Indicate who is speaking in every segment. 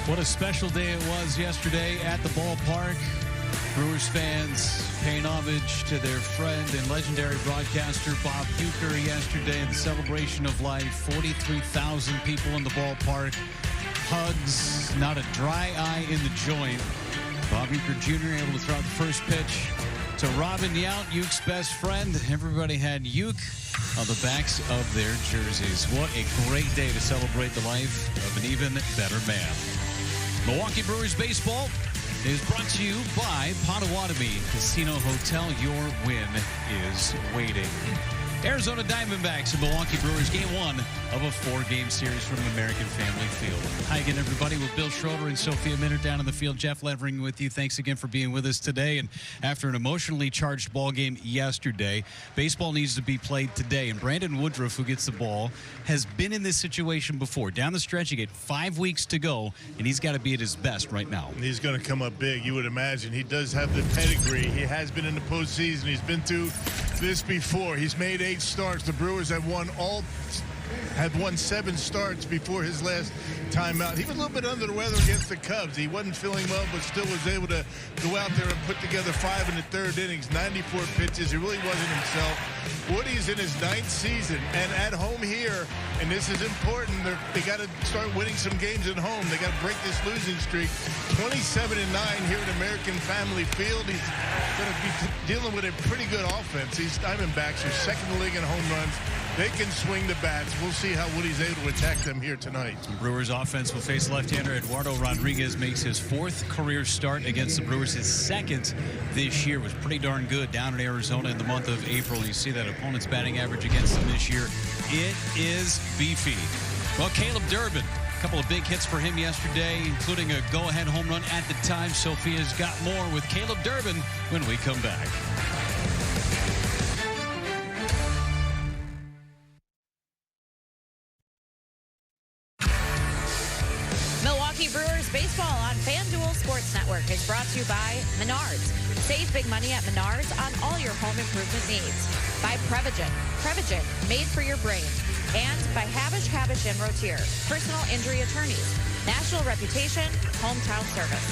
Speaker 1: What a special day it was yesterday at the ballpark. Brewers fans paying homage to their friend and legendary broadcaster Bob Uecker yesterday in the celebration of life. 43,000 people in the ballpark. Hugs, not a dry eye in the joint. Bob Uecker Jr. able to throw out the first pitch to Robin Yount, Uke's best friend. Everybody had Uke on the backs of their jerseys. What a great day to celebrate the life of an even better man. Milwaukee Brewers baseball is brought to you by Potawatomi Casino Hotel. Your win is waiting. Arizona Diamondbacks and Milwaukee Brewers, game one of a four-game series from American Family Field. Hi again, everybody, with Bill Schroeder and Sophia Minter down in the field. Jeff Levering with you. Thanks again for being with us today. And after an emotionally charged ball game yesterday, baseball needs to be played today. And Brandon Woodruff, who gets the ball, has been in this situation before. Down the stretch, you get 5 weeks to go, and he's got to be at his best right now.
Speaker 2: He's going to come up big, you would imagine. He does have the pedigree. He has been in the postseason. He's been through this before. He's made 8 starts. The Brewers have won 7 starts before his last time out. He was a little bit under the weather against the Cubs. He wasn't feeling well, but still was able to go out there and put together 5 in the third innings, 94 pitches. He really wasn't himself. Woody's in his 9th season, and at home here, and this is important, they got to start winning some games at home. They got to break this losing streak. 27-9 here at American Family Field. He's going to be dealing with a pretty good offense. These Diamondbacks are second in the league in home runs. They can swing the bats. We'll see how Woody's able to attack them here tonight.
Speaker 1: Brewers offense will face left-hander Eduardo Rodriguez. Makes his 4th career start against the Brewers. His 2nd this year. Was pretty darn good down in Arizona in the month of April. You see that opponent's batting average against him this year. It is beefy. Well, Caleb Durbin, a couple of big hits for him yesterday, including a go-ahead home run at the time. Sophia's got more with Caleb Durbin when we come back.
Speaker 3: Brewers baseball on FanDuel Sports Network is brought to you by Menards. Save big money at Menards on all your home improvement needs. By Prevagen. Prevagen, made for your brain. And by Habish and Rotier, personal injury attorneys. National reputation, hometown service.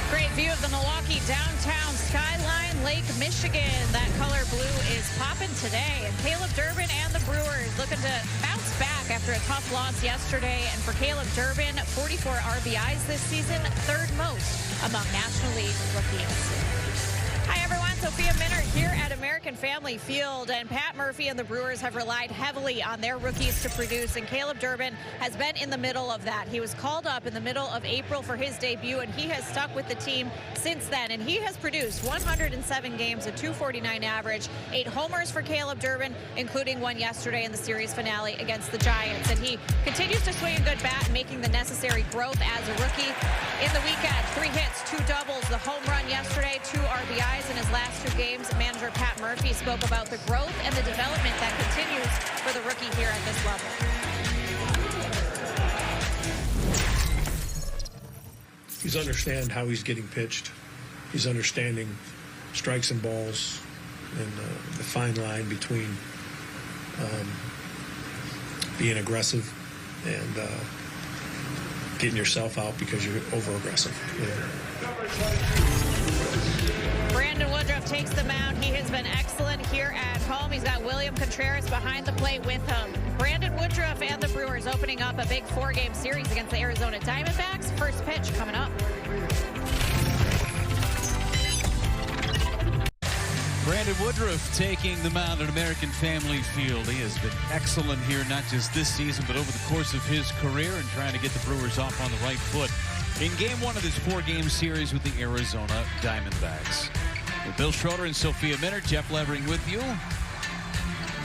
Speaker 3: Great view of the Milwaukee downtown skyline, Lake Michigan. That color blue is popping today. And Caleb Durbin and the Brewers looking to bounce back after a tough loss yesterday. And for Caleb Durbin, 44 RBIs this season, 3rd most among National League rookies. Hi, everyone. Sophia Minter here at American Family Field. And Pat Murphy and the Brewers have relied heavily on their rookies to produce. And Caleb Durbin has been in the middle of that. He was called up in the middle of April for his debut, and he has stuck with the team since then. And he has produced 107 games, a .249 average, 8 homers for Caleb Durbin, including one yesterday in the series finale against the Giants. And he continues to swing a good bat, making the necessary growth as a rookie. In the weekend, 3 hits, 2 doubles, the home run yesterday, 2 RBIs in his last 2 games. Manager Pat Murphy spoke about the growth and the development that continues for the rookie here at this level.
Speaker 4: He's understand how he's getting pitched. He's understanding strikes and balls and the fine line between being aggressive and getting yourself out because you're over-aggressive.
Speaker 3: Brandon Woodruff takes the mound. He has been excellent here at home. He's got William Contreras behind the plate with him. Brandon Woodruff and the Brewers opening up a big 4-game series against the Arizona Diamondbacks. First pitch coming up.
Speaker 1: Brandon Woodruff taking the mound at American Family Field. He has been excellent here, not just this season, but over the course of his career, and trying to get the Brewers off on the right foot in game 1 of this 4-game series with the Arizona Diamondbacks. With Bill Schroeder and Sophia Minter, Jeff Levering with you.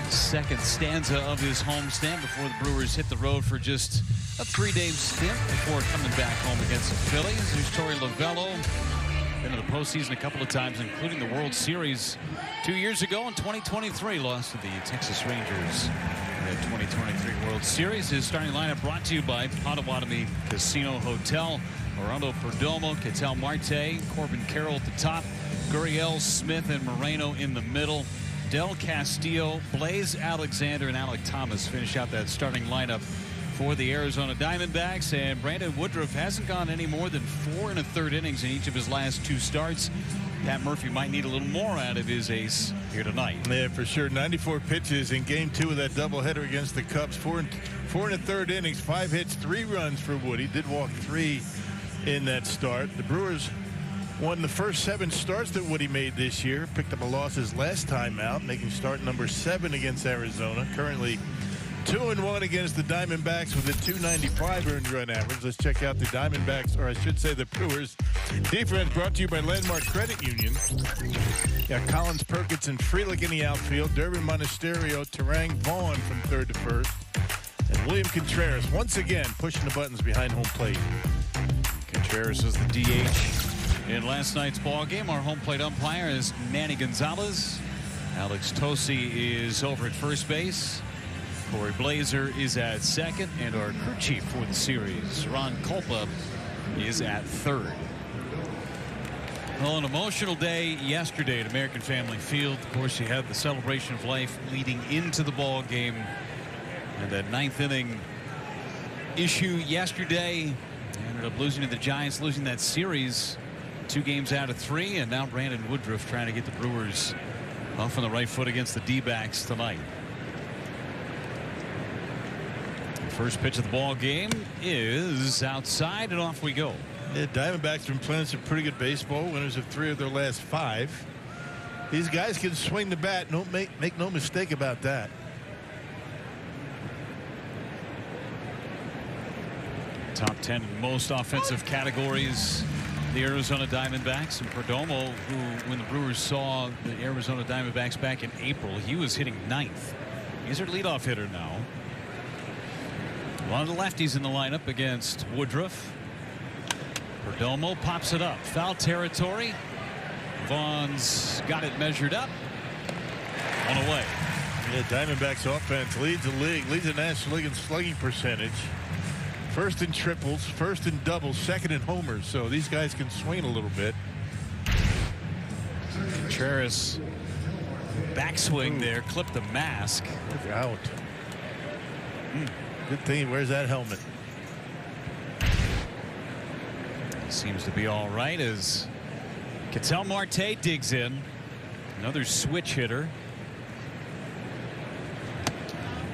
Speaker 1: Second stanza of his homestand before the Brewers hit the road for just a 3-day stint before coming back home against the Phillies. There's Torey Lovullo. Been to the postseason a couple of times, including the World Series 2 years ago in 2023. Lost to the Texas Rangers in the 2023 World Series. His starting lineup brought to you by Potawatomi Casino Hotel. Orlando Perdomo, Ketel Marte, Corbin Carroll at the top, Gurriel, Smith, and Moreno in the middle. Del Castillo, Blaze Alexander, and Alec Thomas finish out that starting lineup for the Arizona Diamondbacks, and Brandon Woodruff hasn't gone any more than 4 1/3 innings in each of his last 2 starts. Pat Murphy might need a little more out of his ace here tonight.
Speaker 2: Yeah, for sure. 94 pitches in game 2 of that doubleheader against the Cubs. 4 1/3 innings, 5 hits, 3 runs for Wood. He did walk 3 in that start. The Brewers won the first 7 starts that Woody made this year. Picked up a loss his last time out, making start number 7 against Arizona. Currently 2-1 against the Diamondbacks with a .295 earned run average. Let's check out the Diamondbacks, or I should say the Brewers defense, brought to you by Landmark Credit Union. Got Collins, Perkins, and Frelick in the outfield. Durbin, Monasterio, Terang, Vaughn from third to first. And William Contreras once again pushing the buttons behind home plate.
Speaker 1: Contreras is the DH in last night's ball game. Our home plate umpire is Manny Gonzalez. Alex Tosi is over at first base. Corey Blazer is at second, and our crew chief for the series, Ron Kulpa, is at third. Well, an emotional day yesterday at American Family Field. Of course, you had the celebration of life leading into the ball game, and that 9th inning issue yesterday. Ended up losing to the Giants, losing that series 2 games out of 3, and now Brandon Woodruff trying to get the Brewers off on the right foot against the D-backs tonight. First pitch of the ball game is outside, and off we go.
Speaker 2: The Diamondbacks have been playing some pretty good baseball, winners of 3 of their last 5. These guys can swing the bat. Don't make no mistake about that.
Speaker 1: Top 10 in most offensive categories, the Arizona Diamondbacks. And Perdomo, who, when the Brewers saw the Arizona Diamondbacks back in April, he was hitting 9th. He's their leadoff hitter now. One of the lefties in the lineup against Woodruff. Perdomo pops it up. Foul territory. Vaughn's got it measured up. One away.
Speaker 2: Yeah, Diamondbacks offense leads the league, leads the National League in slugging percentage. First in triples, first in doubles, second in homers. So these guys can swing a little bit.
Speaker 1: Contreras backswing there, clipped the mask.
Speaker 2: Look out. Good thing he wears that helmet.
Speaker 1: Seems to be all right as Ketel Marte digs in. Another switch hitter.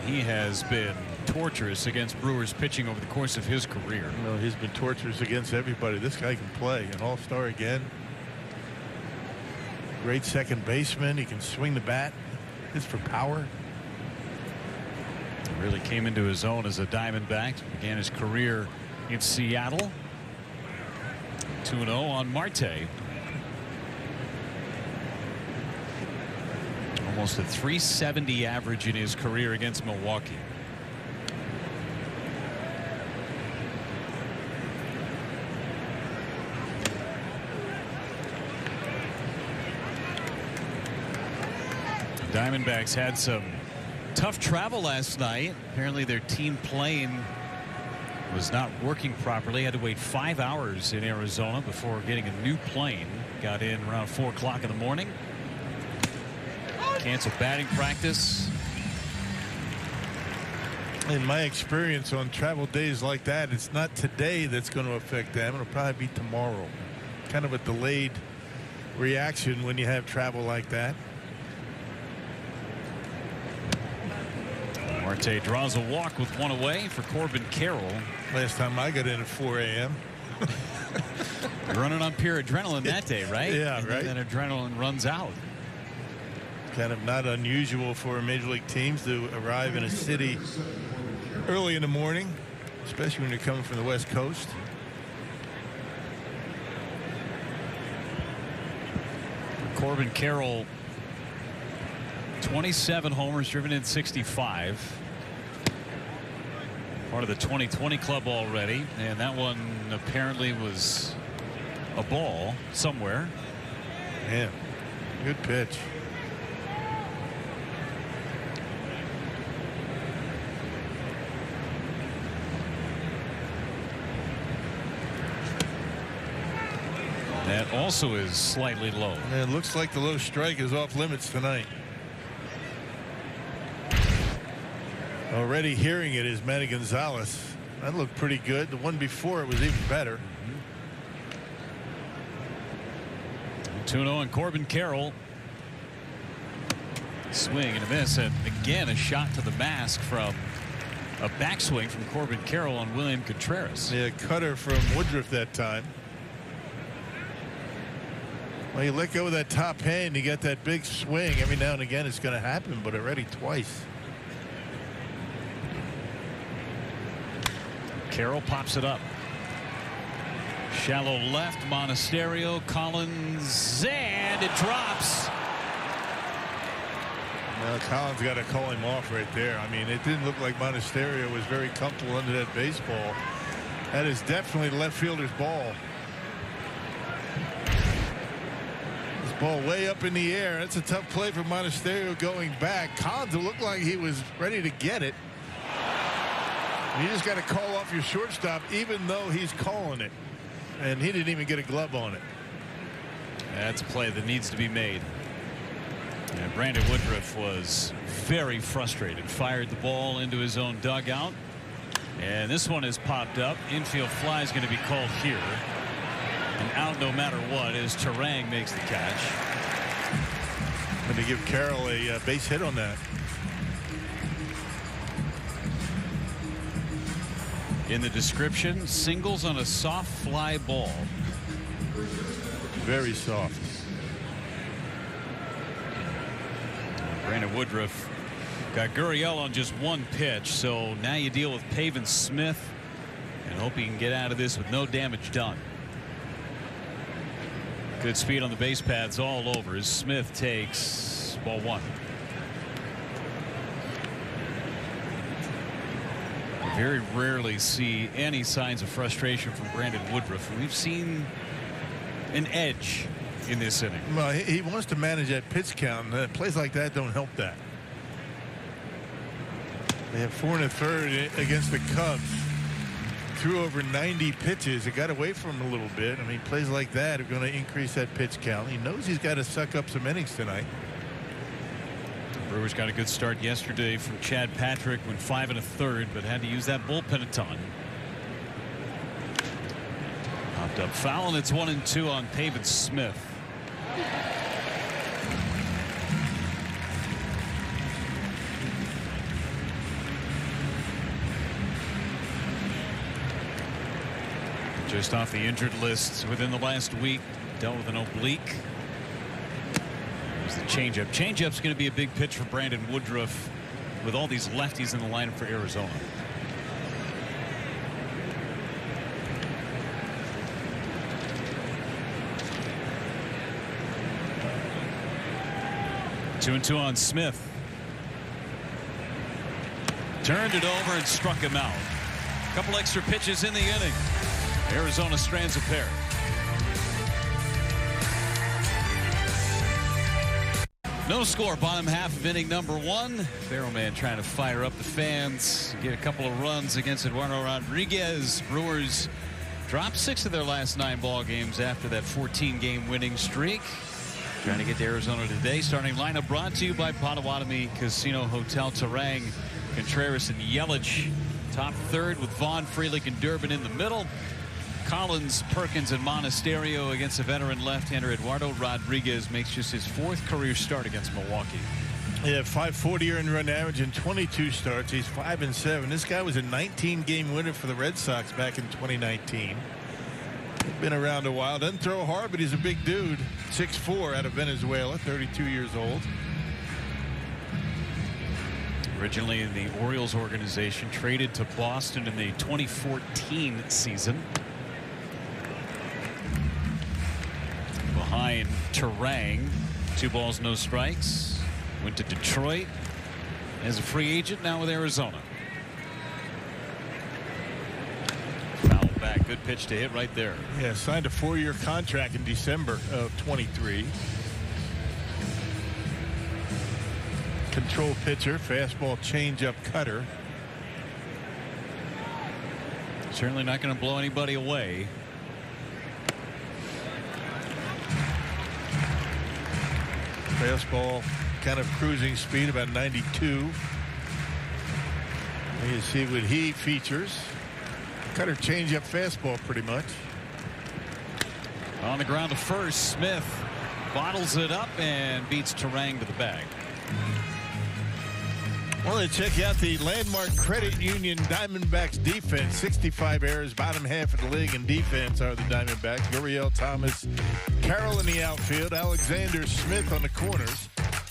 Speaker 1: He has been torturous against Brewers pitching over the course of his career.
Speaker 2: No, he's been torturous against everybody. This guy can play. An all-star again. Great second baseman. He can swing the bat. It's for power.
Speaker 1: Really came into his own as a Diamondback. Began his career in Seattle. 2-0 on Marte. Almost a .370 average in his career against Milwaukee. The Diamondbacks had some tough travel last night. Apparently their team plane was not working properly. Had to wait 5 hours in Arizona before getting a new plane. Got in around 4 o'clock in the morning. Canceled batting practice.
Speaker 2: In my experience on travel days like that, it's not today that's going to affect them. It'll probably be tomorrow. Kind of a delayed reaction when you have travel like that.
Speaker 1: Marte draws a walk with 1 away for Corbin Carroll.
Speaker 2: Last time I got in at 4 a.m.
Speaker 1: Running on pure adrenaline that day, right?
Speaker 2: Yeah,
Speaker 1: and
Speaker 2: right.
Speaker 1: Then adrenaline runs out.
Speaker 2: Kind of not unusual for major league teams to arrive in a city early in the morning, especially when you're coming from the West Coast.
Speaker 1: Corbin Carroll, 27 homers, driven in 65. Part of the 2020 club already, and that one apparently was a ball somewhere.
Speaker 2: Yeah, good pitch.
Speaker 1: That also is slightly low.
Speaker 2: And it looks like the low strike is off limits tonight. Already hearing it is Manny Gonzalez. That looked pretty good. The one before it was even better.
Speaker 1: 2-0 on Corbin Carroll. Swing and a miss, and again a shot to the mask from a backswing from Corbin Carroll on William Contreras.
Speaker 2: Yeah, cutter from Woodruff that time. Well, you let go of that top hand, you got that big swing. Every now and again it's going to happen, but already twice.
Speaker 1: Carroll pops it up. Shallow left, Monasterio, Collins, and it drops.
Speaker 2: Well, Collins got to call him off right there. I mean, it didn't look like Monasterio was very comfortable under that baseball. That is definitely the left fielder's ball. This ball way up in the air. That's a tough play for Monasterio going back. Collins looked like he was ready to get it. You just got to call off your shortstop even though he's calling it. And he didn't even get a glove on it.
Speaker 1: That's a play that needs to be made. And Brandon Woodruff was very frustrated. Fired the ball into his own dugout. And this one has popped up. Infield fly is going to be called here. And out no matter what as Terang makes the catch.
Speaker 2: And to give Carroll a base hit on that.
Speaker 1: In the description, singles on a soft fly ball.
Speaker 2: Very soft.
Speaker 1: Brandon Woodruff got Gurriel on just one pitch, so now you deal with Pavin Smith and hope he can get out of this with no damage done. Good speed on the base paths all over as Smith takes ball one. Very rarely see any signs of frustration from Brandon Woodruff. We've seen an edge in this inning.
Speaker 2: Well, he wants to manage that pitch count. Plays like that don't help that. They have 4 1/3 against the Cubs. Threw over 90 pitches. It got away from him a little bit. I mean, plays like that are going to increase that pitch count. He knows he's got to suck up some innings tonight.
Speaker 1: Brewers got a good start yesterday from Chad Patrick, went 5 1/3, but had to use that bullpen a ton. Popped up foul, and it's 1-2 on Pavin Smith. Just off the injured list within the last week, dealt with an oblique. There's the changeup. Changeup's going to be a big pitch for Brandon Woodruff with all these lefties in the lineup for Arizona. Two and two on Smith. Turned it over and struck him out. A couple extra pitches in the inning. Arizona strands a pair. No score, bottom half of inning number 1. Barrowman trying to fire up the fans, get a couple of runs against Eduardo Rodriguez. Brewers dropped 6 of their last 9 ball games after that 14-game winning streak. Trying to get to Arizona today. Starting lineup brought to you by Potawatomi Casino Hotel. Terang, Contreras, and Yelich. Top third with Vaughn, Frelick, and Durbin in the middle. Collins, Perkins, and Monasterio against the veteran left-hander Eduardo Rodriguez. Makes just his 4th career start against Milwaukee.
Speaker 2: Yeah, 540 earned run average in 22 starts. He's 5-7. This guy was a 19-game winner for the Red Sox back in 2019. Been around a while. Doesn't throw hard, but he's a big dude. 6'4" out of Venezuela, 32 years old.
Speaker 1: Originally in the Orioles organization, traded to Boston in the 2014 season. Behind Terang, 2 balls, no strikes. Went to Detroit as a free agent, now with Arizona. Foul back, good pitch to hit right there.
Speaker 2: Yeah, signed a 4-year contract in December of 23. Control pitcher, fastball, changeup, cutter.
Speaker 1: Certainly not going to blow anybody away.
Speaker 2: Fastball, kind of cruising speed, about 92. You see what he features. Cutter change-up fastball pretty much.
Speaker 1: On the ground to first, Smith bottles it up and beats Terang to the bag.
Speaker 2: Well, to check out the Landmark Credit Union Diamondbacks defense. 65 errors, bottom half of the league in defense are the Diamondbacks. Gurriel, Thomas, Carroll in the outfield. Alexander Smith on the corners.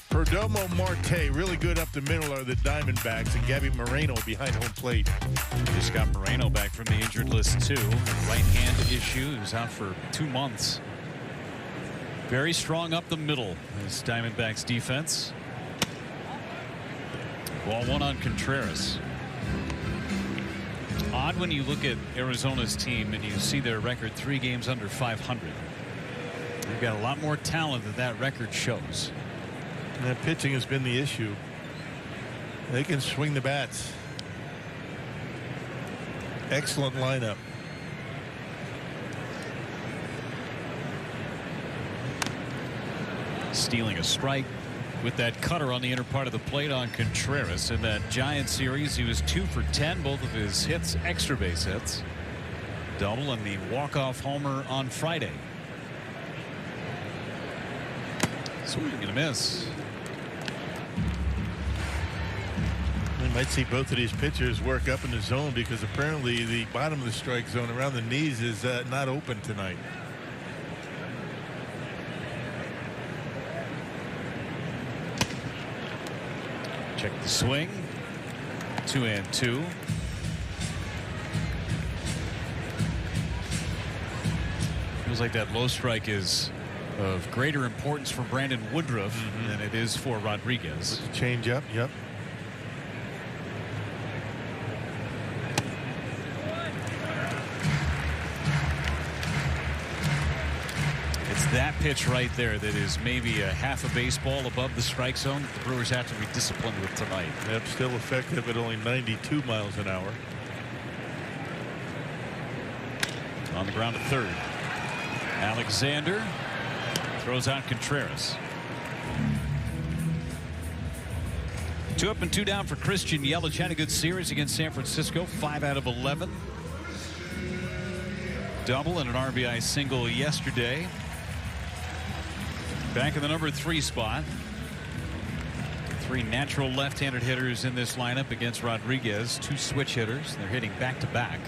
Speaker 2: Perdomo, Marte, really good up the middle are the Diamondbacks. And Gabby Moreno behind home plate.
Speaker 1: Just got Moreno back from the injured list, too. Right hand issue. He was out for 2 months. Very strong up the middle. This Diamondbacks defense. Ball one on Contreras. Odd when you look at Arizona's team and you see their record 3 games under 500. They've got a lot more talent than that record shows.
Speaker 2: And that pitching has been the issue. They can swing the bats. Excellent lineup.
Speaker 1: Stealing a strike with that cutter on the inner part of the plate on Contreras. In that Giant series, he was 2 for 10, both of his hits extra base hits. Double and the walk-off homer on Friday. Swing and a miss.
Speaker 2: We might see both of these pitchers work up in the zone because apparently the bottom of the strike zone around the knees is not open tonight.
Speaker 1: Check the swing. 2-2. Feels like that low strike is of greater importance for Brandon Woodruff than it is for Rodriguez.
Speaker 2: Change up. Yep.
Speaker 1: That pitch right there that is maybe a half a baseball above the strike zone. The Brewers have to be disciplined with tonight.
Speaker 2: Yep, still effective at only 92 miles an hour.
Speaker 1: On the ground to third. Alexander throws out Contreras. 2 up and 2 down for Christian Yelich. Had a good series against San Francisco. 5 out of 11. Double and an RBI single yesterday. Back in the number 3 spot. 3 natural left-handed hitters in this lineup against Rodriguez. 2 switch hitters. They're hitting back-to-back.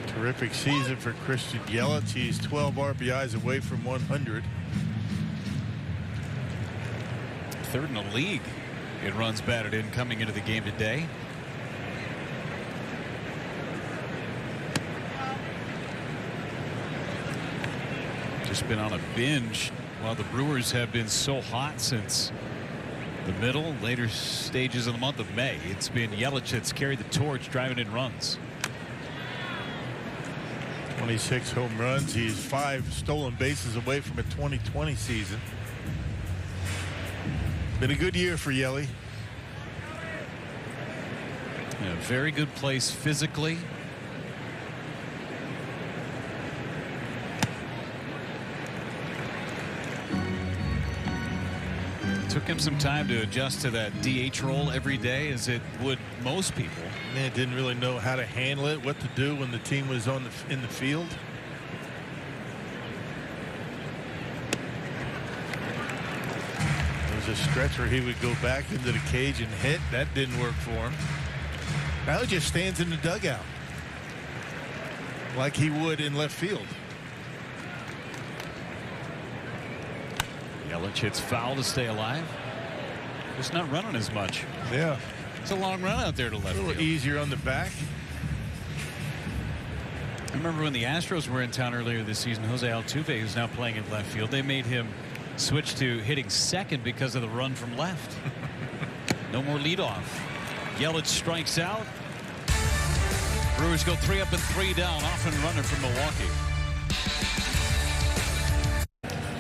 Speaker 2: Terrific season for Christian Yelich. He's 12 RBIs away from 100.
Speaker 1: 3rd in the league in runs batted in coming into the game today. Just been on a binge while the Brewers have been so hot since the later stages of the month of May. It's been Yelich that's carried the torch, driving in runs.
Speaker 2: 26 home runs. He's 5 stolen bases away from a 2020 season. Been a good year for Yelly.
Speaker 1: Yeah, very good place physically. Took him some time to adjust to that DH role every day, as it would most people.
Speaker 2: Man, didn't really know how to handle it, what to do when the team was in the field. There was a stretch where he would go back into the cage and hit. That didn't work for him. Now he just stands in the dugout like he would in left field.
Speaker 1: Yelich hits foul to stay alive. Just not running as much.
Speaker 2: Yeah.
Speaker 1: It's a long run out there to left
Speaker 2: A little
Speaker 1: field.
Speaker 2: easier on the back.
Speaker 1: I remember when the Astros were in town earlier this season, Jose Altuve, who's now playing in left field, they made him switch to hitting second because of the run from left. No more leadoff. Yelich strikes out. Brewers go 3 up and 3 down, off and running from Milwaukee.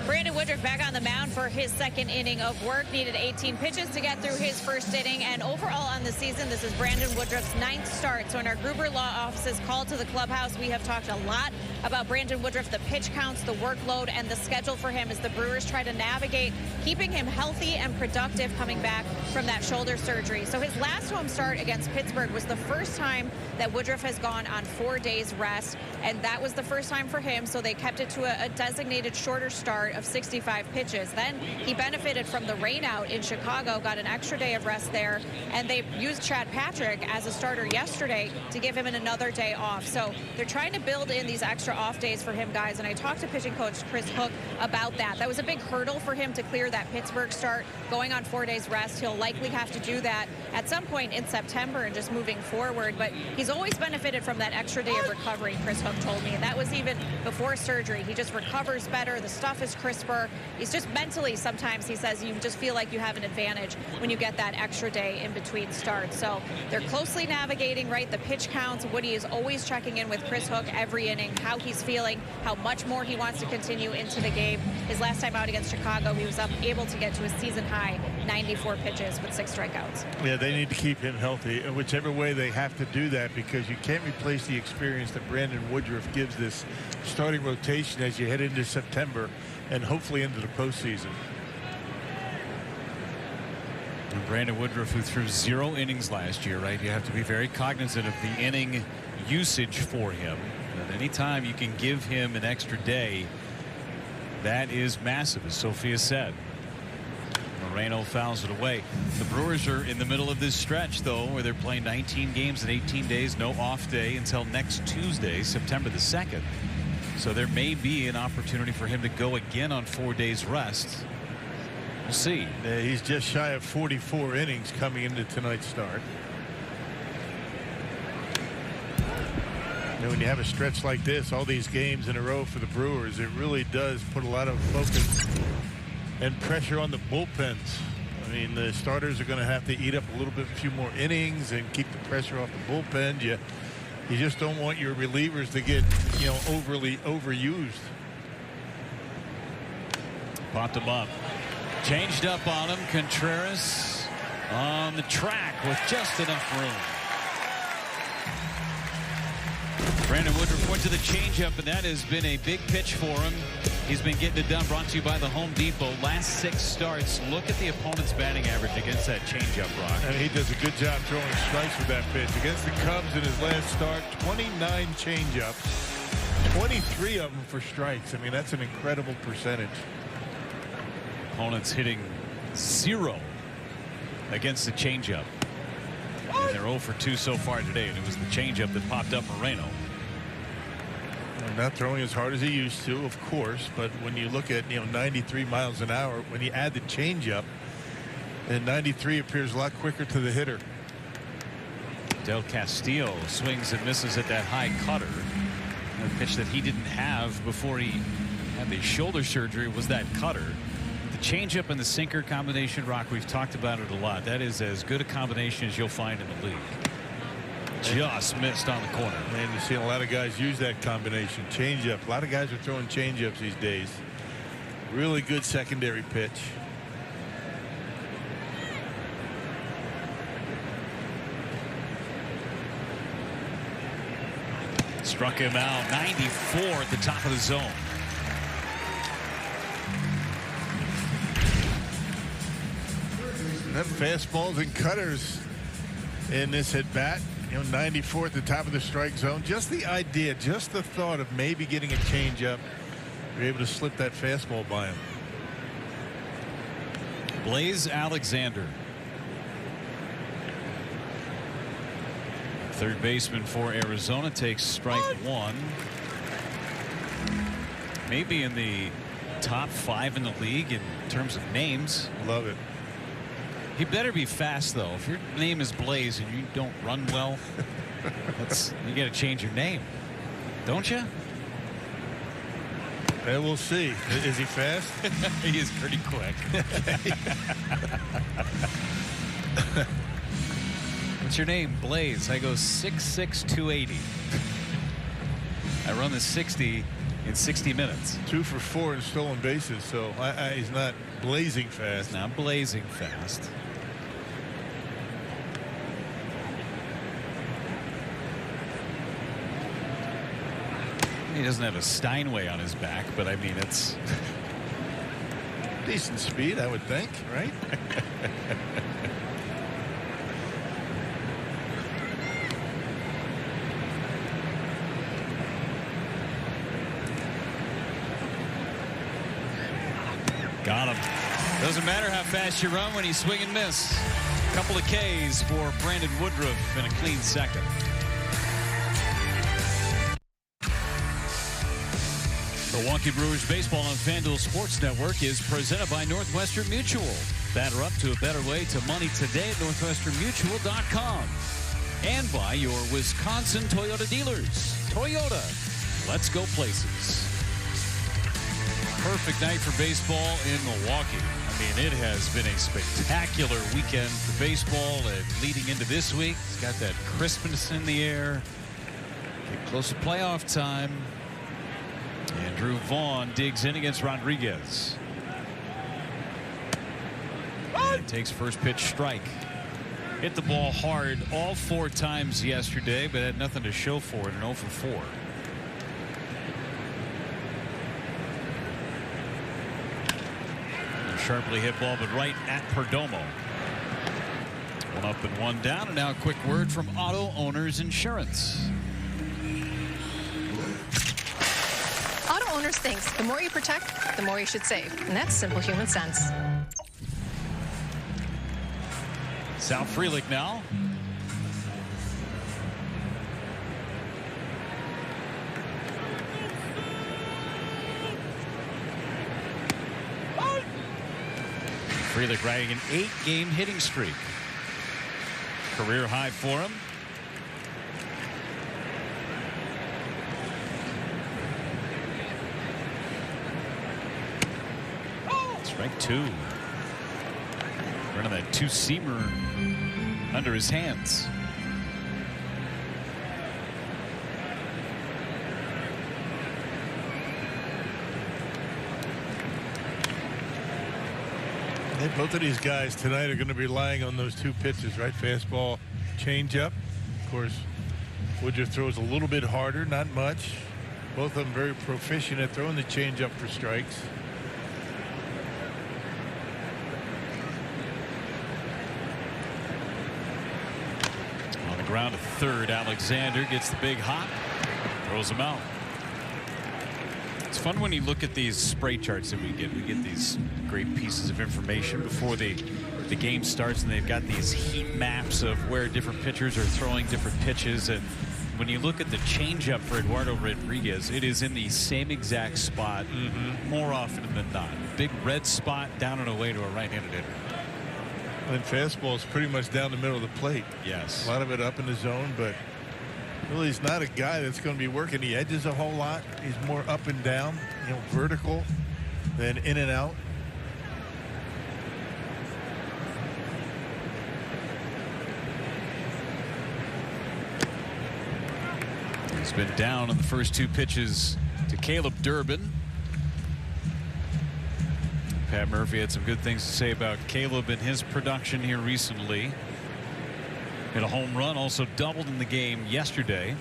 Speaker 3: Brandon Woodruff back on the mound for his 2nd inning of work. Needed 18 pitches to get through his 1st inning. And overall on the season, this is Brandon Woodruff's 9th start. So in our Gruber Law Office's call to the clubhouse, we have talked a lot about Brandon Woodruff, the pitch counts, the workload, and the schedule for him as the Brewers try to navigate keeping him healthy and productive coming back from that shoulder surgery. So his last home start against Pittsburgh was the first time that Woodruff has gone on 4 days rest, and that was the first time for him, so they kept it to a designated shorter start of 65 pitches. Then he benefited from the rain out in Chicago, got an extra day of rest there, and they used Chad Patrick as a starter yesterday to give him another day off. So they're trying to build in these extra off days for him, guys, and I talked to pitching coach Chris Hook about that. That was a big hurdle for him to clear that Pittsburgh start, going on 4 days rest. He'll likely have to do that at some point in September and just moving forward, but he's always benefited from that extra day of recovery, Chris Hook told me, and that was even before surgery. He just recovers better. The stuff is crisper. He's just mentally, sometimes he says, you just feel like you have an advantage when you get that extra day in between starts. So they're closely navigating, right, the pitch counts. Woody is always checking in with Chris Hook every inning, how he's feeling, how much more he wants to continue into the game. His last time out against Chicago, he was able to get to a season high 94 pitches with 6 strikeouts.
Speaker 2: Yeah, they need to keep him healthy, whichever way they have to do that, because you can't replace the experience that Brandon Woodruff gives this starting rotation as you head into September and hopefully into the postseason.
Speaker 1: And Brandon Woodruff, who threw 0 innings last year, right? You have to be very cognizant of the inning usage for him. And anytime you can give him an extra day, that is massive, as Sophia said. Moreno fouls it away. The Brewers are in the middle of this stretch, though, where they're playing 19 games in 18 days, no off day until next Tuesday, September the 2nd. So there may be an opportunity for him to go again on 4 days rest. We'll see.
Speaker 2: Yeah, he's just shy of 44 innings coming into tonight's start. And when you have a stretch like this, all these games in a row for the Brewers, it really does put a lot of focus and pressure on the bullpens. I mean, the starters are going to have to eat up a little bit, few more innings and keep the pressure off the bullpen. You just don't want your relievers to get, overly overused.
Speaker 1: Popped him up. Changed up on him. Contreras on the track with just enough room. Brandon Woodruff went to the changeup, and that has been a big pitch for him. He's been getting it done. Brought to you by the Home Depot. Last 6 starts. Look at the opponent's batting average against that changeup, Brock.
Speaker 2: And he does a good job throwing strikes with that pitch. Against the Cubs in his last start, 29 changeups, 23 of them for strikes. I mean, that's an incredible percentage.
Speaker 1: Opponents hitting 0 against the changeup. And they're 0 for 2 so far today, and it was the changeup that popped up Moreno.
Speaker 2: Not throwing as hard as he used to, of course, but when you look at 93 miles an hour, when you add the changeup, then 93 appears a lot quicker to the hitter.
Speaker 1: Del Castillo swings and misses at that high cutter. A pitch that he didn't have before he had the shoulder surgery was that cutter. The changeup and the sinker combination, Rock, we've talked about it a lot. That is as good a combination as you'll find in the league. Just missed on the corner.
Speaker 2: And you're seeing a lot of guys use that combination. Changeup. A lot of guys are throwing changeups these days. Really good secondary pitch.
Speaker 1: Struck him out. 94 at the top of the zone.
Speaker 2: And fastballs and cutters in this at bat. 94 at the top of the strike zone. Just the idea, just the thought of maybe getting a changeup. You're able to slip that fastball by him.
Speaker 1: Blaze Alexander, third baseman for Arizona, takes strike 1. Maybe in the top 5 in the league in terms of names.
Speaker 2: Love it.
Speaker 1: He better be fast, though. If your name is Blaze and you don't run well, you got to change your name, don't you?
Speaker 2: We'll see. Is he fast?
Speaker 1: He is pretty quick. What's your name? Blaze. I go 6'6", 280. I run the 60 in 60 minutes.
Speaker 2: 2 for 4 in stolen bases, so he's not blazing fast.
Speaker 1: He's not blazing fast. He doesn't have a Steinway on his back, but I mean, it's
Speaker 2: decent speed, I would think, right?
Speaker 1: Got him. Doesn't matter how fast you run when you swing and miss. Couple of Ks for Brandon Woodruff and a clean second. Milwaukee Brewers baseball on FanDuel Sports Network is presented by Northwestern Mutual. Batter up to a better way to money today at northwesternmutual.com. And by your Wisconsin Toyota dealers. Toyota, let's go places. Perfect night for baseball in Milwaukee. I mean, it has been a spectacular weekend for baseball, and leading into this week, it's got that crispness in the air. Get close to playoff time. And Drew Vaughn digs in against Rodriguez. And takes first pitch strike. Hit the ball hard all 4 times yesterday, but had nothing to show for it. An 0 for 4. Sharply hit ball, but right at Perdomo. 1 up and 1 down, and now a quick word from Auto Owners Insurance.
Speaker 5: Auto Owners thinks the more you protect, the more you should save, and that's simple human sense.
Speaker 1: Sal Frelick now. Frelick riding an 8-game hitting streak. Career high for him. Strike 2. Running that 2-seamer under his hands.
Speaker 2: Both of these guys tonight are going to be relying on those 2 pitches, right? Fastball, changeup. Of course, Woodruff throws a little bit harder, not much. Both of them very proficient at throwing the changeup for strikes.
Speaker 1: On the ground to third, Alexander gets the big hop, throws him out. It's fun when you look at these spray charts that we get. We get these great pieces of information before the game starts, and they've got these heat maps of where different pitchers are throwing different pitches. And when you look at the changeup for Eduardo Rodriguez, it is in the same exact spot more often than not. Big red spot down and away to a right-handed hitter.
Speaker 2: And fastball is pretty much down the middle of the plate.
Speaker 1: Yes.
Speaker 2: A lot of it up in the zone, but really he's not a guy that's going to be working the edges a whole lot. He's more up and down, you know, vertical than in and out.
Speaker 1: He's been down on the first 2 pitches to Caleb Durbin. Pat Murphy had some good things to say about Caleb and his production here recently. Hit a home run, also doubled in the game yesterday.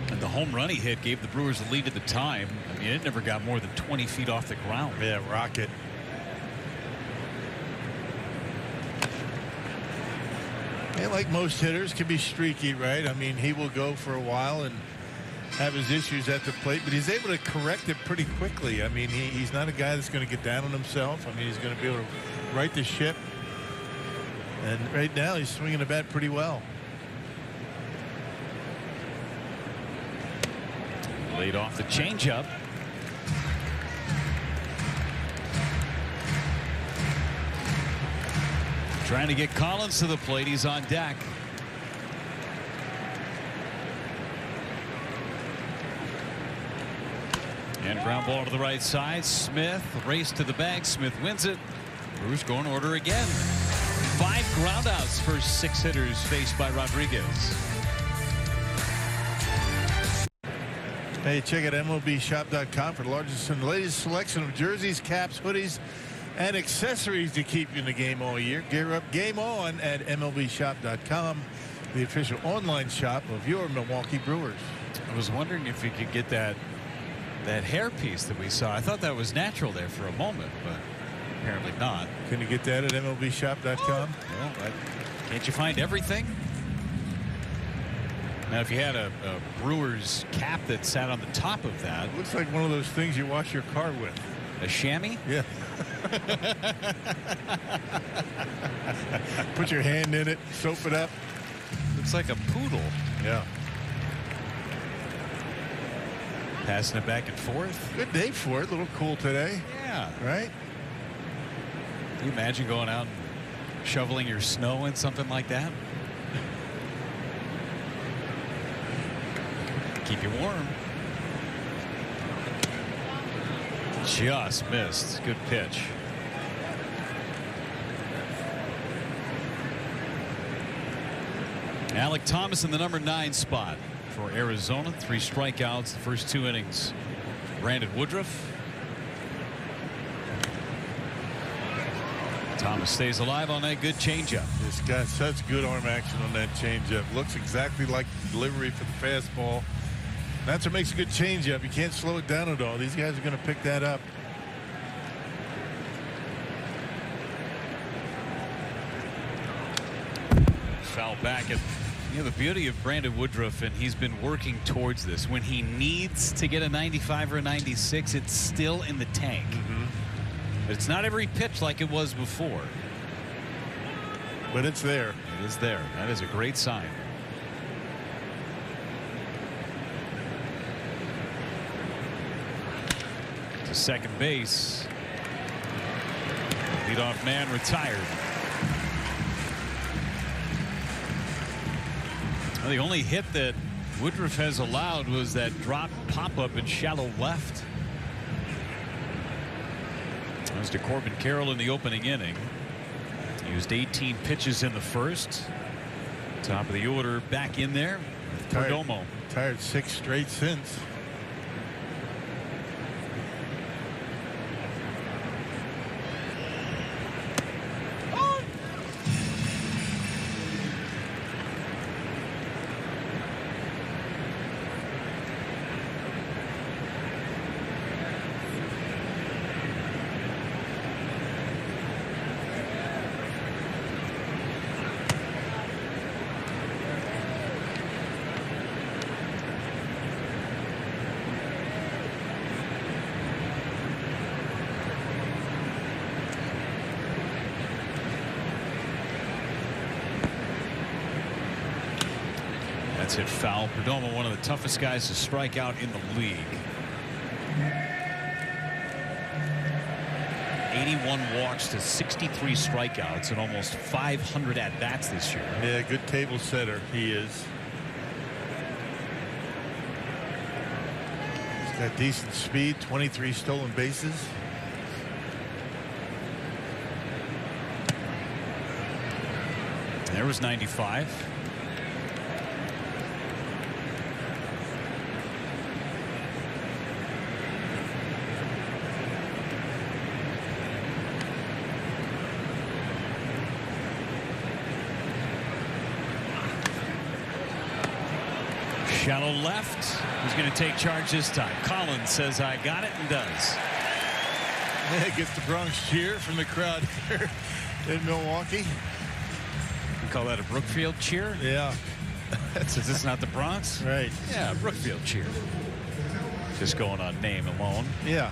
Speaker 1: And the home run he hit gave the Brewers the lead at the time. I mean, it never got more than 20 feet off the ground.
Speaker 2: Yeah, rocket. And like most hitters, can be streaky, right? I mean, he will go for a while and have his issues at the plate, but he's able to correct it pretty quickly. I mean, he's not a guy that's going to get down on himself. I mean, he's going to be able to right the ship. And right now, he's swinging the bat pretty well.
Speaker 1: Laid off the changeup. Trying to get Collins to the plate. He's on deck. And ground ball to the right side. Smith race to the bag. Smith wins it. Brewers go in order again. 5 groundouts for 6 hitters faced by Rodriguez.
Speaker 2: Hey, check out MLBshop.com for the largest and latest selection of jerseys, caps, hoodies, and accessories to keep you in the game all year. Gear up, game on at MLBshop.com, the official online shop of your Milwaukee Brewers.
Speaker 1: I was wondering if you could get that hairpiece that we saw. I thought that was natural there for a moment, but apparently not.
Speaker 2: Can you get that at MLBshop.com?
Speaker 1: Well, can't you find everything? Now, if you had a Brewers cap that sat on the top of that.
Speaker 2: It looks like one of those things you wash your car with.
Speaker 1: A chamois?
Speaker 2: Yeah. Put your hand in it, soap it up.
Speaker 1: Looks like a poodle.
Speaker 2: Yeah.
Speaker 1: Passing it back and forth.
Speaker 2: Good day for it. A little cool today.
Speaker 1: Yeah.
Speaker 2: Right?
Speaker 1: Can you imagine going out and shoveling your snow in something like that? Keep you warm. Just missed. Good pitch. Alec Thomas in the number 9 spot for Arizona. 3 strikeouts the first 2 innings. Brandon Woodruff. Thomas stays alive on that good changeup.
Speaker 2: This got such good arm action on that changeup. Looks exactly like the delivery for the fastball. That's what makes a good changeup. You can't slow it down at all. These guys are going to pick that up.
Speaker 1: Foul back at, the beauty of Brandon Woodruff, and he's been working towards this. When he needs to get a 95 or a 96, it's still in the tank. But it's not every pitch like it was before.
Speaker 2: But it's there.
Speaker 1: It is there. That is a great sign. To second base. Leadoff man retired. Well, the only hit that Woodruff has allowed was that drop pop-up in shallow left. That was to Corbin Carroll in the opening inning. He used 18 pitches in the first. Top of the order back in there. Perdomo.
Speaker 2: Tired 6 straight since.
Speaker 1: That's hit foul. Perdomo, one of the toughest guys to strike out in the league. 81 walks to 63 strikeouts and almost 500 at-bats this year.
Speaker 2: Yeah, good table setter he is. He's got decent speed, 23 stolen bases.
Speaker 1: There was 95. Shallow left. Who's going to take charge this time? Collins says, I got it, and does.
Speaker 2: Yeah, gets the Bronx cheer from the crowd here in Milwaukee.
Speaker 1: You call that a Brookfield cheer?
Speaker 2: Yeah.
Speaker 1: Since it's not the Bronx?
Speaker 2: Right.
Speaker 1: Yeah, Brookfield cheer. Just going on name alone.
Speaker 2: Yeah.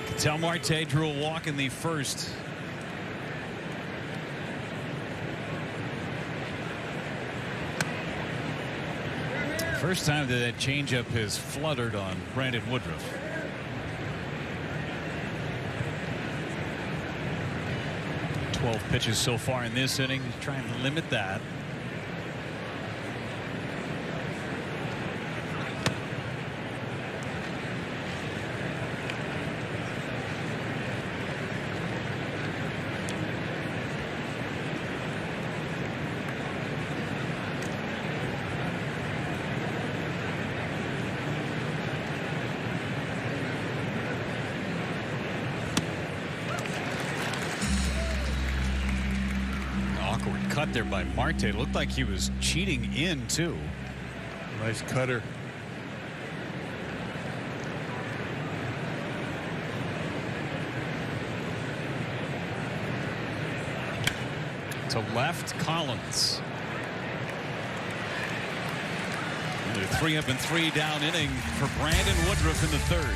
Speaker 1: Ketel Marte drew a walk in the first. First time that changeup has fluttered on Brandon Woodruff. Twelve pitches so far in this inning. He's trying to limit that. awkward cut there by Marte. It looked like he was cheating in, too.
Speaker 2: Nice cutter.
Speaker 1: To left, Collins. And a 3-up-and-3 down inning for Brandon Woodruff in the third.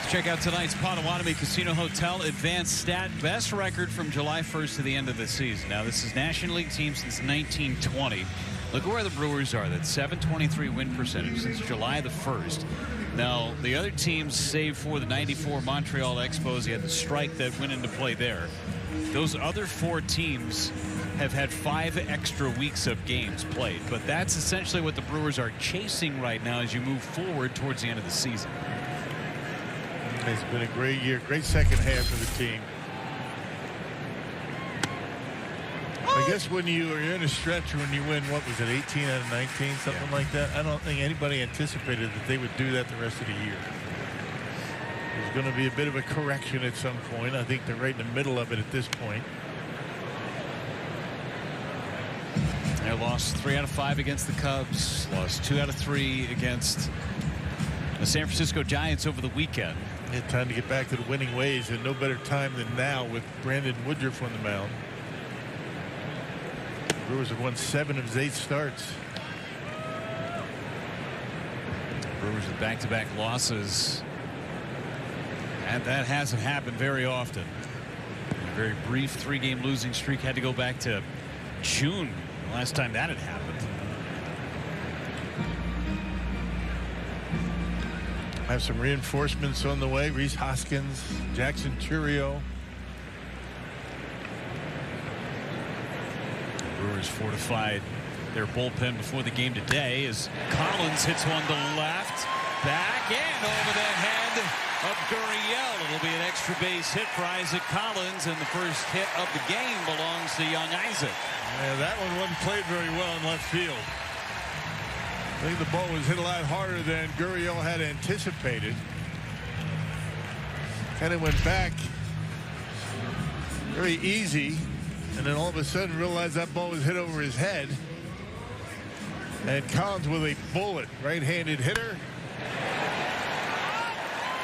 Speaker 1: Check out tonight's Potawatomi Casino Hotel advanced stat best record from July 1st to the end of the season. Now, this is National League team since 1920. Look at where the Brewers are. That's .723 win percentage since July the 1st. Now, the other teams, save for the 94 Montreal Expos, you had the strike that went into play there. Those other 4 teams have had 5 extra weeks of games played. But that's essentially what the Brewers are chasing right now as you move forward towards the end of the season.
Speaker 2: It's been a great year, great second half for the team. I guess when you're in a stretch when you win, what was it, 18 out of 19, something like that? I don't think anybody anticipated that they would do that the rest of the year. There's going to be a bit of a correction at some point. I think they're right in the middle of it at this point.
Speaker 1: They lost 3 out of 5 against the Cubs, lost 2 out of 3 against the San Francisco Giants over the weekend.
Speaker 2: It's time to get back to the winning ways, and no better time than now with Brandon Woodruff on the mound. The Brewers have won 7 of his 8 starts.
Speaker 1: Brewers with back-to-back losses, and that hasn't happened very often. A very brief 3-game losing streak had to go back to June the last time that had happened.
Speaker 2: Have some reinforcements on the way. Rhys Hoskins, Jackson Churio.
Speaker 1: The Brewers fortified their bullpen before the game today as Collins hits one to left, back and over the head of Gurriel. It'll be an extra base hit for Isaac Collins, and the first hit of the game belongs to young Isaac.
Speaker 2: Yeah, that one wasn't played very well in left field. I think the ball was hit a lot harder than Gurriel had anticipated. Kind of went back very easy, and then all of a sudden realized that ball was hit over his head. And Collins with a bullet, right-handed hitter.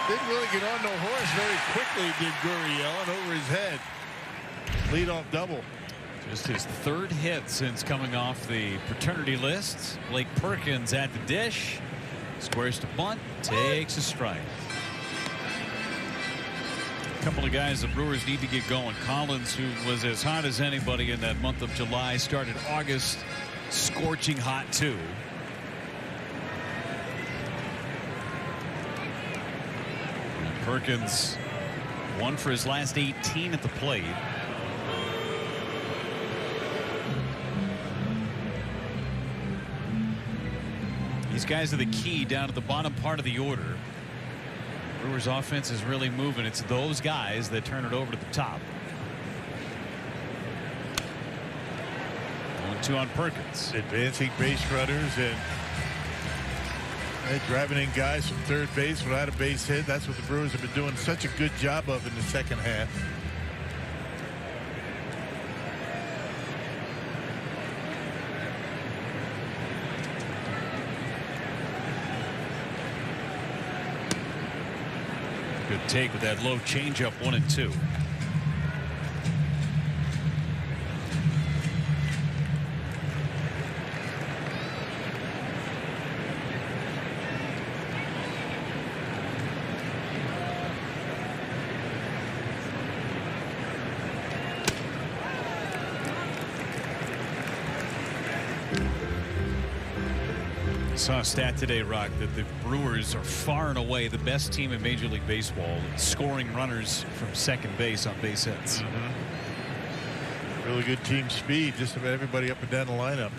Speaker 2: Didn't really get on no horse very quickly, did Gurriel, and over his head. Leadoff double.
Speaker 1: Just his 3rd hit since coming off the paternity list. Blake Perkins at the dish. Squares to bunt. Takes a strike. A couple of guys the Brewers need to get going. Collins, who was as hot as anybody in that month of July, started August scorching hot too. And Perkins, 1 for his last 18 at the plate. These guys are the key down at the bottom part of the order. Brewers offense is really moving. It's those guys that turn it over to the top. 1-2 on Perkins.
Speaker 2: Advancing base runners and driving in guys from third base without a base hit. That's what the Brewers have been doing such a good job of in the second half.
Speaker 1: Good take with that low changeup, 1-2. Saw a stat today, Rock, that the Brewers are far and away the best team in Major League Baseball scoring runners from second base on base hits.
Speaker 2: Really good team speed, just about everybody up and down the lineup.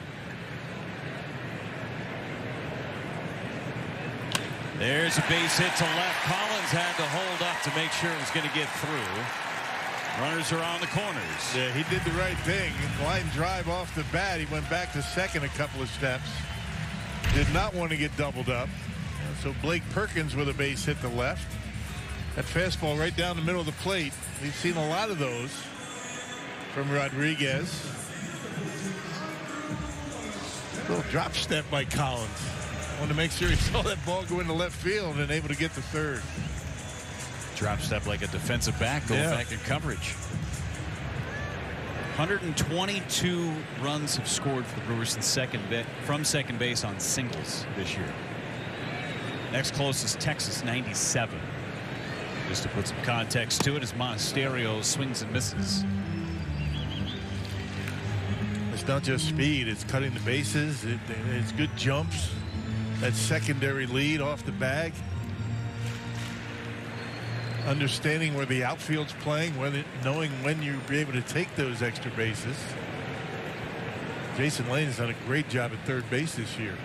Speaker 1: There's a base hit to left. Collins had to hold up to make sure it was going to get through. Runners are on the corners.
Speaker 2: Yeah, he did the right thing. Line drive off the bat. He went back to second a couple of steps. Did not want to get doubled up. So Blake Perkins with a base hit to left. That fastball right down the middle of the plate. We've seen a lot of those from Rodriguez. Little drop step by Collins. Wanted to make sure he saw that ball go into left field and able to get to third.
Speaker 1: Drop step like a defensive back going back in coverage. 122 runs have scored for the Brewers from second base on singles this year. Next closest Texas, 97. Just to put some context to it, as Monasterio swings and misses.
Speaker 2: It's not just speed, it's cutting the bases. It's good jumps. That secondary lead off the bag. Understanding where the outfield's playing, knowing when you'll be able to take those extra bases. Jason Lane has done a great job at third base this year.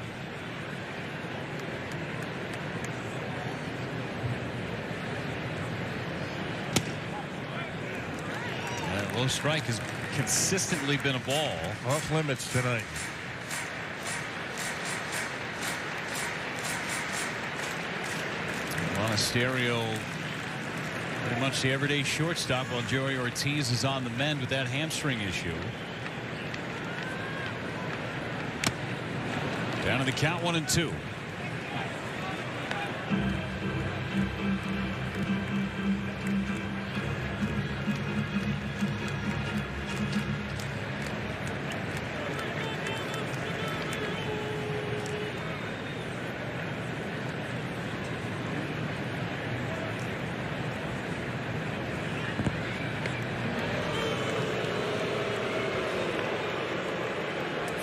Speaker 1: That low strike has consistently been a ball.
Speaker 2: Off limits tonight.
Speaker 1: Monasterio pretty much the everyday shortstop, while Joey Ortiz is on the mend with that hamstring issue. Down to the count, 1-2.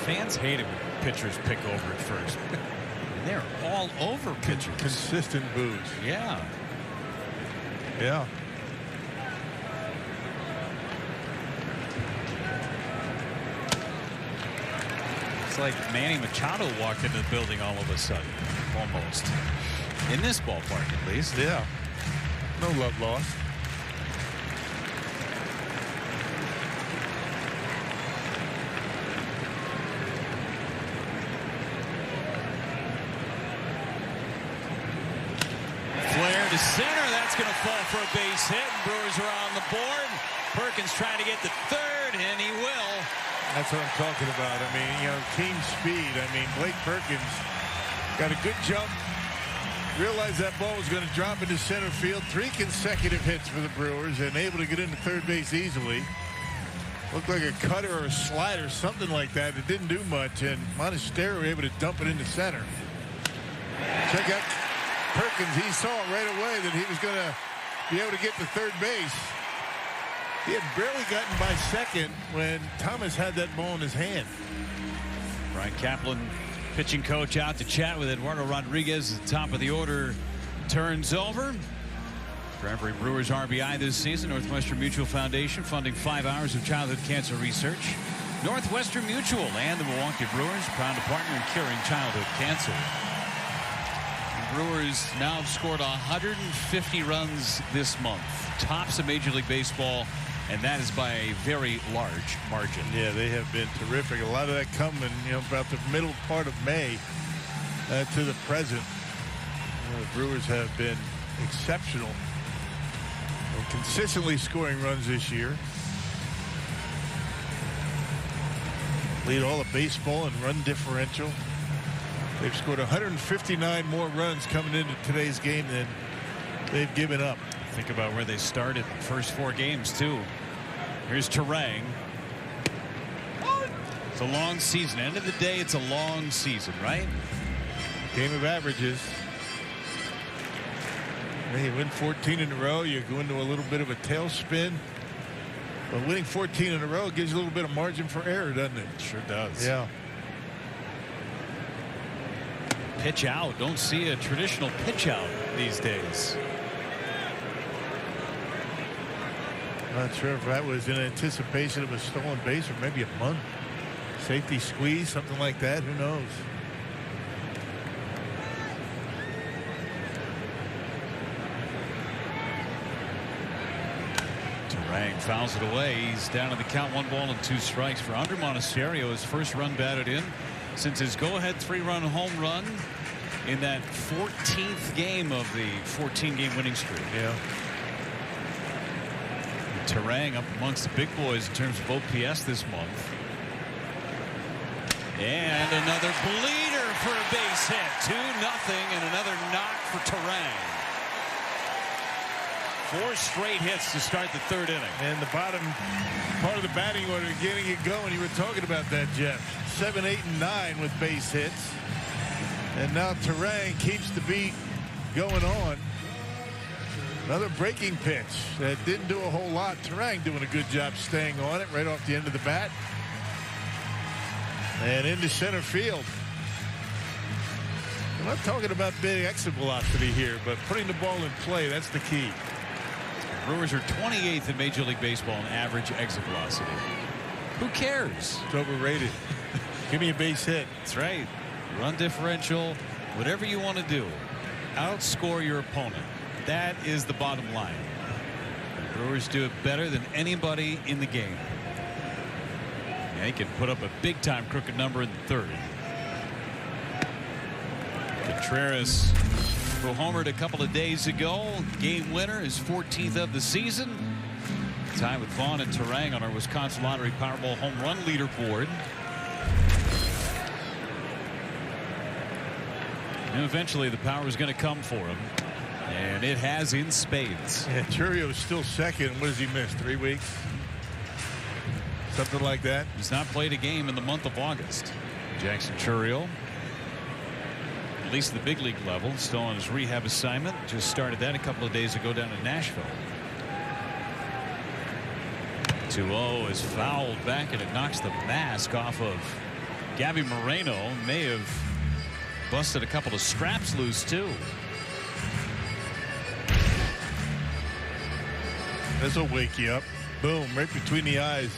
Speaker 1: Fans hate it when pitchers pick over at first. They're all over pitchers.
Speaker 2: Consistent boos.
Speaker 1: Yeah.
Speaker 2: Yeah.
Speaker 1: It's like Manny Machado walked into the building all of a sudden, almost. In this ballpark, at least.
Speaker 2: Yeah. No love lost.
Speaker 1: To center, that's going to fall for a base hit. Brewers are on the board. Perkins trying to get to third, and he will.
Speaker 2: That's what I'm talking about. I mean, you know, team speed. I mean, Blake Perkins got a good jump. Realized that ball was going to drop into center field. 3 consecutive hits for the Brewers and able to get into third base easily. Looked like a cutter or a slider, something like that. It didn't do much, and Monasterio were able to dump it into center. Check out Perkins. He saw right away that he was going to be able to get to third base. He had barely gotten by second when Thomas had that ball in his hand.
Speaker 1: Brian Kaplan, pitching coach, out to chat with Eduardo Rodriguez at the top of the order. Turns over. For every Brewers RBI this season, Northwestern Mutual Foundation funding 5 hours of childhood cancer research. Northwestern Mutual and the Milwaukee Brewers, proud to partner in curing childhood cancer. Brewers now have scored 150 runs this month. Tops of Major League Baseball, and that is by a very large margin.
Speaker 2: Yeah, they have been terrific. A lot of that coming, you know, about the middle part of May to the present. You know, the Brewers have been exceptional and consistently scoring runs this year. Lead all of baseball in run differential. They've scored 159 more runs coming into today's game than they've given up.
Speaker 1: Think about where they started the first 4 games, too. Here's Terang. It's a long season. End of the day, it's a long season, right?
Speaker 2: Game of averages. When you win 14 in a row, you go into a little bit of a tailspin. But winning 14 in a row gives you a little bit of margin for error, doesn't it?
Speaker 1: Sure does.
Speaker 2: Yeah.
Speaker 1: Pitch out. Don't see a traditional pitch out these days.
Speaker 2: Not sure if that was in anticipation of a stolen base or maybe a bunt. Safety squeeze, something like that. Who knows?
Speaker 1: Terang fouls it away. He's down to the count, 1 ball and 2 strikes for Under Monasterio. His first run batted in since his go-ahead 3-run home run in that 14th game of the 14-game winning streak.
Speaker 2: Yeah.
Speaker 1: Turang up amongst the big boys in terms of OPS this month. And another bleeder for a base hit. 2-0 and another knock for Turang. 4 straight hits to start the 3rd inning.
Speaker 2: And the bottom part of the batting order getting it going. You were talking about that, Jeff. 7, 8, and 9 with base hits. And now Turang keeps the beat going on. Another breaking pitch that didn't do a whole lot. Turang doing a good job staying on it right off the end of the bat. And into center field. I'm not talking about big exit velocity here, but putting the ball in play, that's the key.
Speaker 1: Brewers are 28th in Major League Baseball in average exit velocity. Who cares?
Speaker 2: It's overrated. Give me a base hit.
Speaker 1: That's right. Run differential, whatever you want to do. Outscore your opponent. That is the bottom line. The Brewers do it better than anybody in the game. And he can put up a big-time crooked number in the 3rd. Contreras, who homered a couple of days ago. Game winner, his 14th of the season. Tied with Vaughn and Turang on our Wisconsin Lottery Powerball home run leaderboard. And eventually the power is going to come for him. And it has in spades.
Speaker 2: Yeah, Churio's still second. What does he miss? 3 weeks? Something like that.
Speaker 1: He's not played a game in the month of August. Jackson Churio, at least at the big league level, still on his rehab assignment. Just started that a couple of days ago down in Nashville. 2-0 is fouled back, and it knocks the mask off of Gabby Moreno. May have busted a couple of straps loose too.
Speaker 2: This will wake you up. Boom, right between the eyes.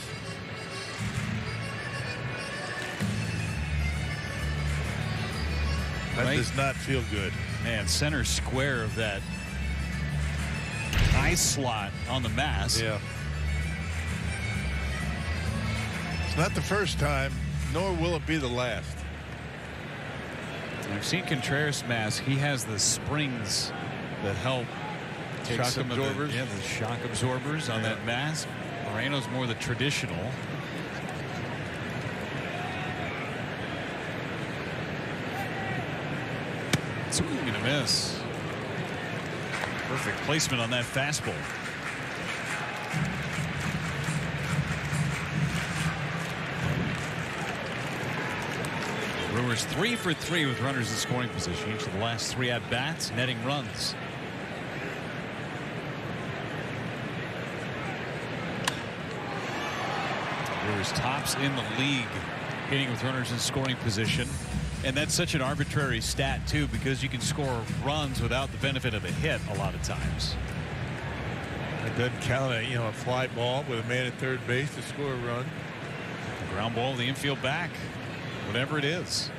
Speaker 2: That does not feel good.
Speaker 1: Man, center square of that eye slot on the mask.
Speaker 2: Yeah. It's not the first time, nor will it be the last.
Speaker 1: I've seen Contreras mask. He has the springs that help take
Speaker 2: Shock
Speaker 1: some
Speaker 2: absorbers.
Speaker 1: of the shock absorbers on that mask. Moreno's more the traditional. Swing and a miss. Perfect placement on that fastball. Brewers 3 for 3 with runners in scoring position. Each of the last 3 at bats, netting runs. Brewers tops in the league hitting with runners in scoring position. And that's such an arbitrary stat too, because you can score runs without the benefit of a hit a lot of times.
Speaker 2: It doesn't count a fly ball with a man at third base to score a run.
Speaker 1: A ground ball to the infield back, whatever it is.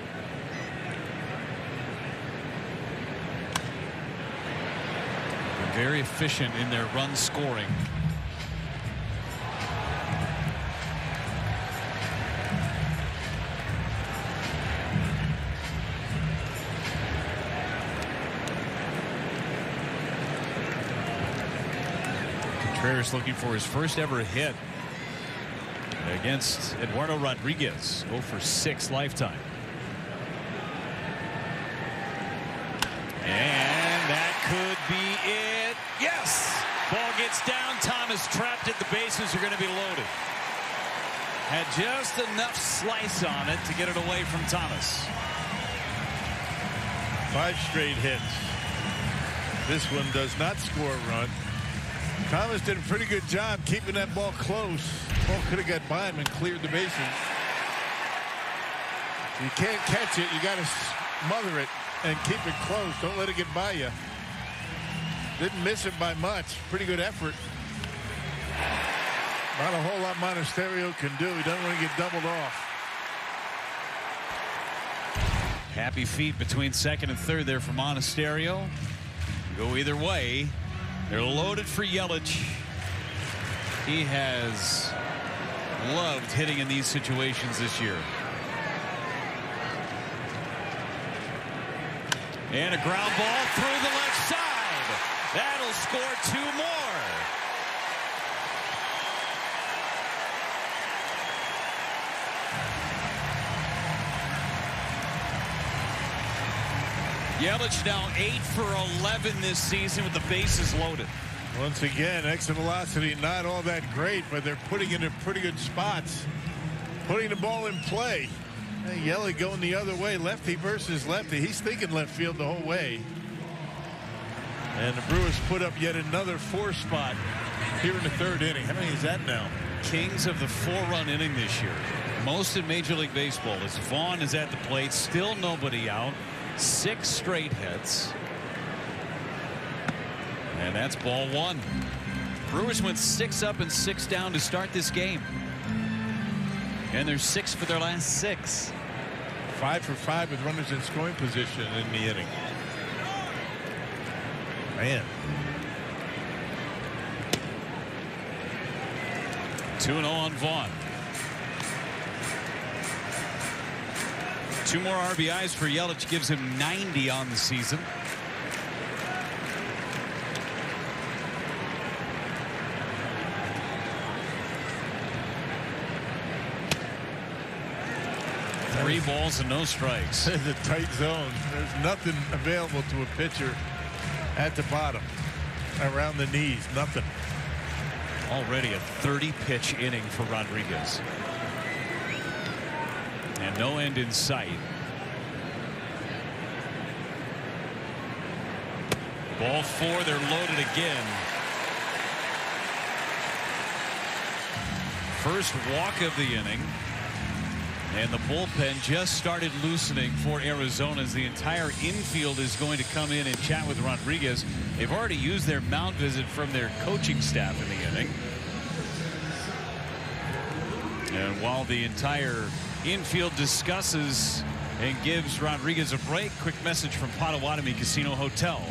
Speaker 1: They're very efficient in their run scoring. Contreras looking for his first ever hit against Eduardo Rodriguez. 0 for 6 lifetime. And that could be it. Yes! Ball gets down. Thomas trapped it. The bases are going to be loaded. Had just enough slice on it to get it away from Thomas.
Speaker 2: 5 straight hits. This one does not score a run. Thomas did a pretty good job keeping that ball close. Ball could have got by him and cleared the bases. You can't catch it. You got to smother it and keep it close. Don't let it get by you. Didn't miss it by much. Pretty good effort. Not a whole lot Monasterio can do. He doesn't want to get doubled off.
Speaker 1: Happy feet between second and third there for Monasterio. Go either way. They're loaded for Yelich. He has loved hitting in these situations this year. And a ground ball through the left side. That'll score 2 more. Yelich now 8 for 11 this season with the bases loaded.
Speaker 2: Once again, exit velocity not all that great, but they're putting it in pretty good spots. Putting the ball in play. Yelich going the other way, lefty versus lefty. He's thinking left field the whole way. And the Brewers put up yet another 4 spot here in the 3rd inning. How many is that now?
Speaker 1: Kings of the 4-run inning this year. Most in Major League Baseball. As Vaughn is at the plate, still nobody out. 6 straight hits. And that's ball 1. Brewers went 6 up and 6 down to start this game. And they're 6 for their last 6.
Speaker 2: 5 for 5 with runners in scoring position in the inning. Man.
Speaker 1: 2-0 on Vaughn. 2 more RBIs for Yelich gives him 90 on the season. Three balls and no strikes.
Speaker 2: It's a tight zone. There's nothing available to a pitcher at the bottom, around the knees, nothing.
Speaker 1: Already a 30-pitch inning for Rodriguez. And no end in sight. Ball 4, they're loaded again. First walk of the inning. And the bullpen just started loosening for Arizona as the entire infield is going to come in and chat with Rodriguez. They've already used their mound visit from their coaching staff in the inning. And while the entire infield discusses and gives Rodriguez a break, quick message from Potawatomi Casino Hotel.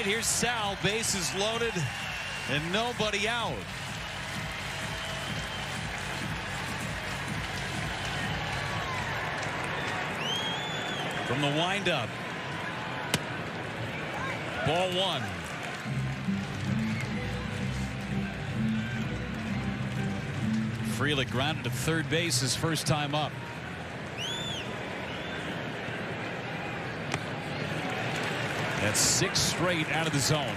Speaker 1: Here's Sal, bases loaded and nobody out. From the windup. Ball 1. Frelick grounded to third base his first time up. That's 6 straight out of the zone.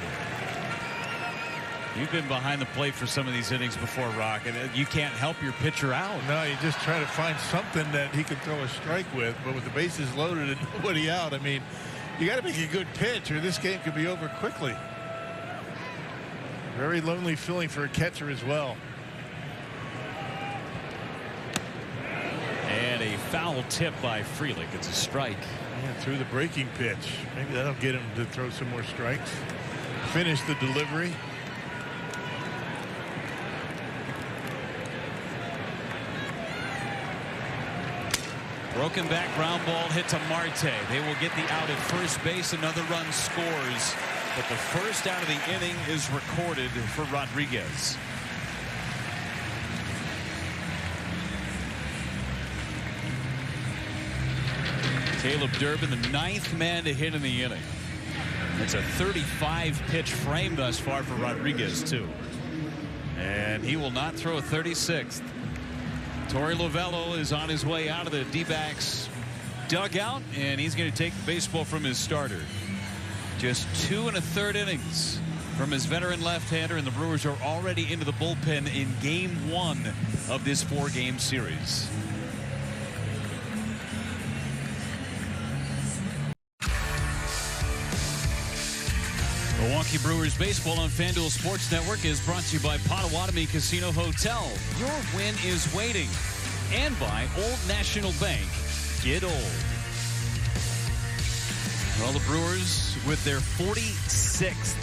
Speaker 1: You've been behind the plate for some of these innings before, Rock, and you can't help your pitcher out.
Speaker 2: No, you just try to find something that he can throw a strike with, but with the bases loaded and nobody out, I mean, you got to make a good pitch or this game could be over quickly. Very lonely feeling for a catcher as well.
Speaker 1: And a foul tip by Frelick. It's a strike.
Speaker 2: Yeah, through the breaking pitch. Maybe that'll get him to throw some more strikes. Finish the delivery.
Speaker 1: Broken back ground ball hit to Marte. They will get the out at first base. Another run scores. But the first out of the inning is recorded for Rodriguez. Caleb Durbin, the 9th man to hit in the inning. It's a 35-pitch frame thus far for Rodriguez, too. And he will not throw a 36th. Torey Lovello is on his way out of the D-backs dugout, and he's going to take the baseball from his starter. Just 2 1/3 innings from his veteran left-hander, and the Brewers are already into the bullpen in Game 1 of this 4-game series. Milwaukee Brewers baseball on FanDuel Sports Network is brought to you by Potawatomi Casino Hotel. Your win is waiting. And by Old National Bank. Get old. Well, the Brewers with their 46th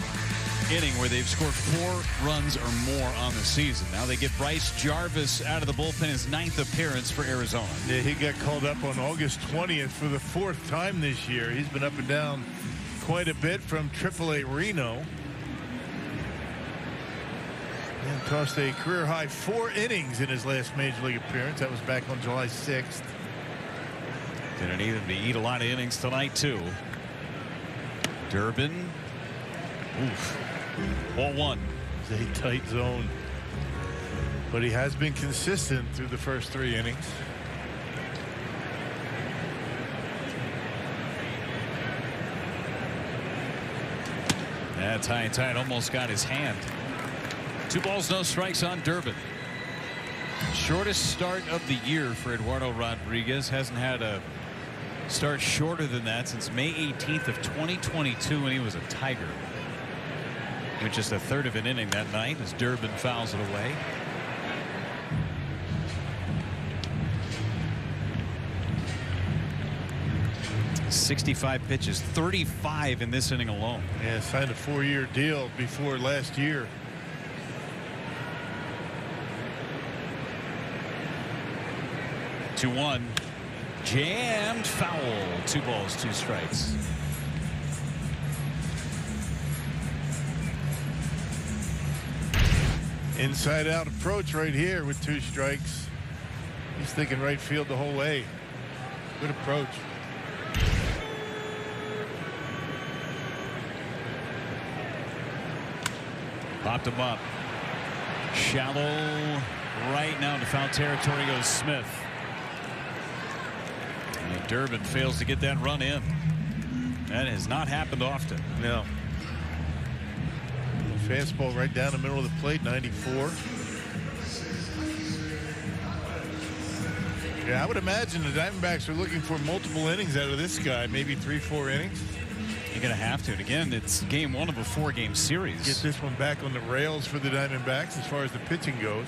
Speaker 1: inning where they've scored 4 runs or more on the season. Now they get Bryce Jarvis out of the bullpen, his 9th appearance for Arizona.
Speaker 2: Yeah, he got called up on August 20th for the 4th time this year. He's been up and down quite a bit from AAA Reno. And tossed a career-high 4 innings in his last Major League appearance. That was back on July 6th.
Speaker 1: Gonna need him to eat a lot of innings tonight, too. Durbin. Oof. 0-1.
Speaker 2: It's a tight zone. But he has been consistent through the first 3 innings.
Speaker 1: That's high and tight. Almost got his hand. 2 balls, no strikes on Durbin. Shortest start of the year for Eduardo Rodriguez. Hasn't had a start shorter than that since May 18th of 2022 when he was a Tiger. With just a third of an inning that night as Durbin fouls it away. .65 pitches, 35 in this inning alone.
Speaker 2: Yeah, signed a 4-year deal before last year.
Speaker 1: .2-1, jammed foul. 2 balls, 2 strikes.
Speaker 2: Inside out approach right here with 2 strikes. He's thinking right field the whole way. Good approach.
Speaker 1: Popped him up. Shallow right now into foul territory goes Smith. And Durbin fails to get that run in. That has not happened often.
Speaker 2: No. Fastball right down the middle of the plate, 94. Yeah, I would imagine the Diamondbacks are looking for multiple innings out of this guy, maybe 3-4 innings.
Speaker 1: You're going to have to. And again, it's game 1 of a 4-game series.
Speaker 2: Get this one back on the rails for the Diamondbacks as far as the pitching goes.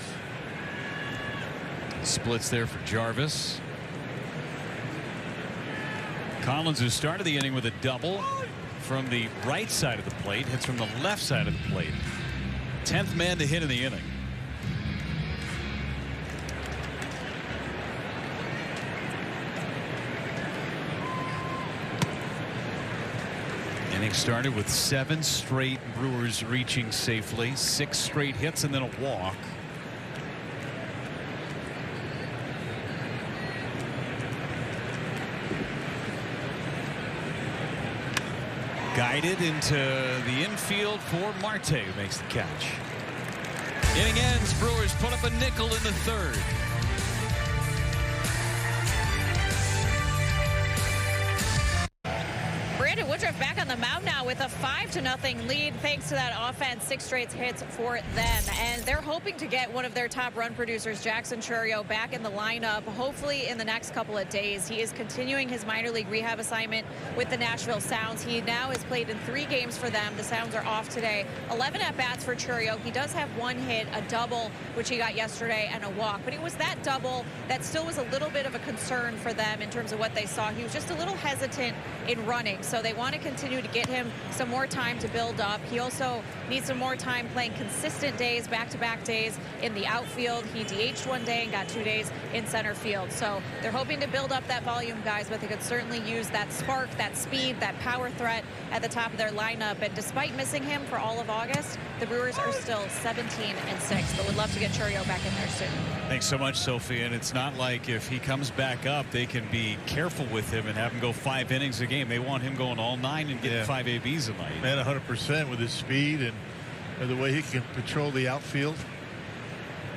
Speaker 1: Splits there for Jarvis. Collins, who started the inning with a double from the right side of the plate, hits from the left side of the plate. 10th man to hit in the inning. Inning started with 7 straight Brewers reaching safely, 6 straight hits and then a walk. Guided into the infield for Marte, who makes the catch. Inning ends. Brewers put up a nickel in the 3rd.
Speaker 3: Brandon Woodruff back on the mound now with a 5-0 lead thanks to that offense. 6 straight hits for them, and they're hoping to get one of their top run producers, Jackson Chourio, back in the lineup hopefully in the next couple of days. He is continuing his minor league rehab assignment with the Nashville Sounds. He now has played in 3 games for them. The Sounds are off today. 11 at bats for Chourio. He does have 1 hit, a double which he got yesterday, and a walk, but it was that double that still was a little bit of a concern for them in terms of what they saw. He was just a little hesitant in running, so they want to continue to get him some more time to build up. He also needs some more time playing consistent days, back-to-back days in the outfield. He DH'd 1 day and got 2 days in center field. So they're hoping to build up that volume, guys, but they could certainly use that spark, that speed, that power threat at the top of their lineup. And despite missing him for all of August, the Brewers are still 17-6, but would love to get Chourio back in there soon.
Speaker 1: Thanks so much, Sophie. And it's not like if he comes back up, they can be careful with him and have him go 5 innings a game. They want him going all 9 and getting 5 ABs a night.
Speaker 2: Man, 100% with his speed and the way he can patrol the outfield.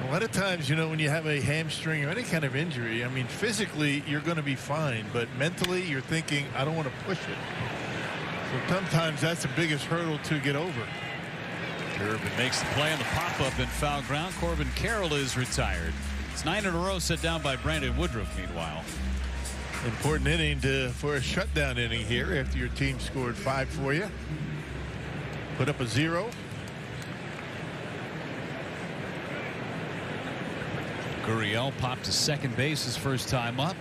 Speaker 2: A lot of times, you know, when you have a hamstring or any kind of injury, I mean, physically you're going to be fine, but mentally you're thinking, I don't want to push it. So sometimes that's the biggest hurdle to get over.
Speaker 1: Durbin makes the play on the pop-up in foul ground. Corbin Carroll is retired. It's 9 in a row set down by Brandon Woodruff, meanwhile.
Speaker 2: Important inning for a shutdown inning here after your team scored 5 for you. Put up a 0.
Speaker 1: Gurriel popped to second base his first time up.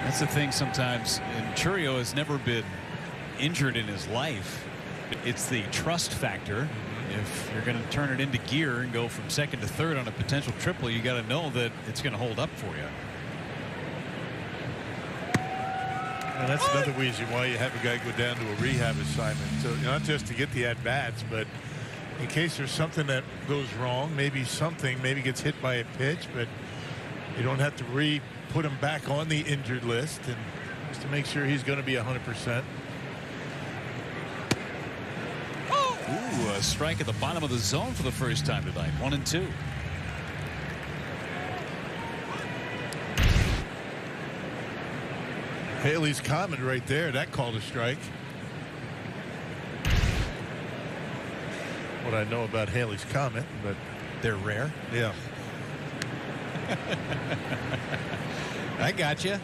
Speaker 1: That's the thing sometimes, and Chourio has never been injured in his life. It's the trust factor. If you're going to turn it into gear and go from second to third on a potential triple, you got to know that it's going to hold up for you.
Speaker 2: And that's another reason why you have a guy go down to a rehab assignment. So not just to get the at-bats, but in case there's something that goes wrong, maybe gets hit by a pitch, but you don't have to put him back on the injured list, and just to make sure he's going to be 100%.
Speaker 1: Ooh, a strike at the bottom of the zone for the first time tonight. 1-2.
Speaker 2: Haley's comment right there, that called a strike. What I know about Haley's comment, but
Speaker 1: they're rare.
Speaker 2: Yeah.
Speaker 1: I got you.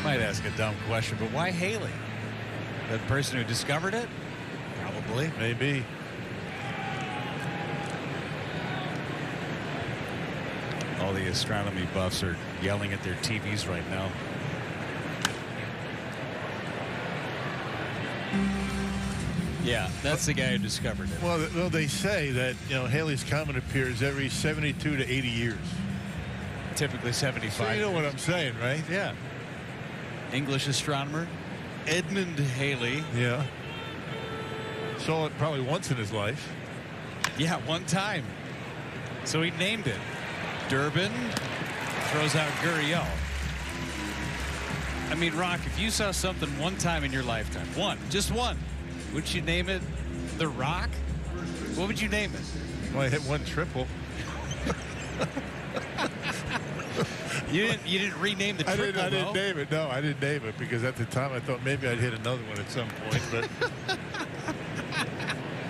Speaker 1: Might ask a dumb question, but why Haley? The person who discovered it? Probably.
Speaker 2: Maybe.
Speaker 1: All the astronomy buffs are yelling at their TVs right now. Yeah, that's the guy who discovered it.
Speaker 2: Well, they say that, Haley's Comet appears every 72 to 80 years.
Speaker 1: Typically 75.
Speaker 2: So you know what I'm saying, right?
Speaker 1: Yeah. English astronomer Edmund Haley.
Speaker 2: Yeah. Saw it probably once in his life.
Speaker 1: Yeah, one time. So he named it. Durbin throws out Gurriel. I mean, Rock, if you saw something one time in your lifetime, just one, would you name it The Rock? What would you name it?
Speaker 2: Well, I hit one triple.
Speaker 1: You didn't rename the triple.
Speaker 2: I didn't name it. No, I didn't name it because at the time I thought maybe I'd hit another one at some point.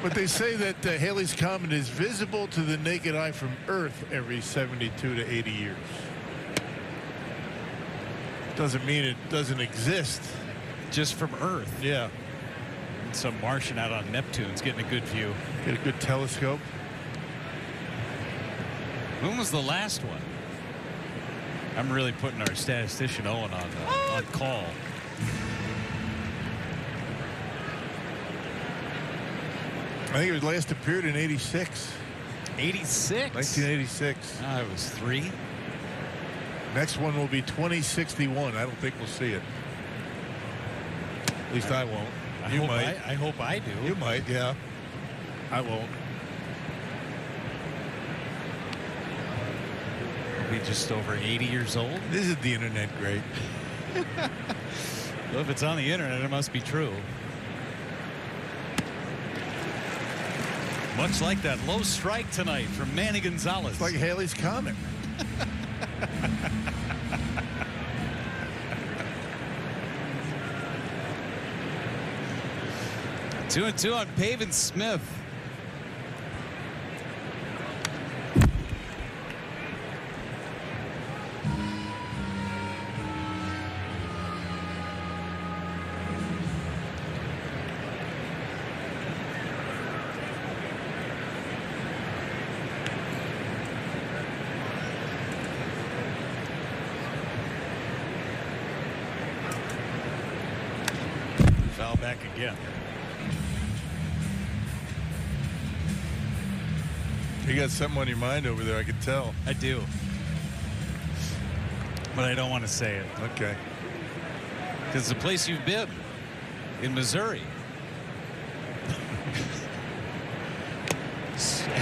Speaker 2: But they say that Haley's Comet is visible to the naked eye from Earth every 72 to 80 years. Doesn't mean it doesn't exist.
Speaker 1: Just from Earth.
Speaker 2: Yeah.
Speaker 1: Some Martian out on Neptune's getting a good view.
Speaker 2: Get a good telescope.
Speaker 1: When was the last one? I'm really putting our statistician Owen on call.
Speaker 2: I think it was last appeared in 86.
Speaker 1: 86?
Speaker 2: 1986.
Speaker 1: I was 3.
Speaker 2: Next one will be 2061. I don't think we'll see it. At least I won't. You might.
Speaker 1: I hope I do.
Speaker 2: You might, yeah. I won't.
Speaker 1: We'll be just over 80 years old.
Speaker 2: Isn't the internet great?
Speaker 1: Well, if it's on the internet, it must be true. Much like that low strike tonight from Manny Gonzalez.
Speaker 2: It's like Haley's Comet.
Speaker 1: 2-2 on Pavin Smith. Foul back again.
Speaker 2: You got something on your mind over there, I can tell.
Speaker 1: I do. But I don't want to say it.
Speaker 2: Okay.
Speaker 1: Because it's the place you've been in Missouri.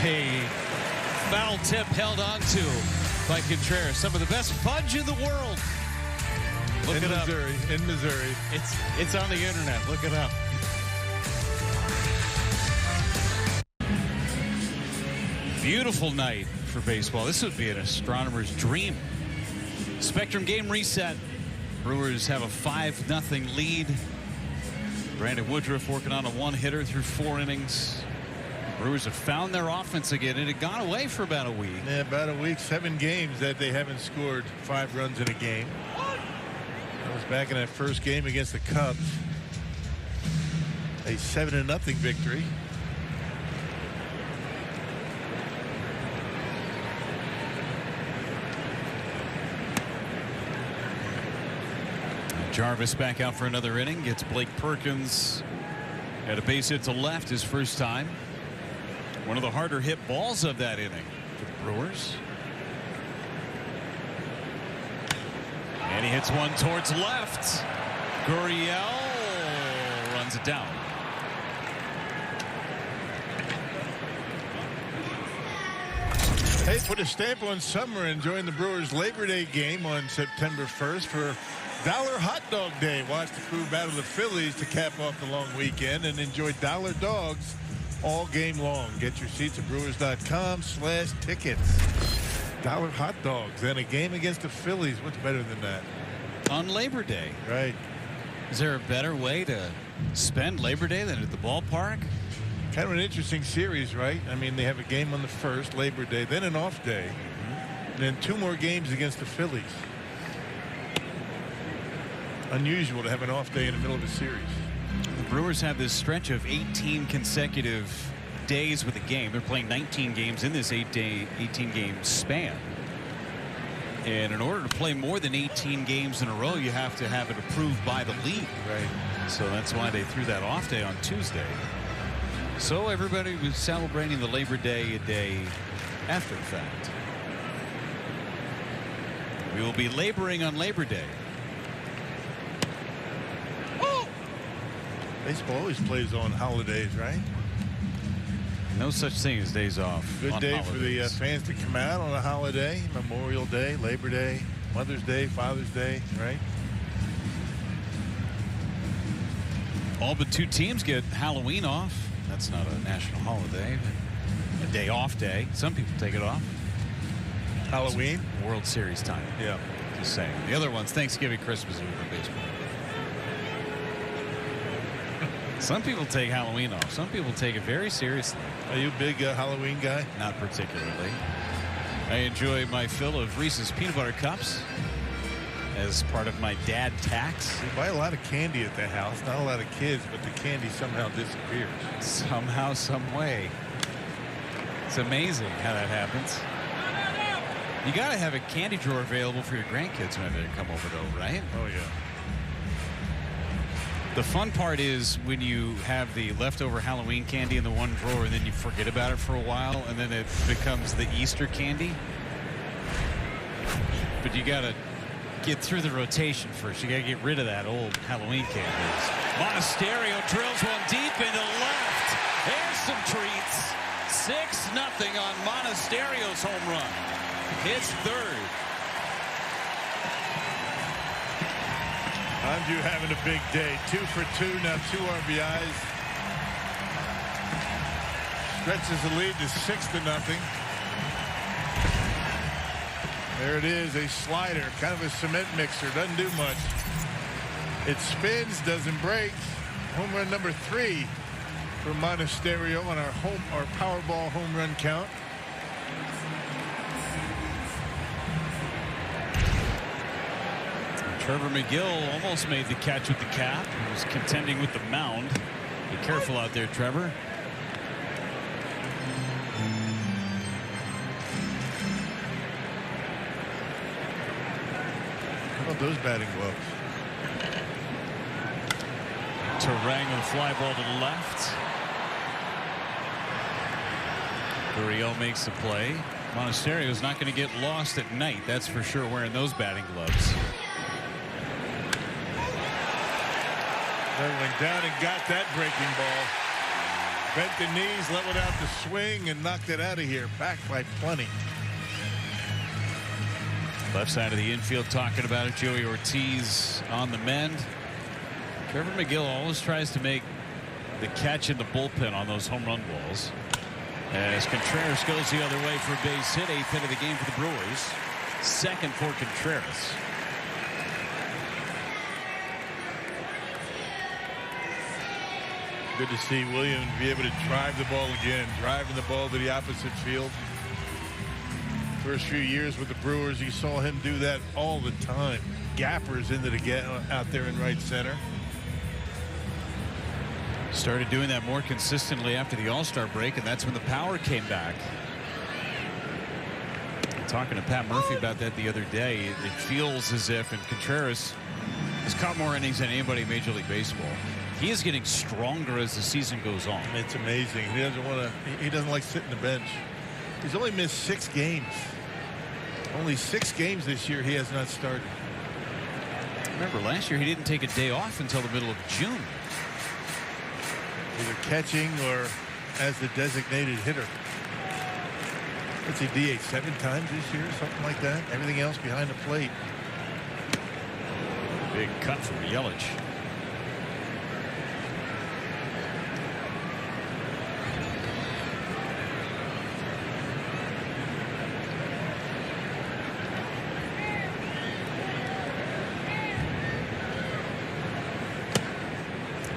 Speaker 1: A foul tip held on to by Contreras. Some of the best fudge in the world. Look it up.
Speaker 2: In Missouri.
Speaker 1: It's on the internet. Look it up. Beautiful night for baseball. This would be an astronomer's dream. Spectrum game reset. Brewers have a 5-0 lead. Brandon Woodruff working on a one-hitter through 4 innings. Brewers have found their offense again. It had gone away for about a week.
Speaker 2: Yeah, about a week. 7 games that they haven't scored 5 runs in a game. That was back in that first game against the Cubs. A 7-0 victory.
Speaker 1: Jarvis back out for another inning. Gets Blake Perkins at a base hit to left his first time. One of the harder hit balls of that inning for the Brewers. And he hits one towards left. Gurriel runs it down.
Speaker 2: Hey, put a stamp on summer and join the Brewers Labor Day game on September 1st for Dollar Hot Dog Day. Watch the crew battle the Phillies to cap off the long weekend and enjoy dollar dogs all game long. Get your seats at brewers.com/tickets. Dollar hot dogs and a game against the Phillies. What's better than that?
Speaker 1: On Labor Day.
Speaker 2: Right.
Speaker 1: Is there a better way to spend Labor Day than at the ballpark?
Speaker 2: Kind of an interesting series, right? I mean, they have a game on the 1st, Labor Day, then an off day, and then 2 more games against the Phillies. Unusual to have an off day in the middle of a series.
Speaker 1: The Brewers have this stretch of 18 consecutive days with a game. They're playing 19 games in this 18-game span. And in order to play more than 18 games in a row, you have to have it approved by the league.
Speaker 2: Right.
Speaker 1: So that's why they threw that off day on Tuesday. So everybody was celebrating the Labor Day a day after the fact. We will be laboring on Labor Day.
Speaker 2: Oh! Baseball always plays on holidays, right?
Speaker 1: No such thing as days off.
Speaker 2: Good day for the fans to come out on a holiday. Memorial Day, Labor Day, Mother's Day, Father's Day, right?
Speaker 1: All but 2 teams get Halloween off. That's not a national holiday, but a day off day. Some people take it off.
Speaker 2: Halloween?
Speaker 1: World Series time.
Speaker 2: Yeah.
Speaker 1: Just saying. The other one's Thanksgiving, Christmas, and baseball. Some people take Halloween off. Some people take it very seriously.
Speaker 2: Are you a big Halloween guy?
Speaker 1: Not particularly. I enjoy my fill of Reese's peanut butter cups as part of my dad tax.
Speaker 2: We buy a lot of candy at the house. Not a lot of kids, but the candy somehow disappears.
Speaker 1: Somehow, some way. It's amazing how that happens. You got to have a candy drawer available for your grandkids when they come over, though, right?
Speaker 2: Oh, yeah.
Speaker 1: The fun part is when you have the leftover Halloween candy in the one drawer and then you forget about it for a while and then it becomes the Easter candy. But you got to get through the rotation first. You got to get rid of that old Halloween candy. Monasterio drills one deep into left. There's some treats. 6-0 on Monasterio's home run. His third.
Speaker 2: Anju having a big day. 2 for 2, now 2 RBIs. Stretches the lead to 6-0. There it is, a slider, kind of a cement mixer, doesn't do much. It spins, doesn't break. Home run number 3 for Monasterio on our Powerball home run count.
Speaker 1: Trevor McGill almost made the catch with the cap. He was contending with the mound. Be careful out there, Trevor.
Speaker 2: How about those batting gloves?
Speaker 1: Terang with a fly ball to the left. Gurriel makes the play. Monasterio is not going to get lost at night, that's for sure, wearing those batting gloves.
Speaker 2: Went down and got that breaking ball. Bent the knees, leveled out the swing, and knocked it out of here. Back by plenty.
Speaker 1: Left side of the infield talking about it. Joey Ortiz on the mend. Trevor McGill always tries to make the catch in the bullpen on those home run balls. As Contreras goes the other way for a base hit. 8th hit of the game for the Brewers. 2nd for Contreras.
Speaker 2: Good to see Williams be able to drive the ball again, driving the ball to the opposite field. First few years with the Brewers, you saw him do that all the time. Gappers into the out there in right center.
Speaker 1: Started doing that more consistently after the All-Star break, and that's when the power came back. Talking to Pat Murphy about that the other day, it feels as if, and Contreras He's caught more innings than anybody in Major League Baseball. He is getting stronger as the season goes on.
Speaker 2: It's amazing. He doesn't want to. He doesn't like sitting the bench. He's only missed 6 games. Only 6 games this year he has not started.
Speaker 1: Remember, last year he didn't take a day off until the middle of June.
Speaker 2: Either catching or as the designated hitter. What's he DH 7 times this year, something like that? Everything else behind the plate.
Speaker 1: Big cut from Yelich.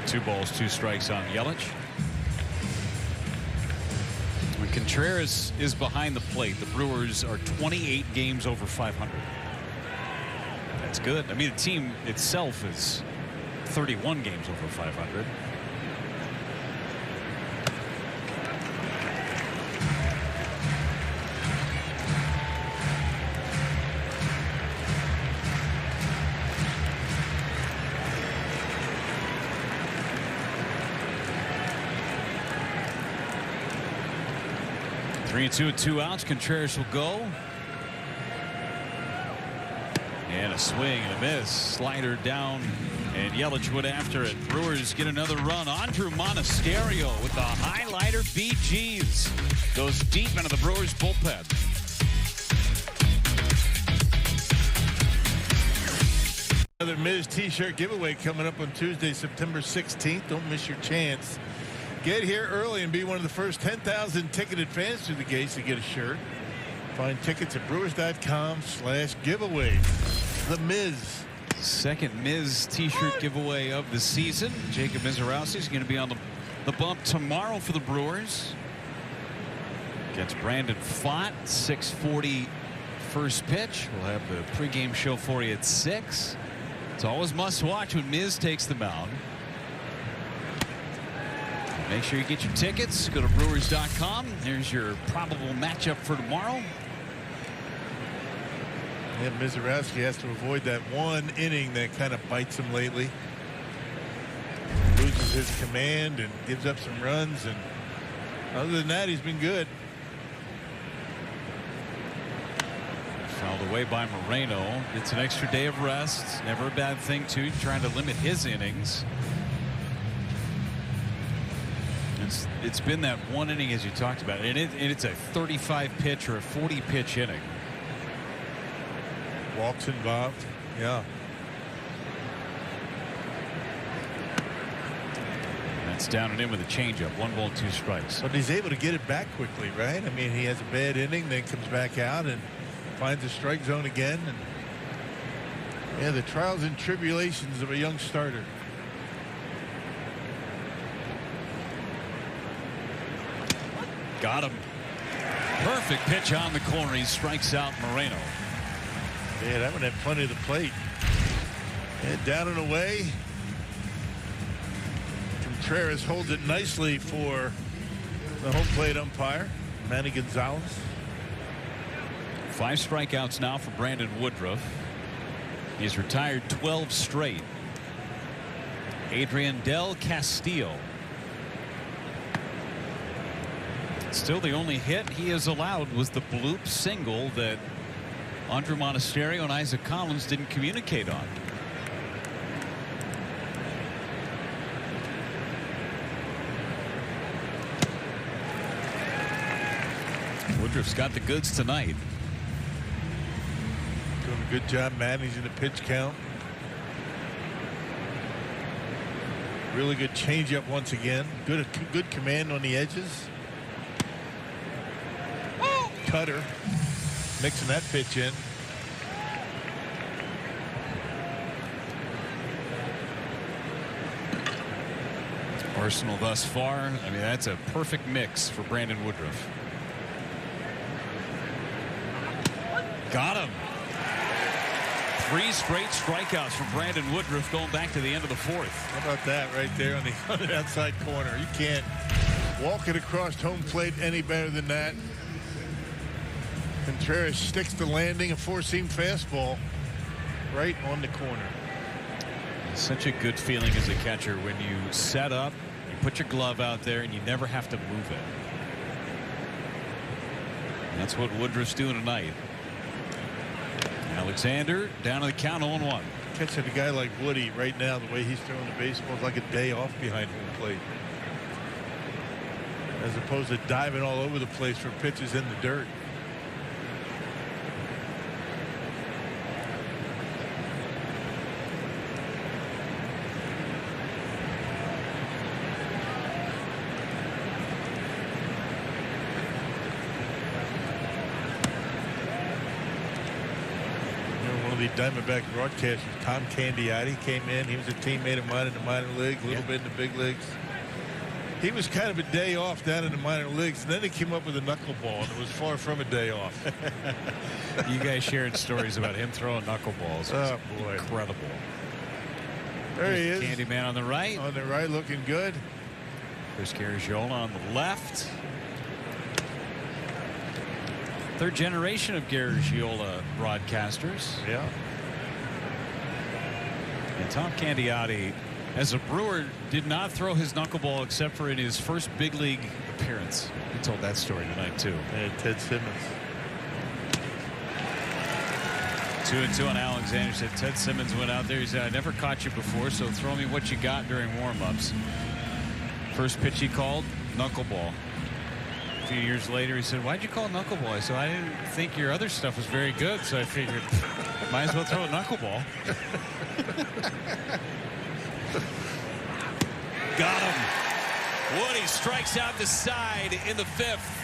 Speaker 1: Two balls, 2 strikes on Yelich. When Contreras is behind the plate, the Brewers are 28 games over 500. That's good. I mean, the team itself is 31 games over 500. Three and 2 and 2 outs. Contreras will go. And a swing and a miss. Slider down, and Yelich went after it. Brewers get another run. Andrew Monasterio with the highlighter BGs. Goes deep into the Brewers bullpen.
Speaker 2: Another Miz t-shirt giveaway coming up on Tuesday, September 16th. Don't miss your chance. Get here early and be one of the first 10,000 ticketed fans through the gates to get a shirt. Find tickets at brewers.com/giveaway. The Miz.
Speaker 1: Second Miz t-shirt giveaway of the season. Jacob Mizorowski is going to be on the bump tomorrow for the Brewers. Gets Brandon Pfaadt, 6:40 first pitch. We'll have the pregame show for you at 6. It's always must watch when Miz takes the mound. Make sure you get your tickets. Go to brewers.com. There's your probable matchup for tomorrow.
Speaker 2: Yeah, Mizorowski has to avoid that one inning that kind of bites him lately. Loses his command and gives up some runs, and other than that, he's been good.
Speaker 1: Fouled away by Moreno. Gets an extra day of rest. Never a bad thing, too. Trying to limit his innings. It's been that one inning, as you talked about, and it's a 35 pitch or a 40 pitch inning.
Speaker 2: Walks involved. Yeah.
Speaker 1: That's down and in with a changeup. 1 ball, 2 strikes.
Speaker 2: But he's able to get it back quickly, right? I mean, he has a bad inning, then comes back out and finds the strike zone again. And yeah, the trials and tribulations of a young starter.
Speaker 1: Got him. Perfect pitch on the corner. He strikes out Moreno.
Speaker 2: Yeah, that one had plenty of the plate. And down and away. Contreras holds it nicely for the home plate umpire, Manny Gonzalez.
Speaker 1: 5 strikeouts now for Brandon Woodruff. He's retired 12 straight. Adrian Del Castillo. Still, the only hit he has allowed was the bloop single that Andrew Monasterio and Isaac Collins didn't communicate on. Woodruff's got the goods tonight.
Speaker 2: Doing a good job managing the pitch count. Really good changeup once again. Good command on the edges. Cutter mixing that pitch in.
Speaker 1: Arsenal thus far, I mean, that's a perfect mix for Brandon Woodruff. Got him. 3 straight strikeouts for Brandon Woodruff going back to the end of the 4th.
Speaker 2: How about that right there on the outside corner? You can't walk it across home plate any better than that. Contreras sticks the landing, a 4-seam fastball right on the corner.
Speaker 1: Such a good feeling as a catcher when you set up, you put your glove out there, and you never have to move it. And that's what Woodruff's doing tonight. Alexander down to the count, 0-1.
Speaker 2: Catching a guy like Woody right now, the way he's throwing the baseball is like a day off behind home plate, as opposed to diving all over the place for pitches in the dirt. The Diamondbacks broadcaster, Tom Candiotti, came in. He was a teammate of mine in the minor leagues, a little bit in the big leagues. He was kind of a day off down in the minor leagues, and then he came up with a knuckleball, and it was far from a day off.
Speaker 1: You guys shared stories about him throwing knuckleballs.
Speaker 2: Oh, boy.
Speaker 1: Incredible.
Speaker 2: There he is.
Speaker 1: Candyman on the right.
Speaker 2: On the right, looking good.
Speaker 1: Chris Garagiola on the left. Third generation of Garagiola broadcasters.
Speaker 2: Yeah.
Speaker 1: And Tom Candiotti, as a Brewer, did not throw his knuckleball except for in his first big league appearance. He told that story tonight, too.
Speaker 2: And Ted Simmons.
Speaker 1: 2-2 on Alexander. Said Ted Simmons went out there. He said, I never caught you before, so throw me what you got during warm-ups. First pitch he called, knuckleball. A few years later, he said, why'd you call knuckleball? I said, I didn't think your other stuff was very good, so I figured might as well throw a knuckleball. Got him. Woody strikes out the side in the 5th.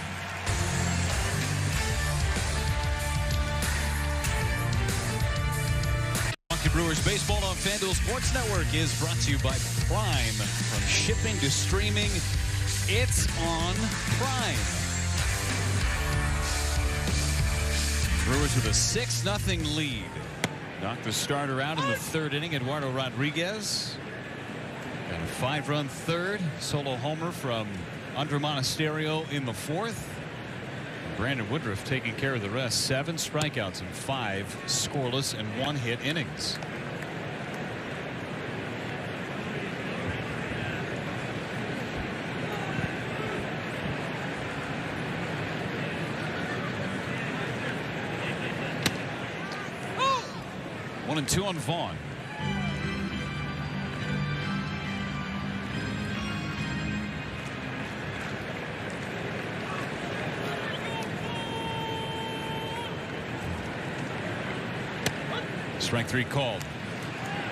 Speaker 1: Brewers baseball on FanDuel Sports Network is brought to you by Prime. From shipping to streaming, it's on Prime. Brewers with a 6-0 lead. Knocked the starter out in the 3rd inning. Eduardo Rodriguez. And a 5-run 3rd. Solo homer from Andre Monasterio in the 4th. Brandon Woodruff taking care of the rest. 7 strikeouts and 5 scoreless and 1 hit innings. Oh! 1-2 on Vaughn. Strike 3 called.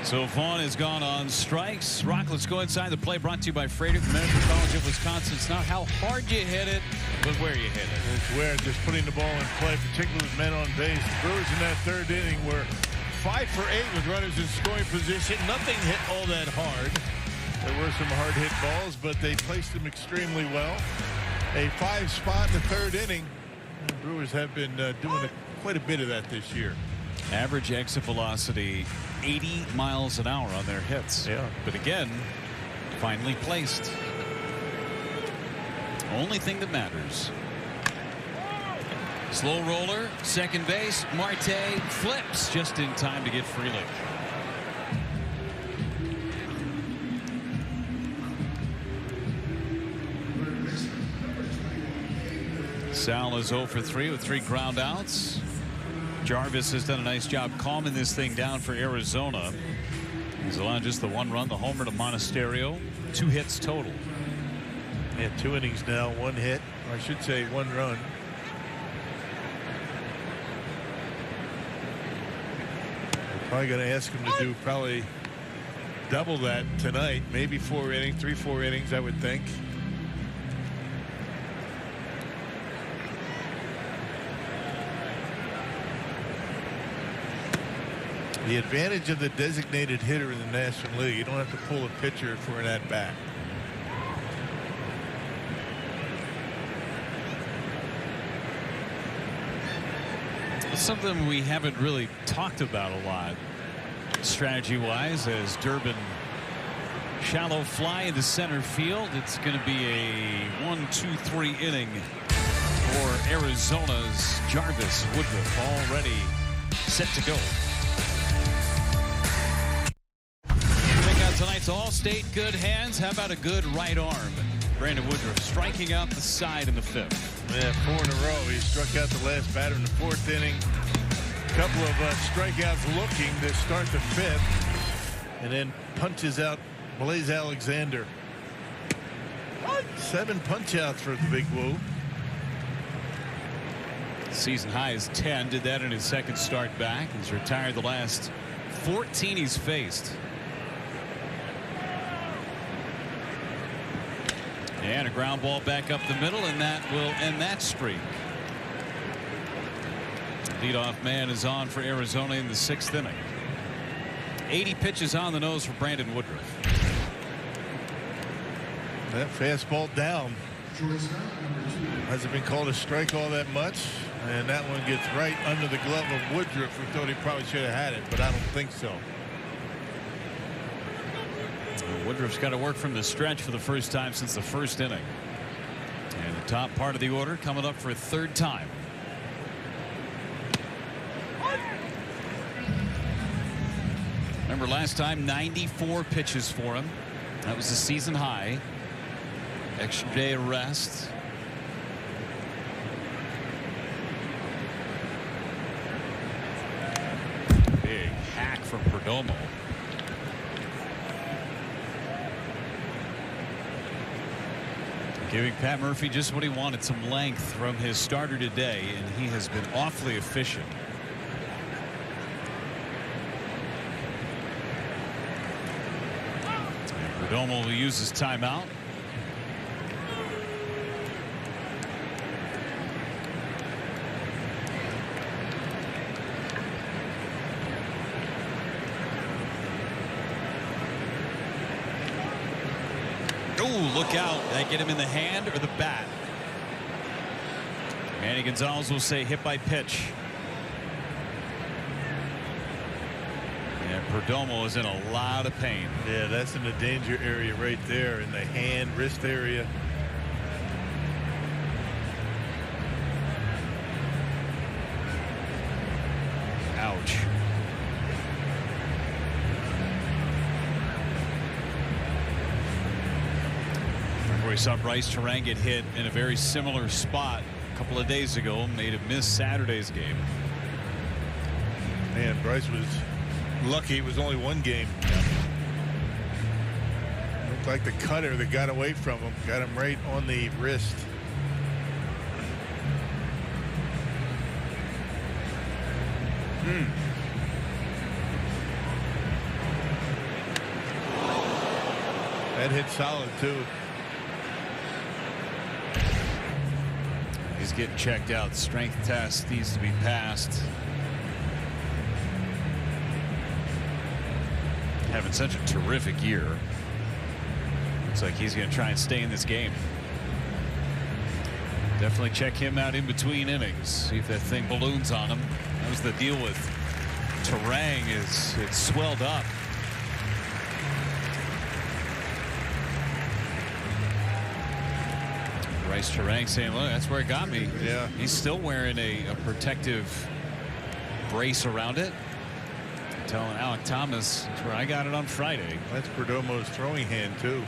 Speaker 1: So Vaughn has gone on strikes. Rock, let's go inside the play. Brought to you by Freighter from Medical College of Wisconsin. It's not how hard you hit it, but where you hit it.
Speaker 2: It's where, just putting the ball in play, particularly with men on base. The Brewers in that 3rd inning were 5 for 8 with runners in scoring position. Nothing hit all that hard. There were some hard hit balls, but they placed them extremely well. A 5 spot in the 3rd inning. The Brewers have been doing quite a bit of that this year.
Speaker 1: Average exit velocity 80 miles an hour on their hits.
Speaker 2: Yeah.
Speaker 1: But again, finely placed. Only thing that matters. Slow roller, second base. Marte flips just in time to get Frelick. Sal is 0 for 3 with 3 ground outs. Jarvis has done a nice job calming this thing down for Arizona. He's allowed just the 1 run, the homer to Monasterio. 2 hits total.
Speaker 2: Yeah, 2 innings now, 1 hit. Or I should say 1 run. We're probably going to ask him to do probably double that tonight. Maybe 4 innings, 3-4 innings, I would think. The advantage of the designated hitter in the National League, you don't have to pull a pitcher for an at-bat.
Speaker 1: It's something we haven't really talked about a lot strategy-wise, as Durbin shallow fly into center field. It's going to be a 1-2-3 inning for Arizona's Jarvis. Woodruff already set to go. It's all stayed in good hands. How about a good right arm? Brandon Woodruff striking out the side in the 5th.
Speaker 2: Yeah, 4 in a row. He struck out the last batter in the 4th inning. A couple of strikeouts looking to start the 5th. And then punches out Blaze Alexander. 7 punch outs for the Big Woo.
Speaker 1: Season high is 10. Did that in his 2nd start back. He's retired the last 14 he's faced. And a ground ball back up the middle, and that will end that streak. Leadoff man is on for Arizona in the 6th inning. 80 pitches on the nose for Brandon Woodruff.
Speaker 2: That fastball down. Hasn't been called a strike all that much, and that one gets right under the glove of Woodruff. We thought he probably should have had it, but I don't think so.
Speaker 1: Woodruff's got to work from the stretch for the first time since the 1st inning. And the top part of the order coming up for a 3rd time. Remember last time, 94 pitches for him. That was the season high. Extra day of rest. Big hack from Perdomo. Giving Pat Murphy just what he wanted, some length from his starter today, and he has been awfully efficient. And Perdomo will use his timeout. Look out. Did that get him in the hand or the bat? Manny Gonzalez will say hit by pitch. And Perdomo is in a lot of pain.
Speaker 2: Yeah, that's in the danger area right there in the hand, wrist area.
Speaker 1: Ouch. We saw Bryce Terang get hit in a very similar spot a couple of days ago. Made him miss Saturday's game.
Speaker 2: Man, Bryce was lucky it was only 1 game. Looked like the cutter that got away from him. Got him right on the wrist. That hit solid too.
Speaker 1: He's getting checked out. Strength test needs to be passed. Having such a terrific year. Looks like he's going to try and stay in this game. Definitely check him out in between innings. See if that thing balloons on him. That was the deal with Terang, is it swelled up. Bryce Terang saying, look, that's where it got me.
Speaker 2: Yeah.
Speaker 1: He's still wearing a protective brace around it. Telling Alec Thomas, that's where I got it on Friday.
Speaker 2: That's Perdomo's throwing hand too.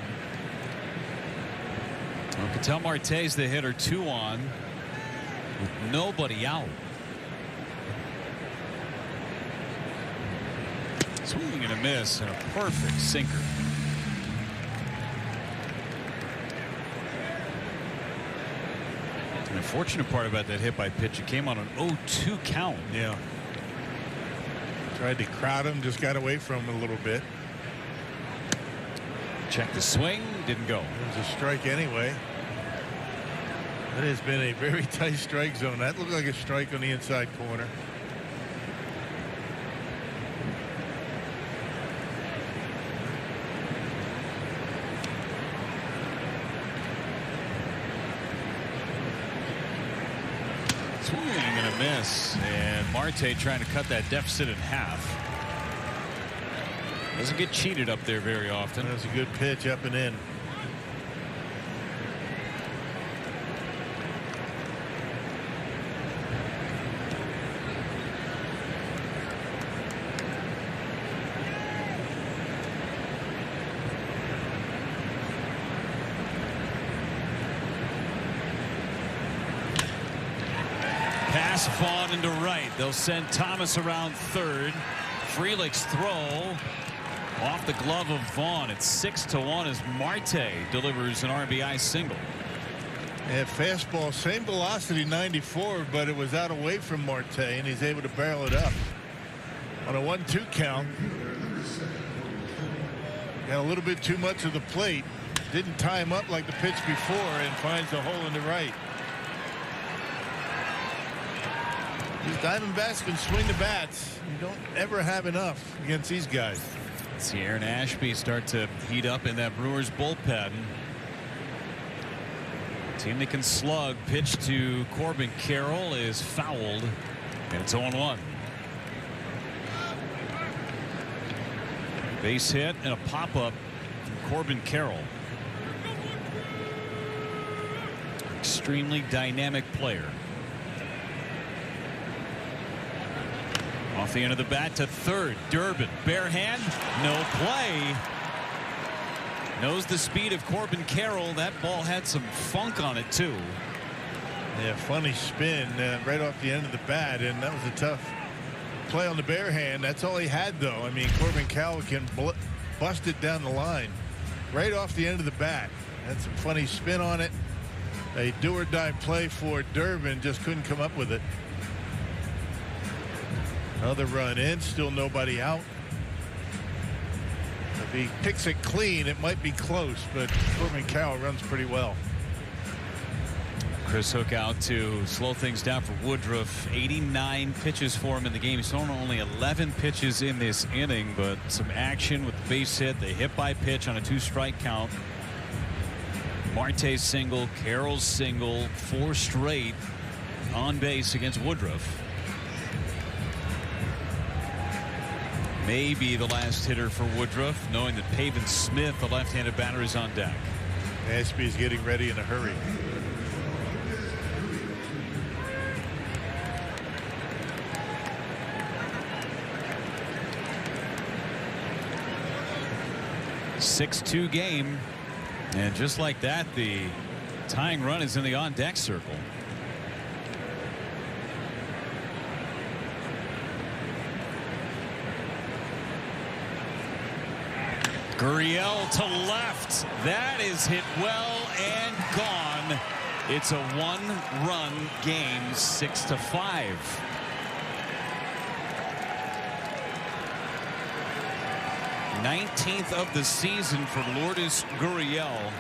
Speaker 1: Well, Ketel Marte's the hitter, 2 on with nobody out. Swinging and a miss and a perfect sinker. The unfortunate part about that hit by pitch, it came on an 0-2 count.
Speaker 2: Yeah. Tried to crowd him, just got away from him a little bit.
Speaker 1: Check the swing, didn't go.
Speaker 2: It was a strike anyway. That has been a very tight strike zone. That looked like a strike on the inside corner.
Speaker 1: Swing and a miss, and Marte trying to cut that deficit in half. Doesn't get cheated up there very often.
Speaker 2: That was a good pitch up and in.
Speaker 1: Pass Vaughn into right. They'll send Thomas around third. Frelick's throw off the glove of Vaughn. It's 6-1 as Marte delivers an RBI single.
Speaker 2: Yeah, fastball, same velocity, 94, but it was out away from Marte, and he's able to barrel it up on a 1-2 count. Got a little bit too much of the plate. Didn't tie him up like the pitch before, and finds a hole in the right. These Diamondbacks can swing the bats. You don't ever have enough against these guys.
Speaker 1: See Aaron Ashby start to heat up in that Brewers bullpen. Team that can slug. Pitch to Corbin Carroll is fouled, and it's 0-1. Base hit and a pop-up from Corbin Carroll. Extremely dynamic player. Off the end of the bat to third. Durbin, bare hand, no play. Knows the speed of Corbin Carroll. That ball had some funk on it too.
Speaker 2: Yeah, funny spin right off the end of the bat, and that was a tough play on the bare hand. That's all he had, though. I mean, Corbin Carroll can bust it down the line right off the end of the bat. Had some funny spin on it. A do-or-die play for Durbin, just couldn't come up with it. Another run in, still nobody out. If he picks it clean, it might be close, but Corbin Carroll runs pretty well.
Speaker 1: Chris Hook out to slow things down for Woodruff. 89 pitches for him in the game. He's thrown only 11 pitches in this inning, but some action with the base hit. They hit by pitch on a 2-strike count. Marte's single, Carroll's single, 4 straight on base against Woodruff. Maybe the last hitter for Woodruff, knowing that Pavin Smith, the left-handed batter, is on deck.
Speaker 2: Ashby's getting ready in a hurry.
Speaker 1: A 6-2 game, and just like that, the tying run is in the on-deck circle. Gurriel to left. That is hit well and gone. It's a 1-run game, 6-5. Nineteenth of the season for Lourdes Gurriel,